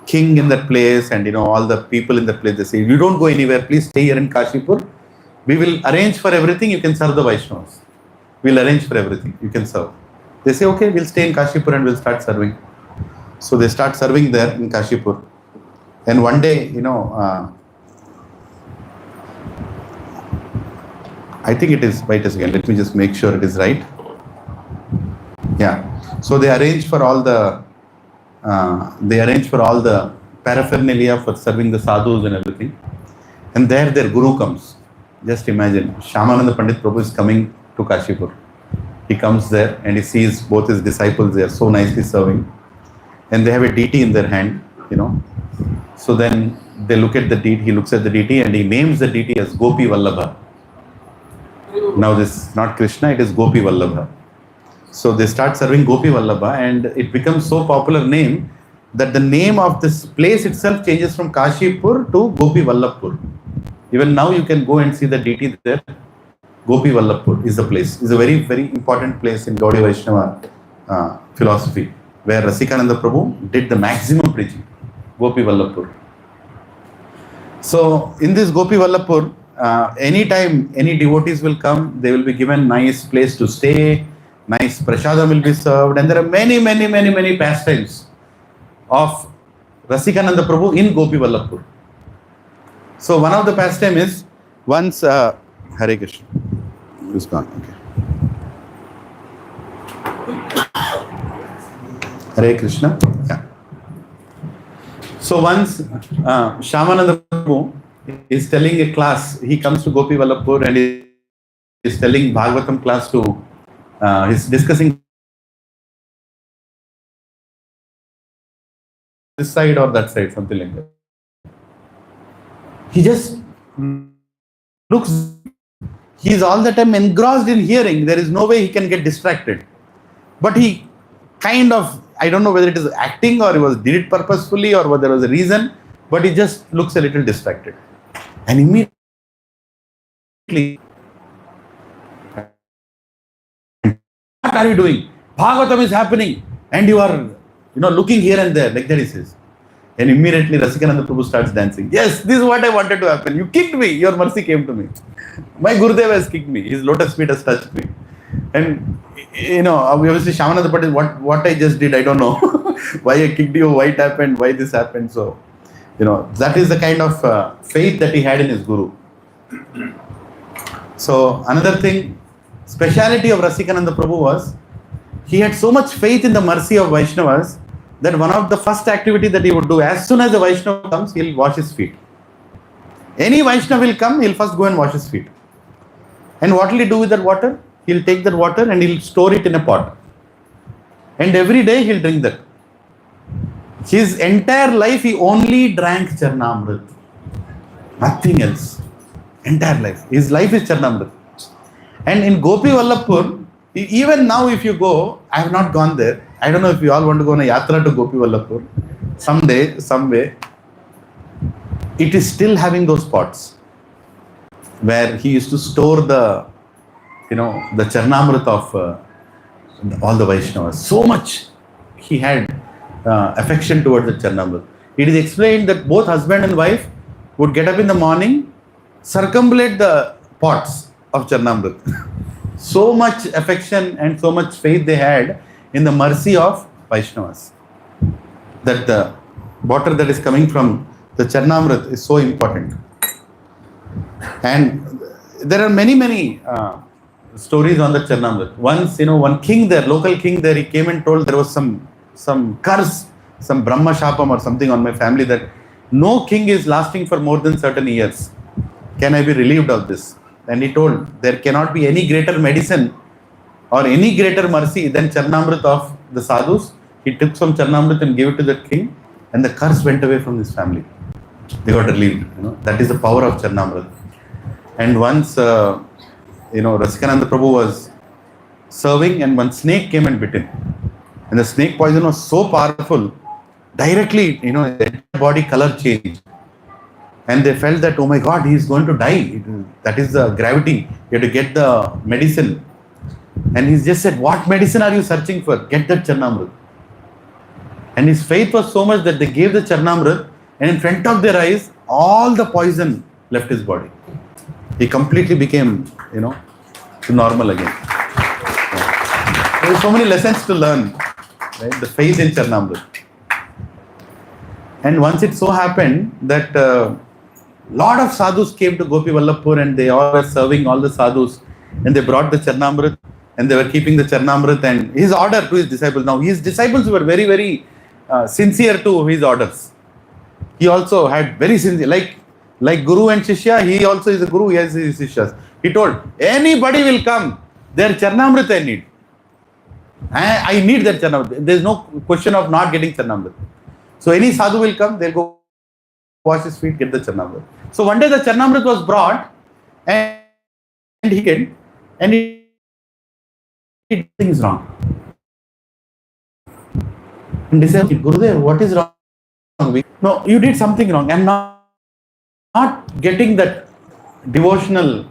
king in that place and all the people in that place, they say, you don't go anywhere, please stay here in Kashipur. We will arrange for everything, you can serve the Vaishnavas. We'll arrange for everything, you can serve. They say, okay, we'll stay in Kashipur and we'll start serving. So they start serving there in Kashipur. And one day, I think it is. Wait a second. Let me just make sure it is right. Yeah. So they arrange for all the paraphernalia for serving the sadhus and everything. And there their guru comes. Just imagine, Shyamananda Pandit Prabhu is coming to Kashipur. He comes there and he sees both his disciples there so nicely serving. And they have a deity in their hand, So then they look at the deity, he looks at the deity and he names the deity as Gopi Vallabha. Now this is not Krishna, it is Gopi Vallabha. So they start serving Gopi Vallabha and it becomes so popular name that the name of this place itself changes from Kashipur to Gopi Vallabhpur. Even now you can go and see the deity there. Gopi Vallabhpur is the place. It's a very, very important place in Gaudiya Vaishnava philosophy, where Rasikananda Prabhu did the maximum preaching. Gopi Vallabhpur. So in this Gopi Vallabhpur, anytime any devotees will come, they will be given nice place to stay, nice prasadam will be served, and there are many pastimes of Rasikananda Prabhu in Gopi Vallabhpur. So one of the pastime is once Hare Krishna. Who's gone? Okay. Hare Krishna. Yeah. So once Shyamananda Prabhu is telling a class, he comes to Gopi Vallabhpur and he is telling Bhagavatam class to, he's discussing this side or that side, something like that. He just looks, he is all the time engrossed in hearing. There is no way he can get distracted. But he kind of, I don't know whether it is acting or did it purposefully or whether there was a reason, but he just looks a little distracted. And immediately, what are you doing? Bhagavatam is happening and you are, looking here and there, like that he says. And immediately Rasikananda Prabhu starts dancing. Yes, this is what I wanted to happen. You kicked me, your mercy came to me. My Gurudev has kicked me, his lotus feet has touched me. And, obviously Shyamananda Pandit, what I just did, I don't know. Why I kicked you, why it happened, why this happened. So, that is the kind of faith that he had in his Guru. So, another thing, speciality of Rasikananda Prabhu was, he had so much faith in the mercy of Vaishnavas that one of the first activity that he would do, as soon as the Vaishnava comes, he'll wash his feet. Any Vaishnava will come, he'll first go and wash his feet. And what will he do with that water? He'll take that water and he'll store it in a pot. And every day he'll drink that. His entire life he only drank Charnamrit. Nothing else. Entire life. His life is Charnamrit. And in Gopi Vallabhpur, even now if you go, I have not gone there. I don't know if you all want to go on a yatra to Gopi Vallabhpur. Someday, some way, it is still having those pots where he used to store the Charnamrit of all the Vaishnavas. So much he had affection towards the Charnamrit. It is explained that both husband and wife would get up in the morning, circumambulate the pots of Charnamrit. So much affection and so much faith they had in the mercy of Vaishnavas, that the water that is coming from the Charnamrit is so important. And there are many stories on the Charnamrit. Once, one king there, local king there, he came and told there was some curse, some Brahma Shapam or something on my family, that no king is lasting for more than certain years. Can I be relieved of this? And he told, there cannot be any greater medicine or any greater mercy than Charnamrit of the sadhus. He took some Charnamrit and gave it to that king, and the curse went away from his family. They got relieved. That is the power of Charnamrit. And once, Rasikananda Prabhu was serving, and one snake came and bit him. And the snake poison was so powerful, directly, the body color changed. And they felt that, oh my God, he is going to die. That is the gravity. You have to get the medicine. And he just said, what medicine are you searching for? Get that Charnamrit. And his faith was so much that they gave the Charnamrit, and in front of their eyes, all the poison left his body. He completely became, to normal again. Yeah. There are so many lessons to learn, right? The faith in Charnamrit. And once it so happened that Lot of sadhus came to Gopi Vallabhpur and they all were serving all the sadhus, and they brought the Charnamrit and they were keeping the Charnamrit and his order to his disciples. Now his disciples were very, very sincere to his orders. He also had very sincere, like Guru and Shishya, he also is a Guru, he has his Shishyas. He told, anybody will come, their Charnamrit I need. I need that Charnamrit. There is no question of not getting Charnamrit. So any sadhu will come, they'll go wash his feet, get the Charnamrit. So one day the Charnamrit was brought and he came and he did things wrong. And he said, Gurudev, what is wrong? No, you did something wrong. I'm not getting that devotional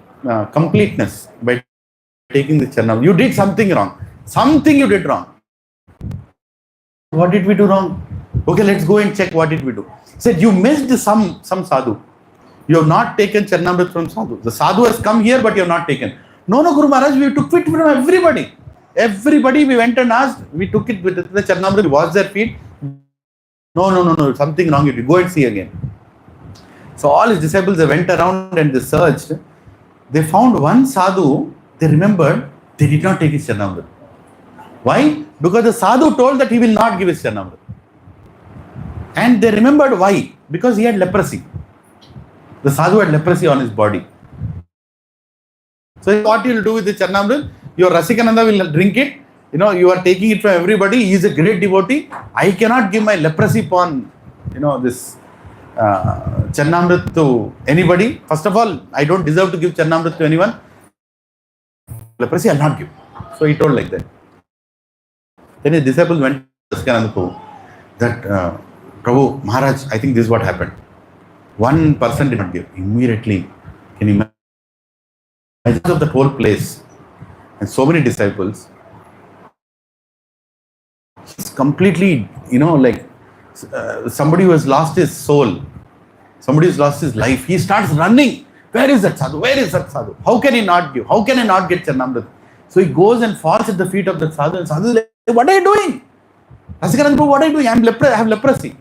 completeness by taking the Charnamrit. You did something wrong. Something you did wrong. What did we do wrong? Okay, let's go and check what did we do. He said, you missed some sadhu. You have not taken Charnamrit from sadhu. The sadhu has come here, but you have not taken. No, Guru Maharaj, we took it from everybody. Everybody we went and asked, we took it with the Charnamrit, we washed their feet. No, something wrong. You go and see again. So all his disciples, they went around and they searched. They found one sadhu, they remembered, they did not take his Charnamrit. Why? Because the sadhu told that he will not give his Charnamrit. And they remembered why? Because he had leprosy. The sadhu had leprosy on his body. So what you will do with the Charnamrit? Your Rasikananda will drink it. You are taking it from everybody. He is a great devotee. I cannot give my leprosy upon, this Charnamrit to anybody. First of all, I don't deserve to give Charnamrit to anyone. Leprosy I'll not give. So he told like that. Then his disciples went to Rasikananda that Prabhu, Maharaj, I think this is what happened. One person did not give. Immediately, can you imagine of the whole place and so many disciples? It's completely, somebody who has lost his soul, somebody who's lost his life. He starts running. Where is that sadhu? Where is that sadhu? How can he not give? How can I not get Charnamrit? So he goes and falls at the feet of the sadhu, and sadhu is like, what are you doing? Rasikananda, what are you doing? I have leprosy.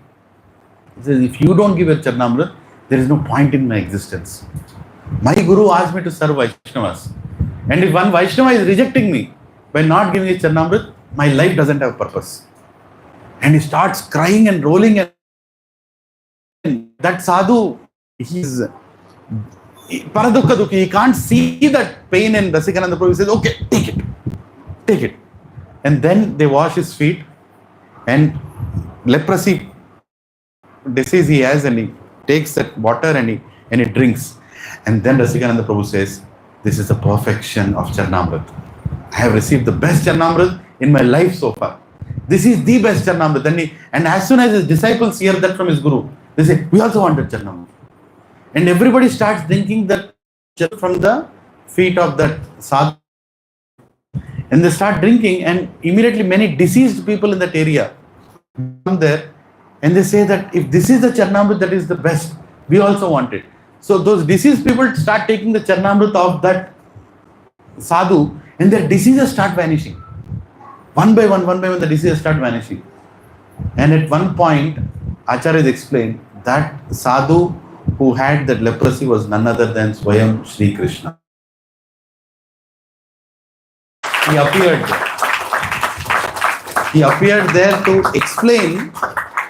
He says, if you don't give your Charnamrit, there is no point in my existence. My Guru asked me to serve Vaishnavas. And if one Vaishnava is rejecting me by not giving his Charnamrit, my life doesn't have purpose. And he starts crying and rolling. And that sadhu, he's paradukha dukhi. He can't see that pain in Rasikananda Prabhu. He says, okay, take it. And then they wash his feet, and leprosy disease he has, and he takes that water and he drinks. And then Rasikananda Prabhu says, this is the perfection of Charnamrit. I have received the best Charnamrit in my life so far. This is the best Charnamrit. And as soon as his disciples hear that from his Guru, they say, we also wanted Charnamrit. And everybody starts drinking that from the feet of that sadhu. And they start drinking, and immediately many deceased people in that area come there, and they say that if this is the Charnamrit that is the best, we also want it. So those deceased people start taking the Charnamrit of that sadhu, and their diseases start vanishing. One by one, the diseases start vanishing. And at one point, Acharyas explained that sadhu who had that leprosy was none other than Swayam Shri Krishna. He appeared there to explain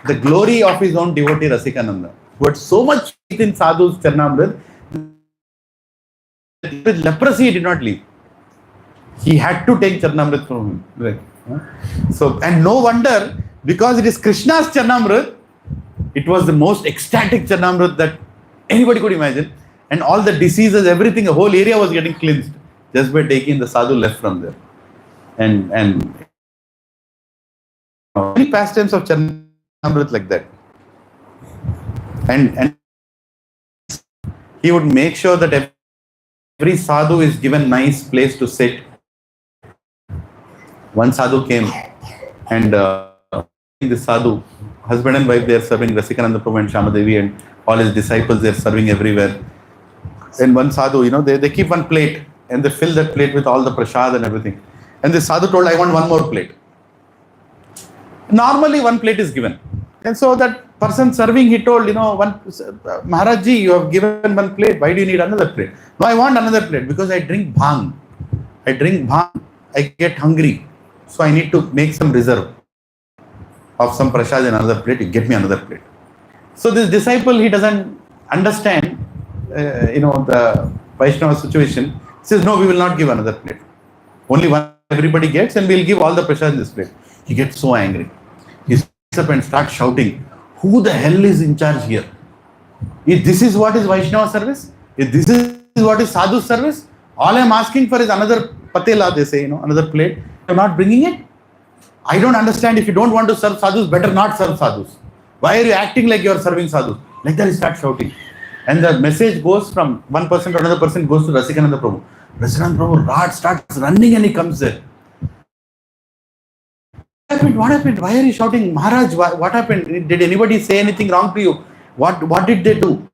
the glory of his own devotee Rasikananda, who had so much faith in sadhu's Charnamrit. With leprosy, he did not leave. He had to take Charnamrit from him. Right? So, and no wonder, because it is Krishna's Charnamrit, it was the most ecstatic Charnamrit that anybody could imagine. And all the diseases, everything, the whole area was getting cleansed just by taking the sadhu left from there. And many pastimes of Charnamrit like that. And he would make sure that every sadhu is given nice place to sit. One sadhu came, and this sadhu, husband and wife, they are serving Rasikananda Prabhu and Shamadevi, and all his disciples, they are serving everywhere. And one sadhu, they keep one plate, and they fill that plate with all the prasad and everything. And this sadhu told, I want one more plate. Normally, one plate is given. And so that person serving, he told, Maharajji, you have given one plate. Why do you need another plate? No, I want another plate because I drink bhang. I get hungry. So I need to make some reserve of some prasad in another plate. You get me another plate. So this disciple, he doesn't understand, the Vaishnava situation. He says, no, we will not give another plate. Only one everybody gets, and we'll give all the prasad in this plate. He gets so angry. He stands up and starts shouting, who the hell is in charge here? If this is what is Vaishnava service, if this is what is sadhu service, all I am asking for is another patela, they say, another plate. You are not bringing it. I don't understand. If you don't want to serve sadhus, better not serve sadhus. Why are you acting like you are serving sadhus? Like that, he starts shouting. And the message goes from one person to another person, goes to Rasikananda Prabhu. Rasikananda Prabhu, Raj starts running and he comes there. What happened? Why are you shouting? Maharaj, what happened? Did anybody say anything wrong to you? What did they do?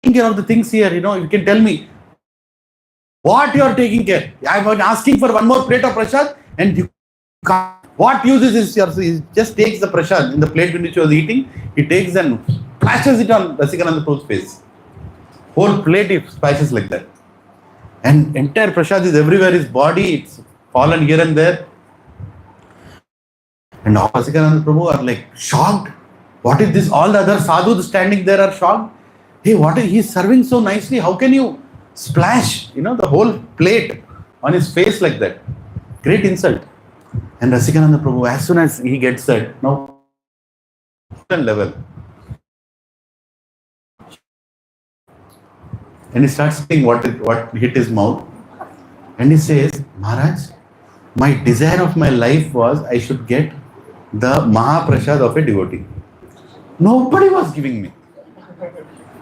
Taking care of the things here, you can tell me what you are taking care. I was asking for one more plate of prasad and you can't. What use is this? He just takes the prasad in the plate in which he was eating, he takes and splashes it on Rasikananda Prabhu's face. Whole plate he splashes like that. And entire prasad is everywhere, his body, it's fallen here and there. And all Rasikananda Prabhu are like shocked. What is this? All the other sadhus standing there are shocked. Hey, he's serving so nicely. How can you splash, the whole plate on his face like that? Great insult. And Rasikananda Prabhu, as soon as he gets that, now level. And he starts saying what hit his mouth. And he says, Maharaj, my desire of my life was I should get the Mahaprasad of a devotee. Nobody was giving me.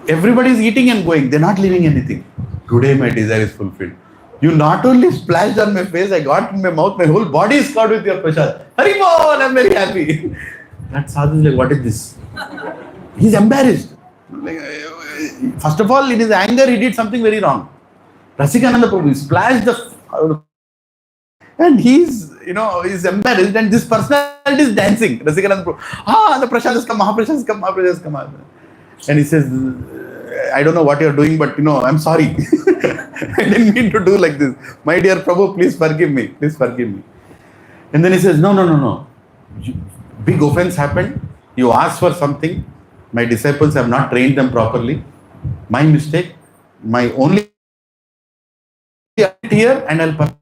Everybody is eating and going. They're not leaving anything. Today my desire is fulfilled. You not only splashed on my face, I got in my mouth, my whole body is covered with your prasad. Haribol, I'm very happy. That sadhu is like, what is this? He's embarrassed. First of all, in his anger, he did something very wrong. Rasikananda Prabhu splashed and he's embarrassed, and this personality is dancing. Rasikananda Prabhu, the prasad has come, Mahaprasad has come, Mahaprasad has come. And he says, I don't know what you're doing, but I'm sorry. I didn't mean to do like this. My dear Prabhu, please forgive me. Please forgive me. And then he says, no. Big offense happened. You asked for something. My disciples have not trained them properly. My mistake. My only here, and I'll.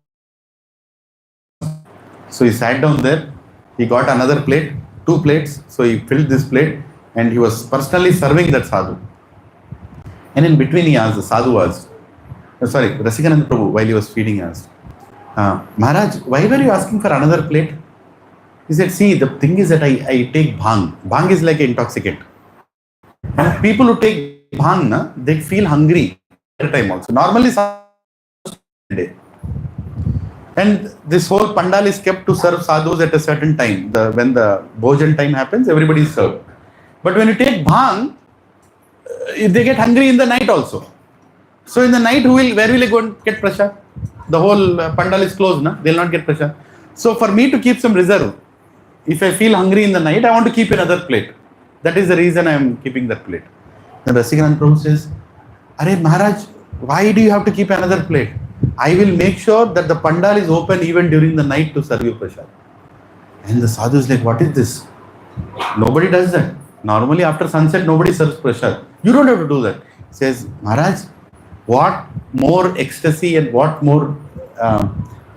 So he sat down there. He got another plate, 2 plates. So he filled this plate and he was personally serving that sadhu. And in between he asked, the sadhu asked, Rasikananda Prabhu, while he was feeding, asked, Maharaj, why were you asking for another plate? He said, see, the thing is that I take bhang. Bhang is like an intoxicant. And people who take bhang, they feel hungry at the time also. Normally, day. And this whole pandal is kept to serve sadhus at a certain time. When the bhojan time happens, everybody is served. But when you take bhang, they get hungry in the night also. So in the night, where will I go and get prasad? The whole pandal is closed, they will not get prasad. So for me to keep some reserve, if I feel hungry in the night, I want to keep another plate. That is the reason I am keeping that plate. Then Rasikananda Prabhu says, Arey Maharaj, why do you have to keep another plate? I will make sure that the pandal is open even during the night to serve you prasad. And the sadhu is like, what is this? Nobody does that. Normally after sunset, nobody serves prasad. You don't have to do that. He says, Maharaj, what more ecstasy and what more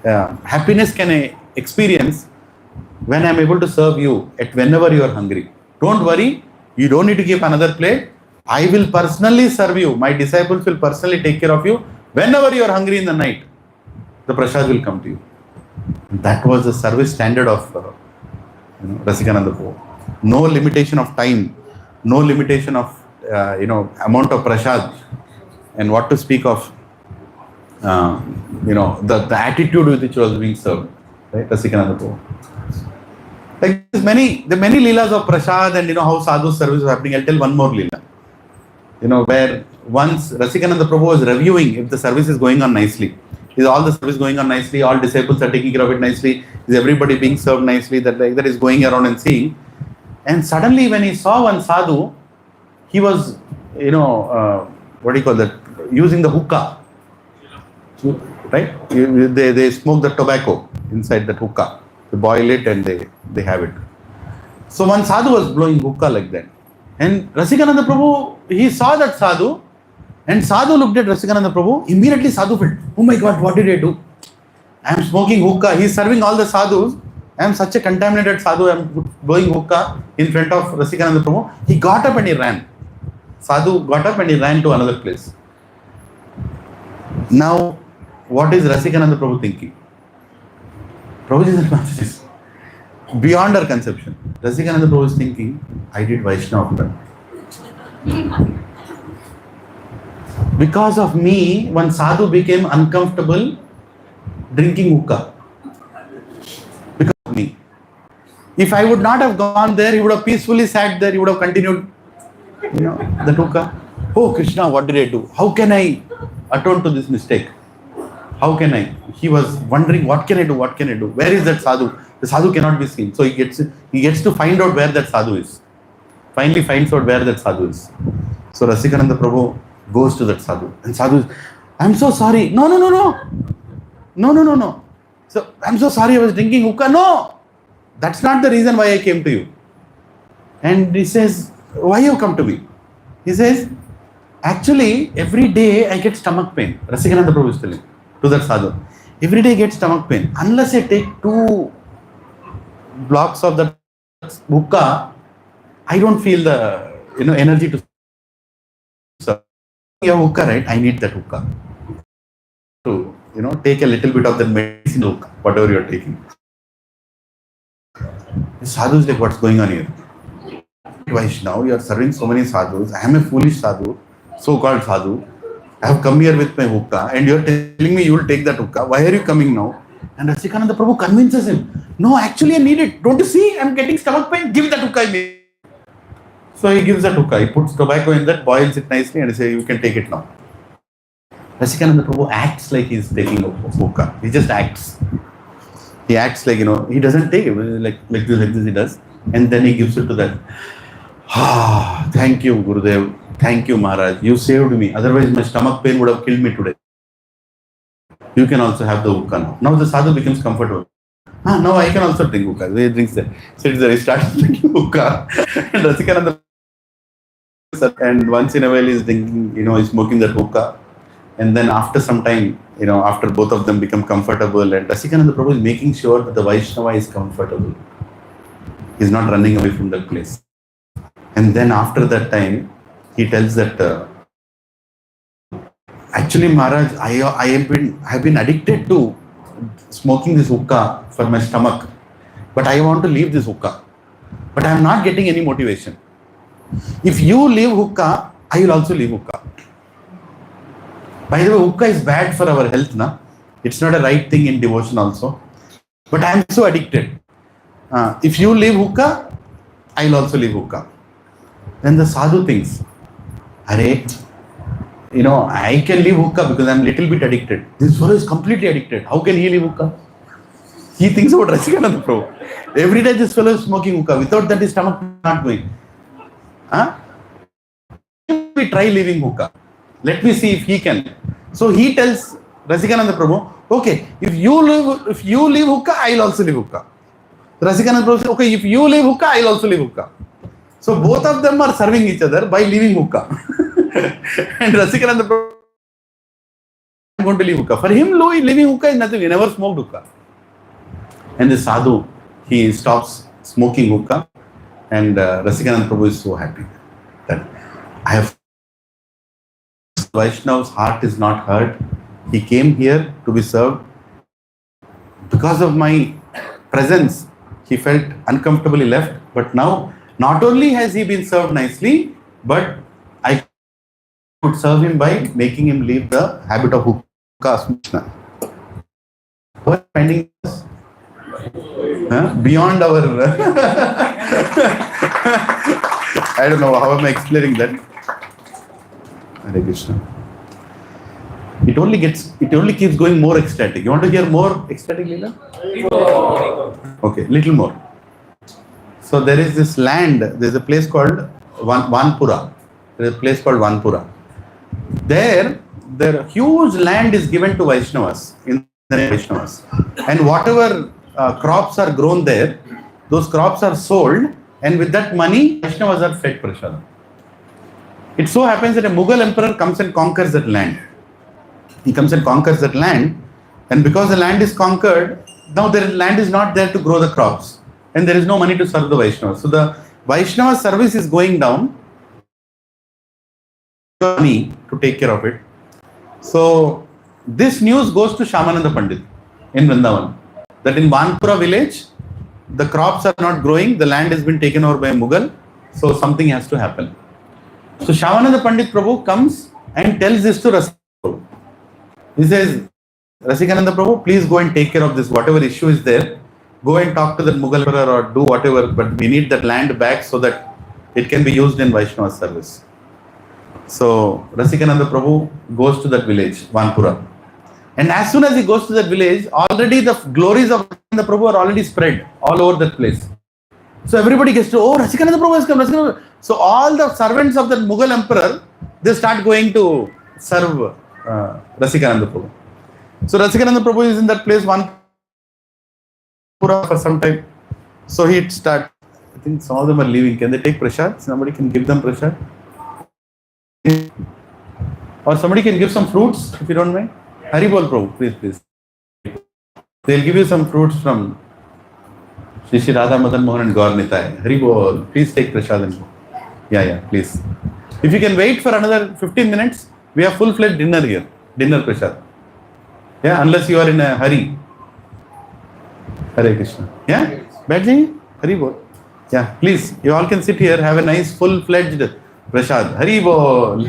happiness can I experience when I am able to serve you at whenever you are hungry? Don't worry, you don't need to keep another plate. I will personally serve you. My disciples will personally take care of you. Whenever you are hungry in the night, the prasad will come to you. That was the service standard of Rasikananda Prabhu. No limitation of time, no limitation of amount of prasad, and what to speak of the attitude with which was being served. Right, Rasikananda Prabhu. Like the many leelas of prasad and how sadhu service was happening. I'll tell one more leela. Where once Rasikananda Prabhu was reviewing if the service is going on nicely. Is all the service going on nicely? All disciples are taking care of it nicely? Is everybody being served nicely? That is going around and seeing. And suddenly when he saw one sadhu, he was, what do you call that, using the hookah, right? They smoke the tobacco inside that hookah. They boil it and they have it. So one sadhu was blowing hookah like that. And Rasikananda Prabhu, he saw that sadhu, and sadhu looked at Rasikananda Prabhu. Immediately sadhu felt, oh my God, what did I do? I am smoking hookah. He is serving all the sadhus. I am such a contaminated sadhu. I am blowing hookah in front of Rasikananda Prabhu. He got up and he ran. Sadhu got up and he ran to another place. Now, what is Rasikananda Prabhu thinking? Prabhuji is beyond our conception. Rasikananda Prabhu is thinking, I did Vaishnava. Because of me, one sadhu became uncomfortable drinking hookah. Because of me. If I would not have gone there, he would have peacefully sat there, he would have continued, the hookah. Oh Krishna, what did I do? How can I atone to this mistake? How can I? He was wondering, what can I do? What can I do? Where is that sadhu? The sadhu cannot be seen. So he gets to find out where that sadhu is. Finally finds out where that sadhu is. So Rasikananda Prabhu goes to that sadhu. And sadhu is, I'm so sorry. No. So I'm so sorry, I was drinking hookah. No, that's not the reason why I came to you. And he says, why you come to me? He says, actually, every day I get stomach pain. Rasikananda Prabhu is telling to that sadhu. Every day I get stomach pain. Unless I take 2 blocks of that hookah, I don't feel the energy to serve. You have hookah, right? I need that hookah. To take a little bit of the medicine hookah, whatever you are taking. The sadhu is like, what's going on here? Vaishnava, you are serving so many sadhus. I am a foolish sadhu, so-called sadhu. I have come here with my hookah and you are telling me you will take that hookah. Why are you coming now? And Rasikananda Prabhu convinces him, no, actually I need it. Don't you see? I am getting stomach pain. Give that hookah immediately. So he gives that hookah. He puts tobacco in that, boils it nicely and he says, you can take it now. Rasikananda Prabhu acts like he is taking a hookah. He just acts. He acts like, he doesn't take it. Like this he does. And then he gives it to that. Thank you, Gurudev. Thank you, Maharaj. You saved me. Otherwise, my stomach pain would have killed me today. You can also have the hookah now. Now the sadhu becomes comfortable. Now I can also drink hookah. He drinks that. Sits there, he starts drinking hookah. And Rasikananda, and once in a while he's drinking, he's smoking that hookah. And then after some time, after both of them become comfortable, and Rasikananda Prabhu is making sure that the Vaishnava is comfortable. He's not running away from that place. And then after that time, he tells that, actually Maharaj, I have been addicted to smoking this hookah for my stomach. But I want to leave this hookah. But I am not getting any motivation. If you leave hookah, I will also leave hookah. By the way, hookah is bad for our health, na? It's not a right thing in devotion also. But I am so addicted. If you leave hookah, I will also leave hookah. Then the sadhu thinks, I can leave hookah because I am little bit addicted. This fellow is completely addicted. How can he leave hookah? He thinks about Rasikananda Prabhu. Every day this fellow is smoking hookah. Without that his stomach is not going. Let me try leaving hookah. Let me see if he can. So he tells Rasikananda Prabhu, okay, if you leave hookah, I will also leave hookah. Rasikananda Prabhu says, okay, if you leave hookah, I will also leave hookah. So both of them are serving each other by leaving hookah. And Rasikananda Prabhu is going to leave hookah. For him, leaving hookah is nothing. He never smoked hookah. And the sadhu, he stops smoking hookah. And Rasikananda Prabhu is so happy that I have Vaishnav's heart is not hurt. He came here to be served. Because of my presence, he felt uncomfortably left. But now, not only has he been served nicely, but I could serve him by making him leave the habit of hookah. What finding us? Beyond our... I don't know, how am I explaining that? Hare Krishna. It only keeps going more ecstatic. You want to hear more ecstatic, Leela? Okay, little more. So there is this land, there's a place called Vanpura. There's a place called Vanpura. There, the huge land is given to Vaishnavas, in the name of Vaishnavas. And whatever crops are grown there, those crops are sold, and with that money, Vaishnavas are fed prasad. It so happens that a Mughal emperor comes and conquers that land. He comes and conquers that land, and because the land is conquered, now the land is not there to grow the crops, and there is no money to serve the Vaishnavas. So the Vaishnava service is going down, money to take care of it. So this news goes to Shyamananda Pandit in Vrindavan, that in Vanpura village, the crops are not growing, the land has been taken over by a Mughal, so something has to happen. So Shyamananda Pandit Prabhu comes and tells this to Rasikananda Prabhu. He says, Rasikananda Prabhu, please go and take care of this, whatever issue is there, go and talk to the Mughal emperor or do whatever, but we need that land back so that it can be used in Vaishnava service. So Rasikananda Prabhu goes to that village, Vanpura. And as soon as he goes to that village, already the glories of Rasikananda Prabhu are already spread all over that place. So everybody gets to, oh, Rasikananda Prabhu has come, Rasikananda. So all the servants of the Mughal emperor, they start going to serve Rasikananda Prabhu. So Rasikananda Prabhu is in that place, Vanpura, for some time. So he'd start, I think some of them are leaving. Can they take prasad? Somebody can give them prasad? Or somebody can give some fruits, if you don't mind. Haribol Prabhu, please. They'll give you some fruits from Shri Radha Madan Mohan and Gaur Nitai. Haribol, please take prasad and go. Yeah, please. If you can wait for another 15 minutes, we have full-fledged dinner here. Dinner prasad. Yeah, unless you are in a hurry. Hare Krishna. Yeah? Baiji? Haribol. Yeah, please. You all can sit here, have a nice full-fledged prasad. Haribol.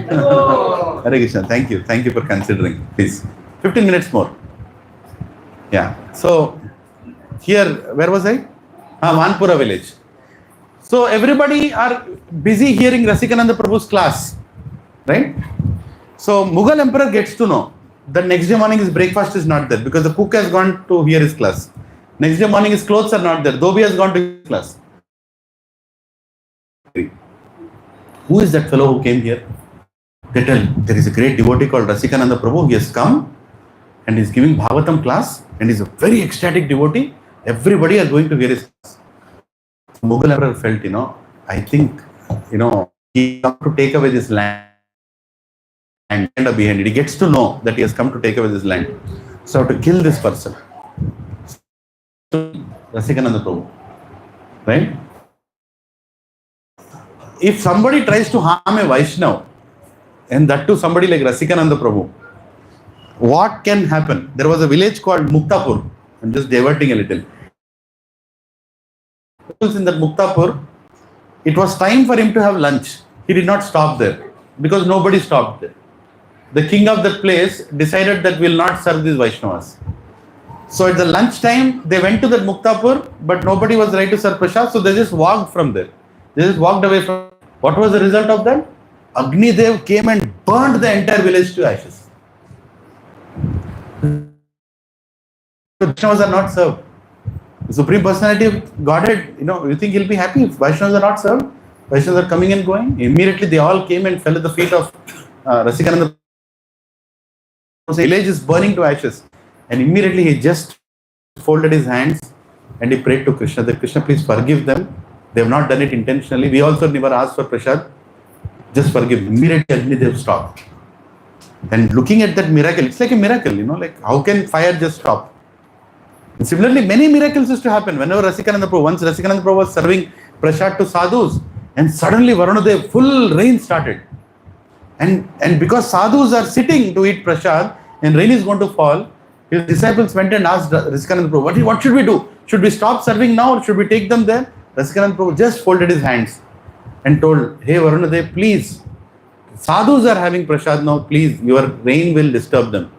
Hare Krishna. Thank you. Thank you for considering. Please. 15 minutes more. Yeah. So, here, where was I? Vanpura village. So, everybody are busy hearing Rasikananda Prabhu's class. Right? So, Mughal emperor gets to know that next day morning his breakfast is not there because the cook has gone to hear his class. Next day morning his clothes are not there. Dhobi has gone to his class. Who is that fellow who came here? They tell, there is a great devotee called Rasikananda Prabhu. He has come and is giving Bhagavatam class and is a very ecstatic devotee. Everybody are going to hear his class. Mughal emperor felt, I think, he come to take away this land and behind it. He gets to know that he has come to take away this land. So to kill this person. Rasikananda Prabhu. Right? If somebody tries to harm a Vaishnava, and that too somebody like Rasikananda Prabhu, what can happen? There was a village called Muktapur. I'm just diverting a little. In that Muktapur, it was time for him to have lunch. He did not stop there because nobody stopped there. The king of that place decided that we will not serve these Vaishnavas. So at the lunch time, they went to that Muktapur, but nobody was ready to serve prasad, so they just walked from there. They just walked away from. What was the result of that? Agni Dev came and burned the entire village to ashes. The Vaishnavas are not served. The Supreme Personality of Godhead, you think he'll be happy if Vaishnavas are not served? Vaishnavas are coming and going. Immediately they all came and fell at the feet of Rasikananda. The village is burning to ashes. And immediately he just folded his hands and he prayed to Krishna that Krishna, please forgive them. They have not done it intentionally. We also never asked for prasad. Just forgive. Immediately Agni Dev stopped. And looking at that miracle, it's like a miracle, like how can fire just stop? And similarly, many miracles used to happen whenever once Rasikananda Prabhu was serving prasad to sadhus, and suddenly Varunadev, full rain started. And because sadhus are sitting to eat prasad and rain is going to fall, his disciples went and asked Rasikananda Prabhu, what should we do? Should we stop serving now or should we take them there? Rasikananda Prabhu just folded his hands and told, hey Varunadev, please, sadhus are having prasad now, please, your rain will disturb them.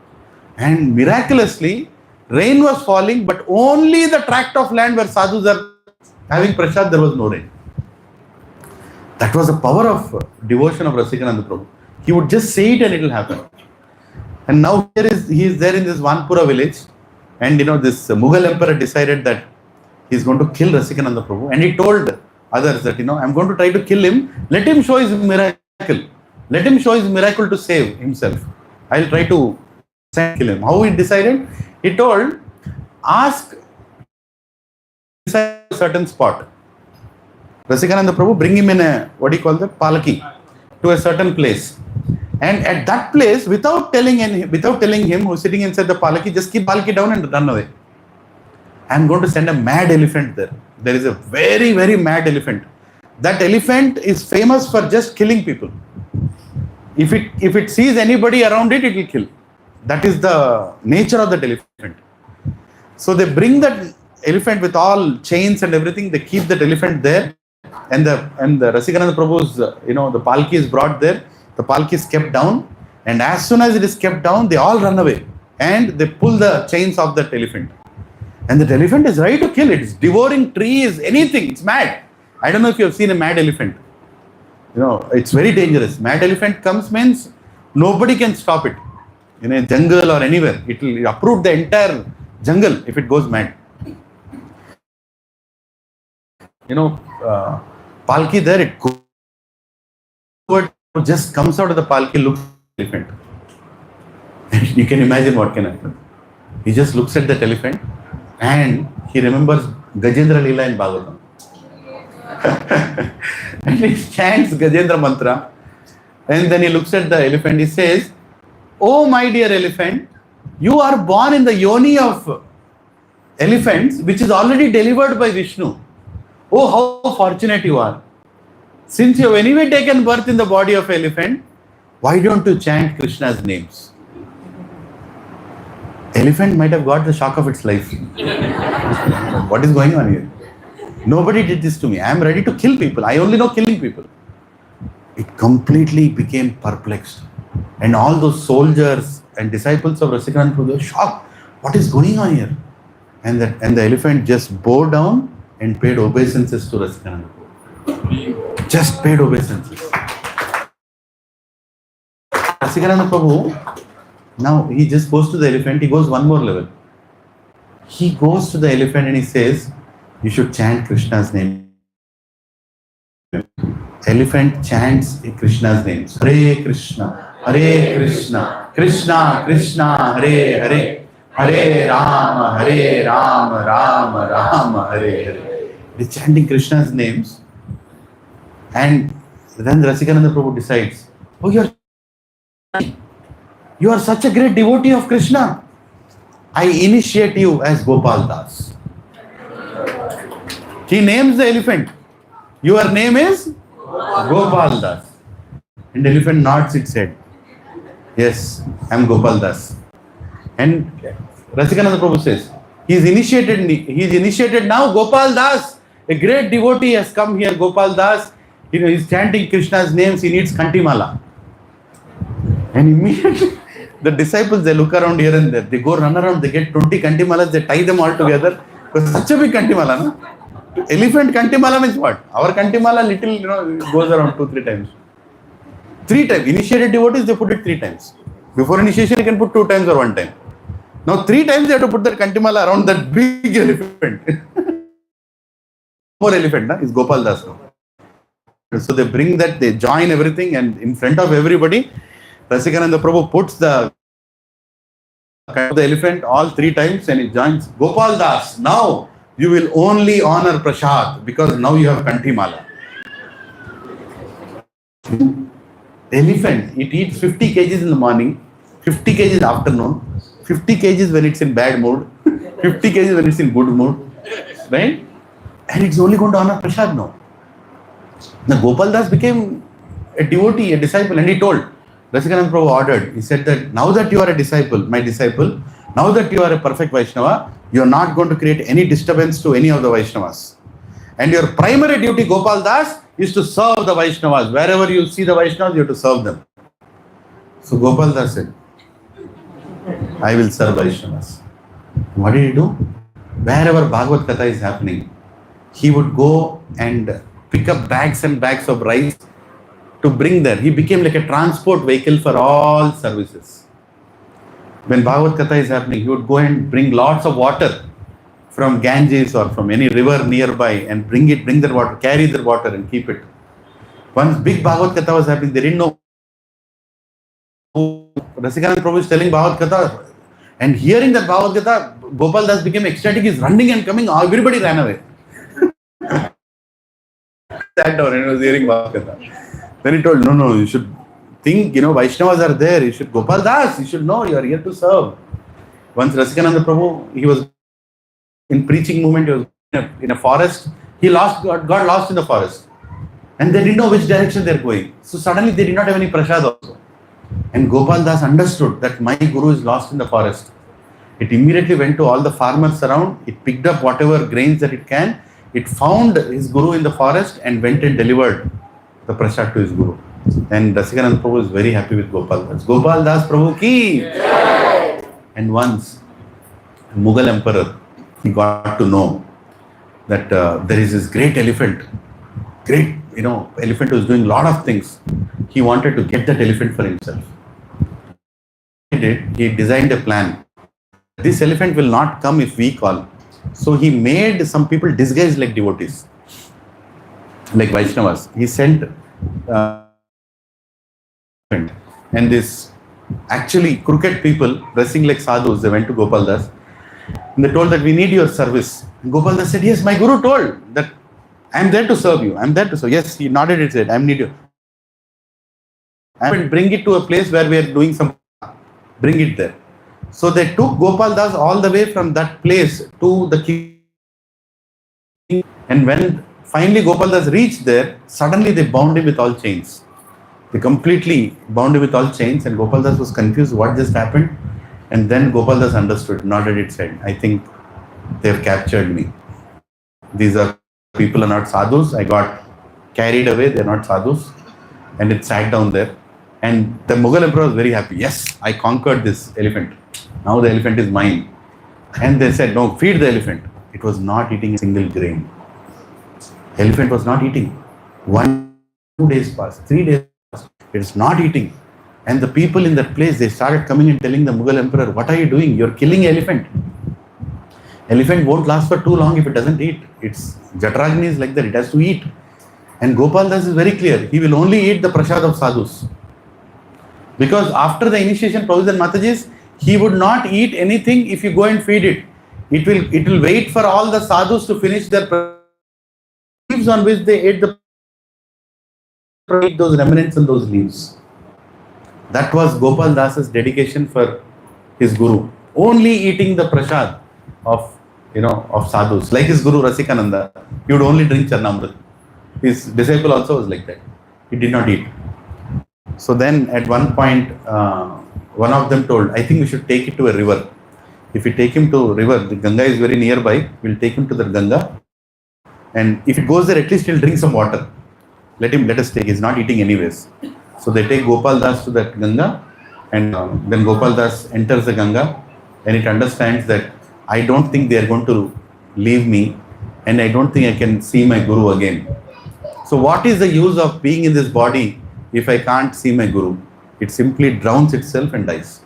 And miraculously, rain was falling, but only the tract of land where sadhus are having prasad, there was no rain. That was the power of devotion of Rasikananda Prabhu. He would just say it and it will happen. And now he is there in this Vanpura village, and this Mughal emperor decided that he is going to kill Rasikananda Prabhu, and he told others that, I'm going to try to kill him. Let him show his miracle. Let him show his miracle to save himself. I'll try to kill him. How he decided? He told, ask a certain spot. Rasikananda Prabhu, bring him in a, palaki, to a certain place. And at that place, without telling him who's sitting inside the palaki, just keep palaki down and run away. I'm going to send a mad elephant there. There is a very, very mad elephant. That elephant is famous for just killing people. If it sees anybody around it, it will kill. That is the nature of that elephant. So they bring that elephant with all chains and everything. They keep that elephant there, and the Rasikananda Prabhu's the palki is brought there. The palki is kept down, and as soon as it is kept down, they all run away and they pull the chains of that elephant. And that elephant is ready to kill. It's devouring trees, anything. It's mad. I don't know if you have seen a mad elephant. It's very dangerous. Mad elephant comes means nobody can stop it. In a jungle or anywhere, it will uproot the entire jungle if it goes mad. Palki there, it just comes out of the palki, looks at the elephant. You can imagine what can happen. He just looks at that elephant and he remembers Gajendra Leela in Bhagavatam. And he chants Gajendra mantra, and then he looks at the elephant. He says, "Oh my dear elephant, you are born in the yoni of elephants, which is already delivered by Vishnu. Oh, how fortunate you are. Since you have anyway taken birth in the body of elephant, why don't you chant Krishna's names?" Elephant might have got the shock of its life. What is going on here? Nobody did this to me. I am ready to kill people. I only know killing people. It completely became perplexed. And all those soldiers and disciples of Rasikananda Prabhu were shocked. What is going on here? And the elephant just bowed down and paid obeisances to Rasikananda Prabhu. Just paid obeisances. Rasikananda Prabhu, now he just goes to the elephant. He goes one more level. He goes to the elephant and he says, "You should chant Krishna's name." Elephant chants Krishna's names. Hare Krishna, Hare Krishna, Krishna Krishna, Hare Hare, Hare Rama, Rama Rama, Hare Hare. He's chanting Krishna's names. And then Rasikananda Prabhu decides, "Oh, you are such a great devotee of Krishna. I initiate you as Gopal Das." He names the elephant. "Your name is Gopal Das." And the elephant nods its head. "Yes, I am Gopal Das." And Rasikananda Prabhu says, He's initiated now, Gopal Das. A great devotee has come here, Gopal Das. He's chanting Krishna's names. He needs Kantimala. And immediately the disciples, they look around here and there. They go run around. They get 20 Kantimalas. They tie them all together. Because such a big Kantimala, no? Elephant Kantimala means what? Our Kantimala little, goes around 2-3 times. 3 times. Initiated devotees, they put it 3 times. Before initiation, you can put 2 times or 1 time. Now 3 times they have to put that Kantimala around that big elephant. More elephant, na? Is Gopal Das now. So they bring that, they join everything, and in front of everybody, Rasikananda Prabhu puts the elephant all 3 times and he joins Gopal Das. Now you will only honor Prasad because now you have Kantimala. Elephant, it eats 50 kgs in the morning, 50 kgs afternoon, 50 kgs when it's in bad mood, 50 kgs when it's in good mood, right? And it's only going to honor Prasad now. Now Gopal Das became a devotee, a disciple, and he told, Rasikananda Prabhu ordered, he said that now that you are a disciple, my disciple, now that you are a perfect Vaishnava, you are not going to create any disturbance to any of the Vaishnavas. And your primary duty, Gopal Das, is to serve the Vaishnavas. Wherever you see the Vaishnavas, you have to serve them. So Gopal Das said, I will serve Vaishnavas. What did he do? Wherever Bhagavad Katha is happening, he would go and pick up bags and bags of rice to bring there. He became like a transport vehicle for all services. When Bhagavad Katha is happening, he would go and bring lots of water from Ganges or from any river nearby and bring that water, carry the water and keep it. Once big Bhagavad Katha was happening, they didn't know. Rasikananda Prabhu is telling Bhagavad Katha, and hearing that Bhagavad Katha, Gopal Das became ecstatic, he's running and coming, everybody ran away. Sat down and was hearing Bhagavad Katha. Then he told, no, you should think, Vaishnavas are there, you should, Gopal Das, you should know, you are here to serve. Once Rasikananda Prabhu, he was in preaching movement, he was in a forest, got lost in the forest. And they didn't know which direction they're going. So suddenly they did not have any prasad also. And Gopal Das understood that my guru is lost in the forest. It immediately went to all the farmers around, it picked up whatever grains that it can, it found his guru in the forest and went and delivered the prasad to his guru. And Rasikananda Prabhu is very happy with Gopal Das. Gopal Das Prabhu ki! Yeah. And once, Mughal emperor, he got to know that there is this great elephant who is doing a lot of things. He wanted to get that elephant for himself. He designed a plan. This elephant will not come if we call. So he made some people disguised like devotees, like Vaishnavas. He sent and this actually crooked people dressing like sadhus, they went to Gopal Das and they told that we need your service. And Gopal Das said, yes, my guru told that I am there to serve you. I am there to serve. Yes, he nodded his head. I need you. And bring it to a place where we are doing some. Bring it there. So they took Gopal Das all the way from that place to the king. And when finally Gopal Das reached there, suddenly they bound him with all chains. They completely bound him with all chains, and Gopal Das was confused what just happened. And then Gopal Das understood, nodded its head. I think they have captured me. These are people are not sadhus. I got carried away. They are not sadhus. And it sat down there. And the Mughal emperor was very happy. Yes, I conquered this elephant. Now the elephant is mine. And they said, no, feed the elephant. It was not eating a single grain. Elephant was not eating. 1, 2 days passed, 3 days passed. It is not eating. And the people in that place, they started coming and telling the Mughal emperor, what are you doing? You're killing elephant. Elephant won't last for too long if it doesn't eat. Its Jatragni is like that, it has to eat. And Gopal Das is very clear, he will only eat the prasad of sadhus. Because after the initiation, Prabhu's and Matajis, he would not eat anything if you go and feed it. It will wait for all the sadhus to finish their leaves on which they ate those remnants and those leaves. That was Gopal Das's dedication for his guru. Only eating the prasad of sadhus. Like his guru Rasikananda, he would only drink Charnamrit. His disciple also was like that. He did not eat. So then at one point, one of them told, I think we should take it to a river. If we take him to a river, the Ganga is very nearby, we'll take him to the Ganga. And if it goes there, at least he'll drink some water. Let us take, he's not eating anyways. So they take Gopal Das to that Ganga, and then Gopal Das enters the Ganga, and it understands that I don't think they are going to leave me, and I don't think I can see my Guru again. So what is the use of being in this body if I can't see my Guru? It simply drowns itself and dies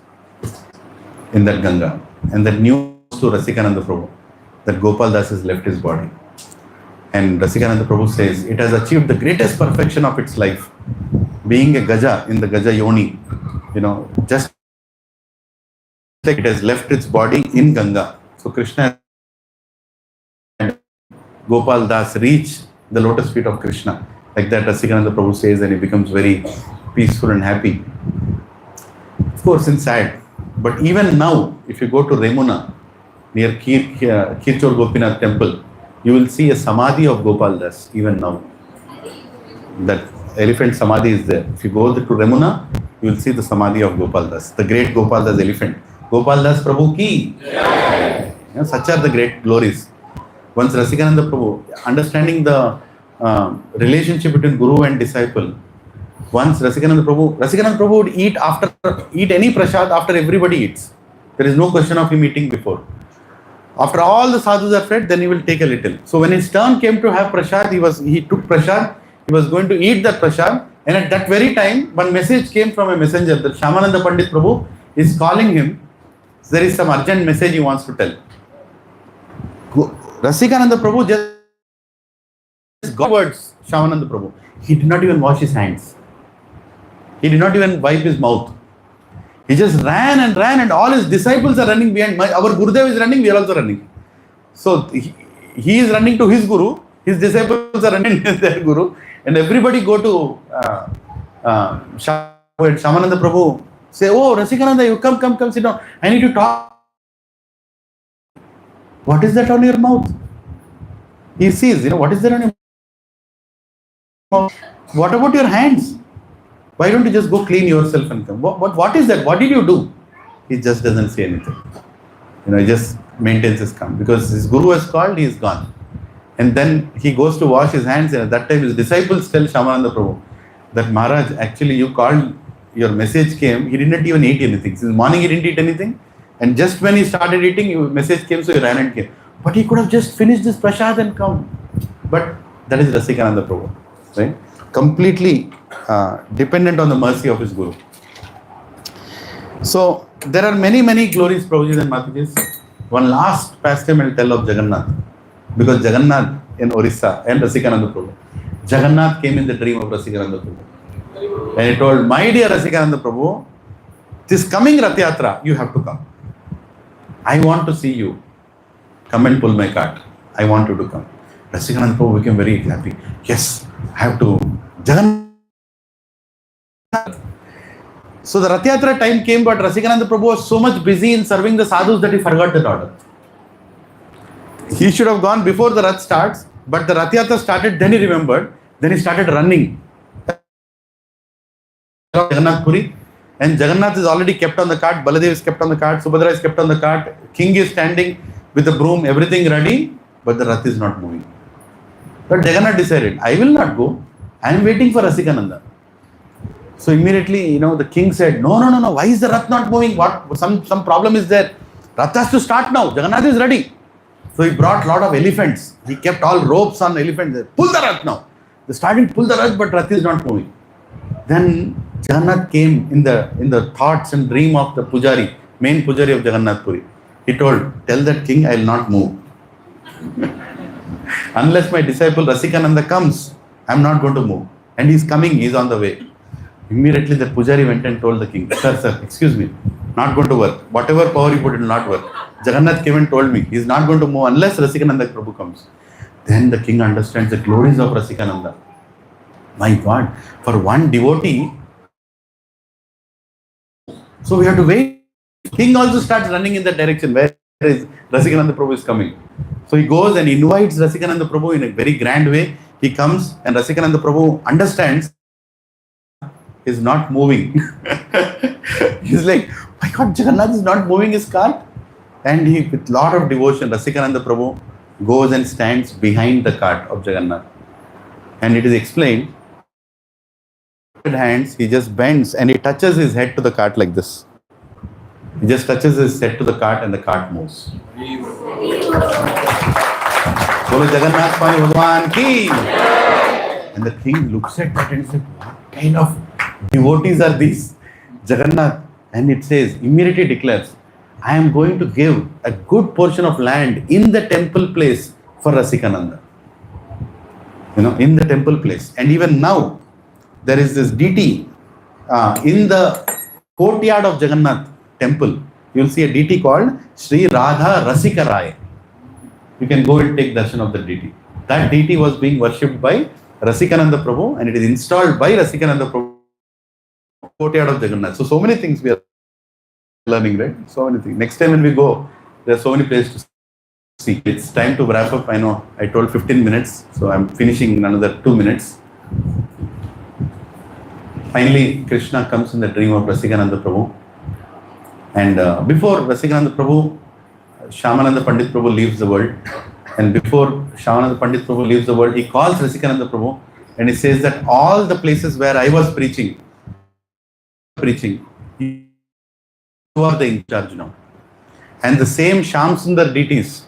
in that Ganga. And that news to Rasikananda Prabhu, that Gopal Das has left his body. And Rasikananda Prabhu says, it has achieved the greatest perfection of its life. Being a Gaja in the Gaja Yoni, just like it has left its body in Ganga. So Krishna and Gopal Das reach the lotus feet of Krishna. Like that Rasikananda Prabhu says, and he becomes very peaceful and happy. Of course, it's sad. But even now, if you go to Remuna, near Kirchor Gopinath temple, you will see a samadhi of Gopal Das, even now. That elephant samadhi is there. If you go to Remuna, you will see the samadhi of Gopal Das, the great Gopal Das elephant. Gopal Das Prabhu ki! Yeah. Such are the great glories. Once Rasikananda Prabhu, understanding the relationship between Guru and disciple, once Rasikananda Prabhu would eat any prasad after everybody eats. There is no question of him eating before. After all the sadhus are fed, then he will take a little. So when his turn came to have prasad, he took prasad, he was going to eat that prasad, and at that very time, one message came from a messenger that Shyamananda Pandit Prabhu is calling him. There is some urgent message he wants to tell. Rasikananda Prabhu just got words, Shyamananda Prabhu. He did not even wash his hands. He did not even wipe his mouth. He just ran, and all his disciples are running behind. Our Gurudev is running, we are also running. So he is running to his Guru, his disciples are running to their Guru, and everybody go to Shyamananda Prabhu, say, oh, Rasikananda, you come, sit down. I need to talk. What is that on your mouth? He sees, what is that on your mouth? What about your hands? Why don't you just go clean yourself and come? What is that? What did you do? He just doesn't say anything. He just maintains his calm. Because his Guru has called, he is gone. And then he goes to wash his hands, and at that time his disciples tell Shyamananda Prabhu that, Maharaj, actually you called, your message came, he didn't even eat anything. Since morning he didn't eat anything, and just when he started eating, your message came, so he ran and came. But he could have just finished this prasad and come. But that is Rasikananda Prabhu, right? Completely dependent on the mercy of his Guru. So there are many glories, Prabhuji and Matajis. One last pastime I'll tell of Jagannath. Because Jagannath in Orissa and Rasikananda Prabhu. Jagannath came in the dream of Rasikananda Prabhu. And he told, my dear Rasikananda Prabhu, this coming Rath Yatra, you have to come. I want to see you. Come and pull my cart. I want you to come. Rasikananda Prabhu became very happy. Yes, I have to. Jagannath. So the Rath Yatra time came, but Rasikananda Prabhu was so much busy in serving the sadhus that he forgot that order. He should have gone before the Rath starts, but the Rath Yatra started, then he remembered, then he started running. Jagannath Puri, and Jagannath is already kept on the cart, Baladev is kept on the cart, Subhadra is kept on the cart, King is standing with the broom, everything ready, but the Rath is not moving. But Jagannath decided, I will not go, I am waiting for Rasikananda. So immediately, the king said, no, why is the Rath not moving? What? Some problem is there. Rath has to start now, Jagannath is ready. So he brought a lot of elephants. He kept all ropes on elephants. Pull the Rath now. They started to pull the Rath, but Rath is not moving. Then Jagannath came in the thoughts and dream of the Pujari, main Pujari of Jagannath Puri. He told, tell that king I will not move. Unless my disciple Rasikananda comes, I am not going to move. And he is coming, he is on the way. Immediately the Pujari went and told the king, sir, excuse me, not going to work. Whatever power you put, it will not work. Jagannath came and told me, he is not going to move unless Rasikananda Prabhu comes. Then the king understands the glories of Rasikananda. My God, for one devotee, so we have to wait. King also starts running in that direction where is Rasikananda Prabhu is coming. So he goes and invites Rasikananda Prabhu in a very grand way. He comes and Rasikananda Prabhu understands he is not moving. He's like, my God, Jagannath is not moving his cart. And he, with lot of devotion, Rasikananda Prabhu goes and stands behind the cart of Jagannath. And it is explained, hands, he just bends and he touches his head to the cart like this. He just touches his head to the cart and the cart moves. Bolo Jagannath Swami Bhagwan ki. And the king looks at that and says, what kind of devotees are these? Jagannath. And it says, immediately declares, I am going to give a good portion of land in the temple place for Rasikananda. In the temple place. And even now, there is this deity in the courtyard of Jagannath temple. You will see a deity called Sri Radha Rasikaraya. You can go and take darshan of the deity. That deity was being worshipped by Rasikananda Prabhu, and it is installed by Rasikananda Prabhu courtyard of Jagannath. So many things we are learning, right? So many things. Next time when we go, there are so many places to see. It's time to wrap up. I know I told 15 minutes, so I'm finishing in another 2 minutes. Finally, Krishna comes in the dream of Rasikananda Prabhu. And before Rasikananda Prabhu, Shyamananda Pandit Prabhu leaves the world. And before Shyamananda Pandit Prabhu leaves the world, he calls Rasikananda Prabhu and he says that all the places where I was preaching, you are the in charge now. And the same Shyam Sundar deities,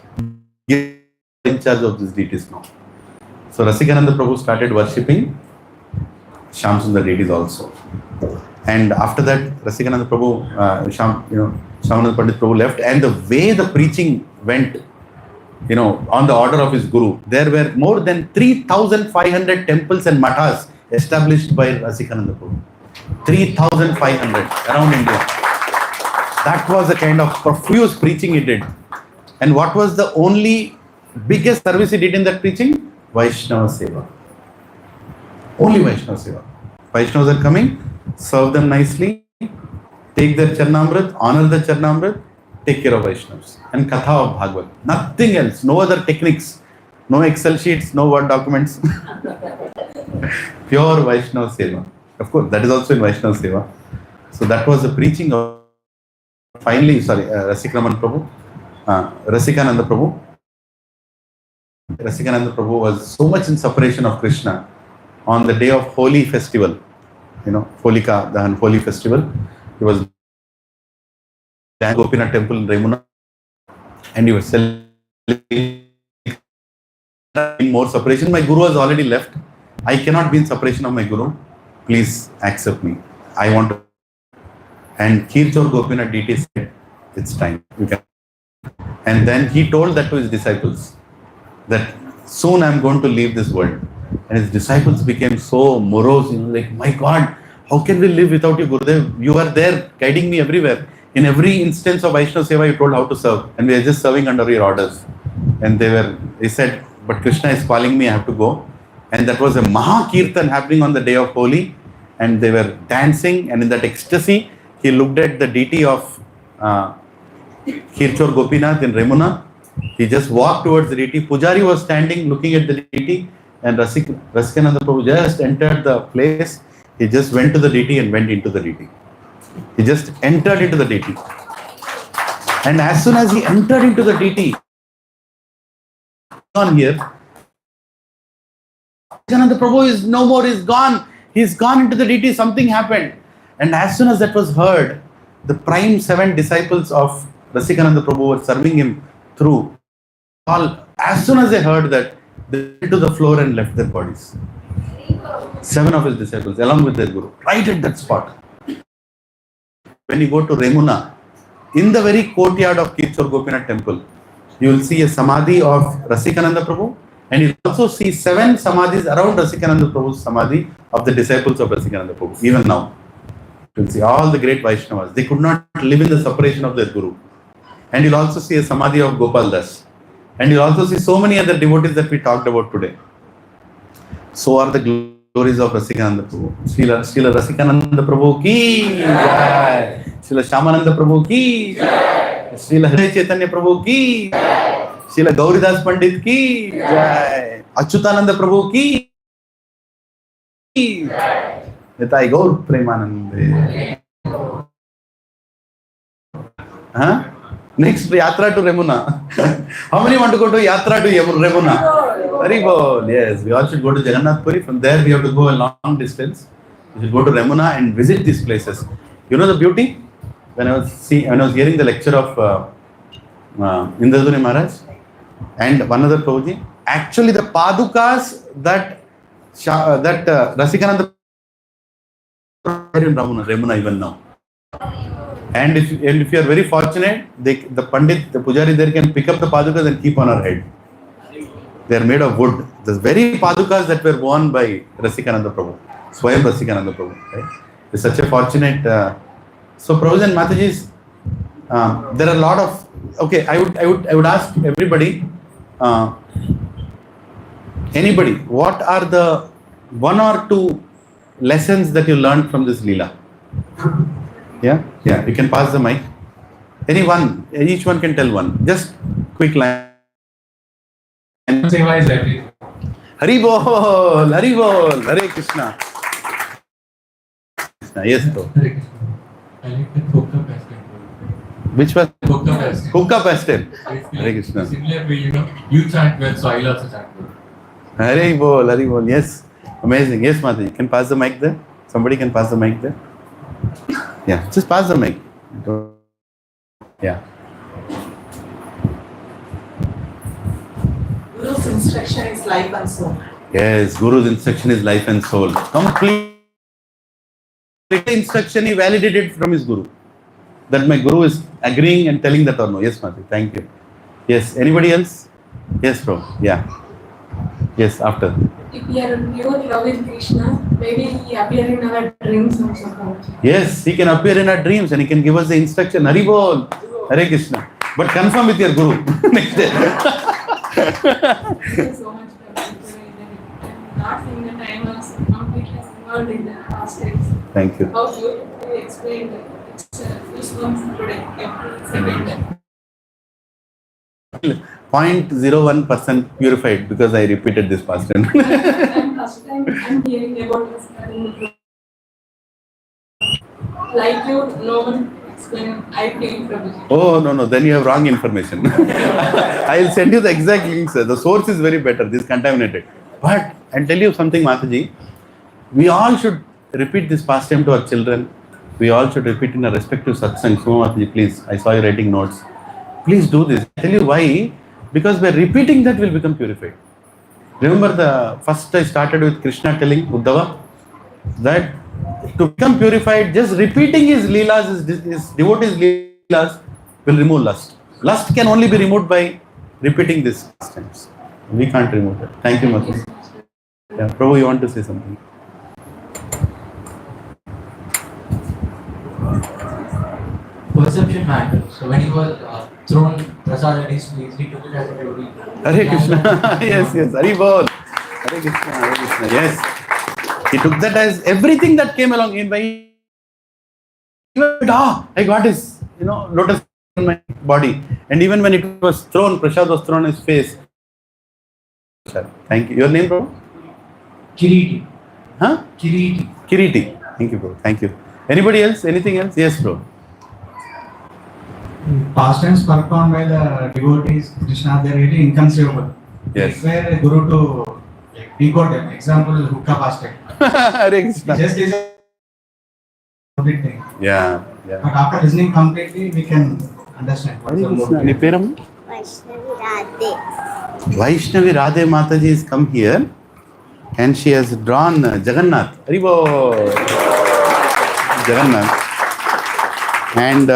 you are in charge of these deities now. So Rasikananda Prabhu started worshipping Shyam Sundar deities also. And after that, Rasikananda Prabhu, Shyamananda Pandit Prabhu left, and the way the preaching went, on the order of his guru. There were more than 3,500 temples and mathas established by Rasikananda Prabhu. 3,500 around India. That was the kind of profuse preaching he did. And what was the only biggest service he did in that preaching? Vaishnava Seva. Only Vaishnava Seva. Vaishnavas are coming, serve them nicely, take their Charnamrit, honor the Charnamrit, take care of Vaishnavas. And Katha of Bhagavad. Nothing else. No other techniques. No Excel sheets, no Word documents. Pure Vaishnava Seva. Of course, that is also in Vaishnava Seva. So that was the preaching of Rasikananda Prabhu. Rasikananda Prabhu. Rasikananda Prabhu was so much in separation of Krishna on the day of Holi festival. Holika, the Holi festival. He was at Gopinath temple in Remuna and he was celebrating more separation. My guru has already left. I cannot be in separation of my guru. Please accept me. I want to. And Kirchor Gopinath DT said, it's time. You can. And then he told that to his disciples that soon I am going to leave this world. And his disciples became so morose, like, my God, how can we live without you, Gurudev? You are there guiding me everywhere. In every instance of Vaishnava Seva, you told how to serve. And we are just serving under your orders. And they said, but Krishna is calling me, I have to go. And that was a Maha Kirtan happening on the day of Holi. And they were dancing. And in that ecstasy, he looked at the deity of Kirchor Gopinath in Remuna. He just walked towards the deity. Pujari was standing looking at the deity. And Rasikananda Prabhu just entered the place. He just went to the deity and went into the deity. He just entered into the deity. And as soon as he entered into the deity, on here, Rasikananda Prabhu is no more, he's gone. He's gone into the deity, something happened. And as soon as that was heard, the prime 7 disciples of Rasikananda Prabhu were serving him through. As soon as they heard that, they went to the floor and left their bodies. 7 of his disciples, along with their guru, right at that spot. When you go to Remuna, in the very courtyard of Kirchor Gopinath temple, you will see a samadhi of Rasikananda Prabhu, and you will also see 7 samadhis around Rasikananda Prabhu's samadhi of the disciples of Rasikananda Prabhu. Even now, you will see all the great Vaishnavas. They could not live in the separation of their guru. And you'll also see a samadhi of Gopal Das. And you'll also see so many other devotees that we talked about today. So are the glories of Rasikananda Prabhu. Srila Rasikananda Prabhu ki jai. Srila Shyamananda Prabhu ki jai. Srila Hare Chaitanya Prabhu ki jai. Srila Gauridas Pandit ki jai. Achyutananda Prabhu ki jai. Nitai Gaur Premanande. Next, Yatra to Remuna. How many want to go to Yatra to Remuna? Very well. Yes, we all should go to Jagannath Puri. From there, we have to go a long distance. We should go to Remuna and visit these places. You know the beauty? When I was hearing the lecture of Indraduni Maharaj and one other Prabhuji, actually the Padukas that Rasikananda are in Remuna even now. And if you are very fortunate, the Pandit, the Pujari there can pick up the Padukas and keep on our head. They are made of wood. The very Padukas that were worn by Rasikananda Prabhu, Swayam Rasikananda Prabhu. Right? It's such a fortunate. So Prabhuji and Matajis, there are a lot of. Okay, I would ask everybody, anybody, what are the 1 or 2 lessons that you learned from this Leela? Yeah, you can pass the mic. Anyone, each one can tell one. Just quick line. Seva is everything. Hari Bol, Hare Krishna. Yes, though. I like the hookah pastel. Which one? Hookah pastel. Hookah pastel. Hare Krishna. Similar way, you chant well, so I also chant well. Hari Bol, yes. Amazing. Yes, Mataji, you can pass the mic there. Somebody can pass the mic there. Yeah, just pass the mic. Yeah. Guru's instruction is life and soul. Yes, Guru's instruction is life and soul. Complete instruction he validated from his Guru. That my Guru is agreeing and telling that or no. Yes, Mataji, thank you. Yes, anybody else? Yes, bro. Yeah. Yes, after. If we are pure love in Krishna, maybe he appear in our dreams also. Yes, he can appear in our dreams and he can give us the instruction. Hari bol, Hare Krishna. But confirm with your guru next day. Thank you so much, Prabhu. I'm not seeing the time was completely involved in the past days. Thank you. How beautifully explained it's goosebumps today, every second. 0.01% purified because I repeated this past time. First time I'm hearing about this. Like you, no one explained. I feel Prabhuji. Oh, no, then you have wrong information. I will send you the exact links. The source is very better. This is contaminated. But I'll tell you something, Mataji. We all should repeat this pastime to our children. We all should repeat in our respective satsangs. So, Mataji, please. I saw you writing notes. Please do this. I'll tell you why. Because by repeating that, we'll become purified. Remember the first I started with Krishna telling Uddhava that to become purified, just repeating his leelas, his devotees' leelas will remove lust. Lust can only be removed by repeating this pastimes. We can't remove it. Thank you, Mataji. Yeah, Prabhu, you want to say something? Perception matters. So when he was thrown prasad at his feet, he took it as a beauty. Hare Krishna. Yes. Hari bol. Hare Krishna. Yes. He took that as everything that came along in by. I got his, lotus in my body. And even when it was thrown, prasad was thrown in his face. Thank you. Your name, bro? Kiriti. Huh? Kiriti. Thank you, bro. Thank you. Anybody else? Anything else? Yes, bro. Pastimes performed by the devotees, Krishna, they are really inconceivable. Yes. Where the Guru to decode them. Example, hookah pastime. Hare Krishna. Just is a complete thing. Yeah. But after listening completely, we can understand what is the Krishna. Any peram? Vaishnavi Radhe. Vaishnavi Radhe Mataji has come here and she has drawn Jagannath. Haribo! Jagannath. And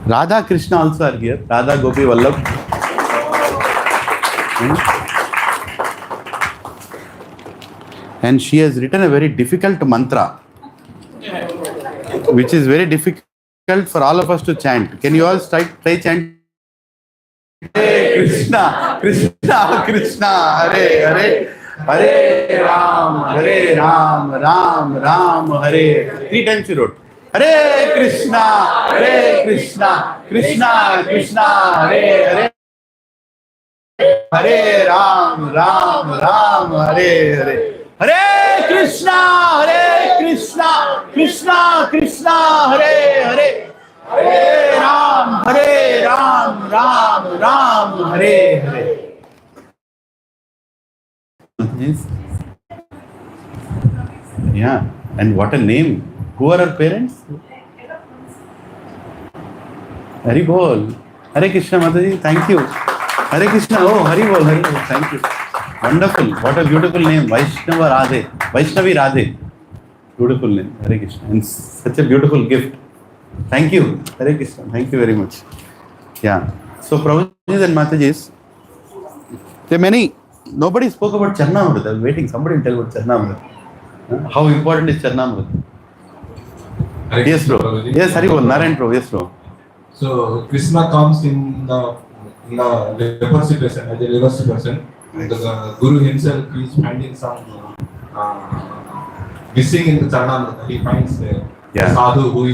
Radha Krishna also are here. Radha Gopi Vallabh. And she has written a very difficult mantra, which is very difficult for all of us to chant. Can you all try chant? Hare Krishna, Krishna Krishna, Hare Hare, Hare Ram, Ram Ram, Hare. 3 times she wrote. Hare Krishna, Krishna Krishna, Hare Hare. Hare Ram, Ram, Hare Hare. Hare Krishna, Krishna Krishna, Hare Hare. Hare Ram, Ram, Hare Hare. Yes. Yeah, and what a name. Who are our parents? Hari Bol. Hare Krishna Mataji, thank you. Hare Krishna, oh, Hari Bol, thank you. Wonderful. What a beautiful name. Vaishnavi Radhe. Beautiful name. Hare Krishna. And such a beautiful gift. Thank you. Hare Krishna. Thank you very much. Yeah. So, Prabhuji and Matajis, there are many. Nobody spoke about Charnamrita. I was waiting. Somebody will tell about Charnamrita. How important is Charnamrita? Yes, bro. Yes, Hari Bol. Narayan, bro. Yes, bro. So Krishna comes in the leprosy person, as a leprosy person. The Guru himself is finding some missing in the Charnamrita. He finds the sadhu who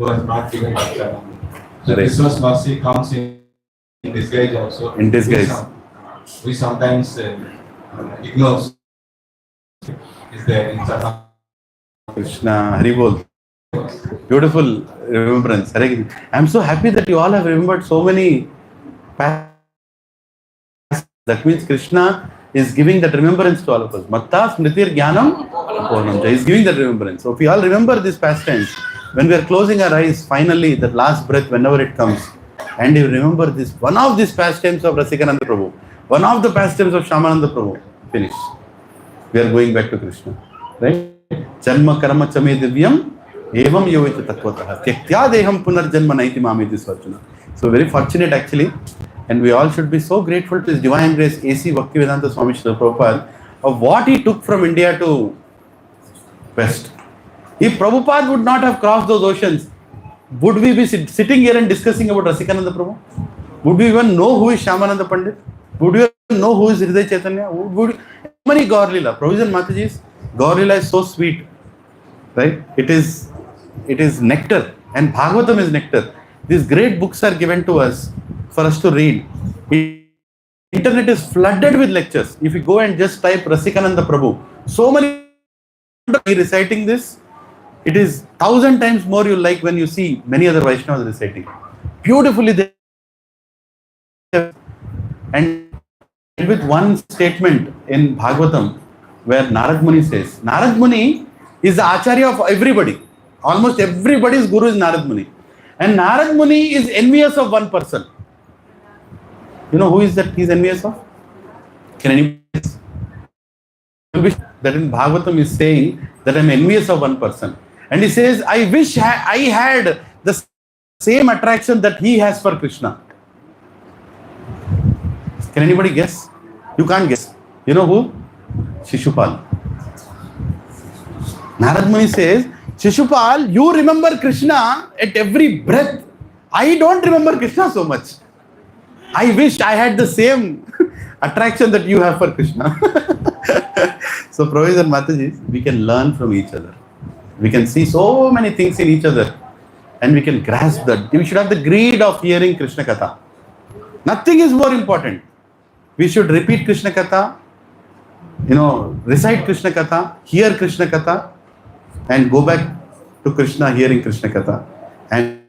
has not given the Charnamrita. So Krishna's mercy comes in disguise also. In disguise. We sometimes ignore. Is there in Charnamrita? Krishna, Hari Bol. Beautiful remembrance. I'm so happy that you all have remembered so many passages. That means Krishna is giving that remembrance to all of us. Matta smritir jnanam purnam. He is giving that remembrance. So if we all remember this pastimes, when we are closing our eyes, finally, that last breath, whenever it comes, and you remember this, one of these pastimes of Rasikananda Prabhu, one of the pastimes of Shyamananda Prabhu, finish. We are going back to Krishna. Right? Janma karma chame divyam evam yovita tatvataha tyaktya deham punarjanma naiti mamiti swarjuna. So very fortunate actually. And we all should be so grateful to His Divine Grace A.C. Bhaktivedanta Swami Srila Prabhupada of what he took from India to West. If Prabhupada would not have crossed those oceans, would we be sitting here and discussing about Rasikananda Prabhu? Would we even know who is Shyamananda Pandit? Would we even know who is Hriday Chaitanya? Would many Gaur Lila? Prabhuji and Mataji's Gaur Lila is so sweet, right? It is nectar, and Bhagavatam is nectar. These great books are given to us for us to read. Internet is flooded with lectures. If you go and just type Rasikananda Prabhu, so many reciting this, it is 1,000 times more you like when you see many other Vaishnavas reciting. Beautifully they and with one statement in Bhagavatam where Narad Muni says, Narad Muni is the Acharya of everybody. Almost everybody's guru is Narad Muni. And Narad Muni is envious of one person. You know who is that he's envious of? Can anybody guess? That in Bhagavatam is saying that I'm envious of one person. And he says, I wish I had the same attraction that he has for Krishna. Can anybody guess? You can't guess. You know who? Shishupal. Narad Muni says, Shishupal, you remember Krishna at every breath. I don't remember Krishna so much. I wish I had the same attraction that you have for Krishna. So, Prabhu and Mataji, we can learn from each other. We can see so many things in each other and we can grasp that. We should have the greed of hearing Krishna Katha. Nothing is more important. We should repeat Krishna Katha, recite Krishna Katha, hear Krishna Katha, and go back to Krishna hearing Krishna Katha and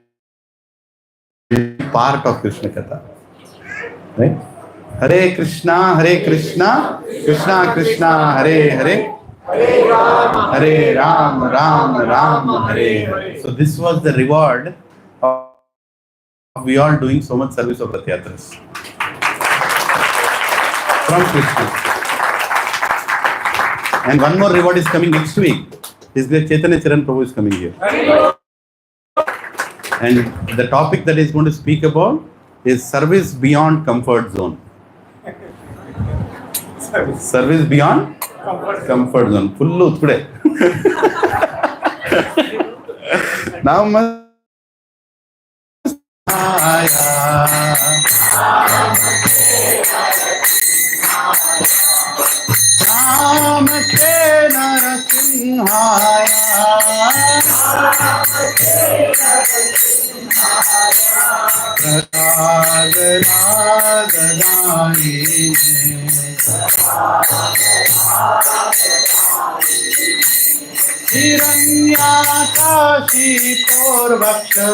be part of Krishna Katha. Right? Hare Krishna, Krishna Krishna, Hare Hare, Hare Ram, Ram, Hare Hare. So this was the reward of we all doing so much service of Rath Yatras from Krishna. And one more reward is coming next week. His great Chaitanya Charan Prabhu is coming here. And the topic that he's going to speak about is service beyond comfort zone. Service beyond comfort zone. Full today. Now must Namaste Narasimhaya Prasad Ragadani Hiranyakashi Purvaksha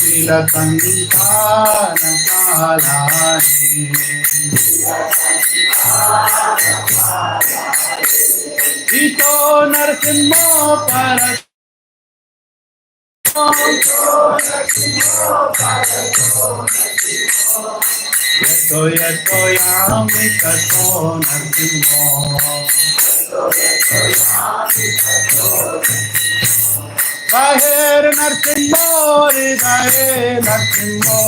Lilananda Kalani Ito Narsimho Parat Yato Yami Kato Narsimho Vaher Narsimho Hridaye Narsimho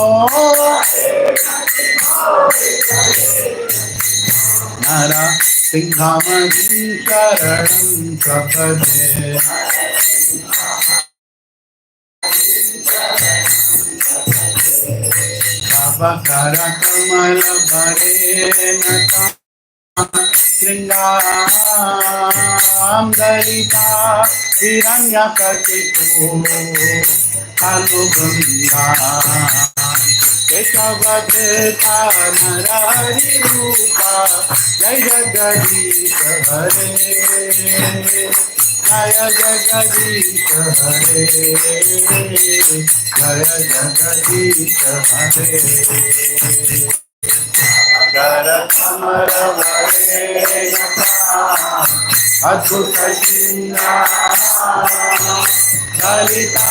Nara Singhamani Sharanam Prapade Abhakara Kamala Bharena Sringam Dalita Hiranyakashipu Anubandha Keshavadeta Narari Rupa Jaya Jagadisha Hare Jaya Jagadisha Hare Jaya Jagadisha Hare Kara Kamara Varena Adbhuta Shinna Dalita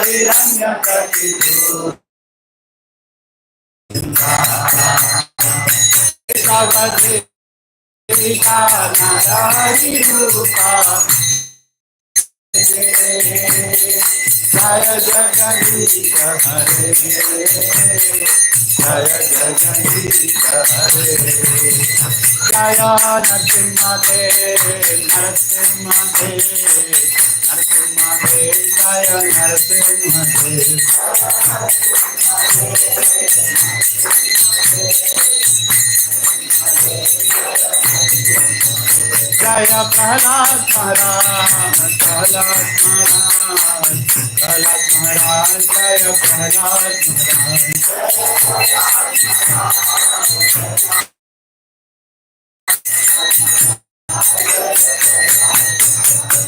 Hiranyakashipu Keshavadeta Narari Rupa Jaya Jagadisha Hare, Jaya Jagadisha Hare, Jaya Narasimha Dev, Narasimha Dev, Narasimha Dev, Jaya Narasimha Dev. Jaya Prahlad Maharaj, Prahlad Maharaj, Prahlad Maharaj, Jaya Prahlad Maharaj.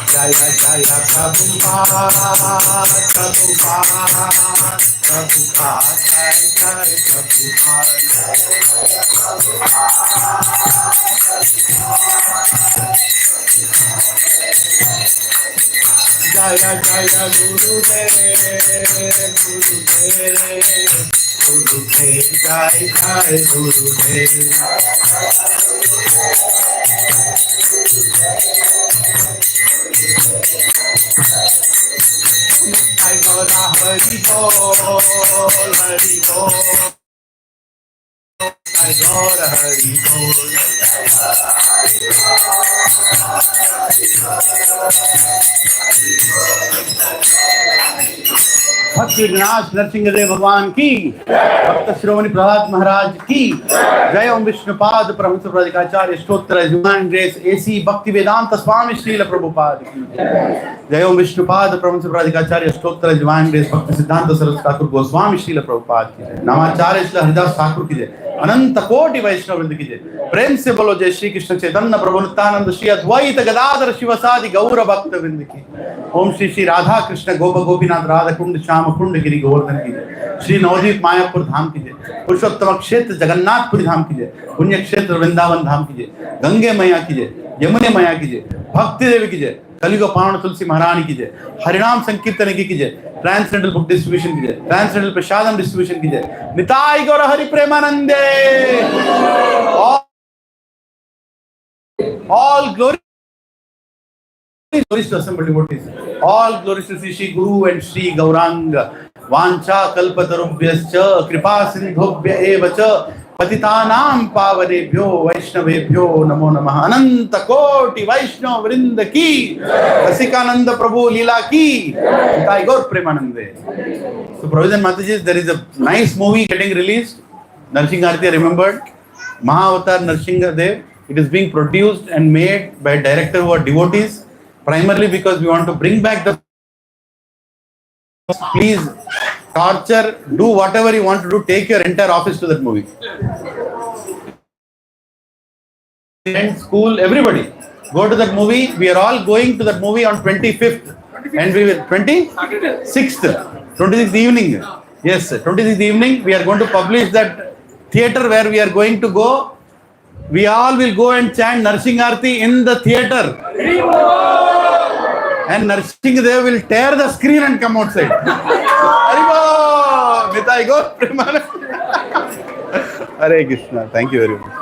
Jaya Jaya Prabhupada, Prabhupada, Prabhupada, Jai Jai Prabhupada. Jaya Jaya Gurudev, Gurudev, Gurudev, Jai Jai Gurudev. Jai Gaura Hari Bol, Hari Bol. Jai Gaura Hari Bol. भक्ति विनाश नरसिंहदेव भगवान की, भक्त श्रोमणी प्रहलाद महाराज की जय। ओम विष्णुपाद परमहंस प्रदिकाचार्य स्तोत्र human grace AC भक्ति वेदांत स्वामी श्रील प्रभुपाद की जय। ओम विष्णुपाद परमहंस प्रदिकाचार्य स्तोत्र ह्यूमन ग्रेस भक्ति सिद्धांत सरस्वती ठाकुर गोस्वामी श्रील प्रभुपाद की जय। नामाचार्य श्री हरिदास ठाकुर की जय। अनंत कोटि वैष्णव वृंद की जय। प्रेम से बोलो जय श्री कृष्ण चैतन्य प्रभु नित्यानंद श्री अद्वैत गदाधर शिवसादि गौर भक्त वृंद की। ओम श्री श्री राधा कृष्ण गोप गोपीनाथ राधा कुंड श्याम कुंड गिरी गोवर्धन की जय। श्री नवदीप मायापुर धाम की जय। पुरुषोत्तम क्षेत्र जगन्नाथपुरी धाम की जय। पुण्य क्षेत्र वृंदावन धाम की जय। गंगे मैया की जय। यमुने मैया की जय। भक्ति देवी की जय। कलियुग पावन तुलसी महारानी की जय। हरिनाम संकीर्तन की जय। ट्रांसजेंडर बुक डिस्ट्रीब्यूशन की जय। ट्रांसजेंडर प्रसादम डिस्ट्रीब्यूशन की जय। निताई गौर हरि प्रेमानंदे। All glories to assembled devotees. All glories to Sri Guru and Sri Gauranga. Vancha kalpatarubhyascha kripa sindhubhya eva cha patitanam pavanebhyo vaishnavebhyo namo namah. Ananta koti Vaishnav vrinda ki, Rasikananda Prabhu Leela ki, Nitai Gaur Premanande. So Provision Mataji, there is a nice movie getting released. Narsingharati remembered. Mahavatar Narsinghadev. It is being produced and made by a director who are devotees, primarily because we want to bring back the. Please torture, do whatever you want to do, take your entire office to that movie. And school, everybody, go to that movie. We are all going to that movie on 25th. And we will, 26th, 26th evening. Yes, 26th evening, we are going to publish that theatre where we are going to go. We all will go and chant Narsingharati in the theatre. And Narsinghadev will tear the screen and come outside. Haribo! Nitai Gaur Premanand. Hare Krishna. Thank you very much.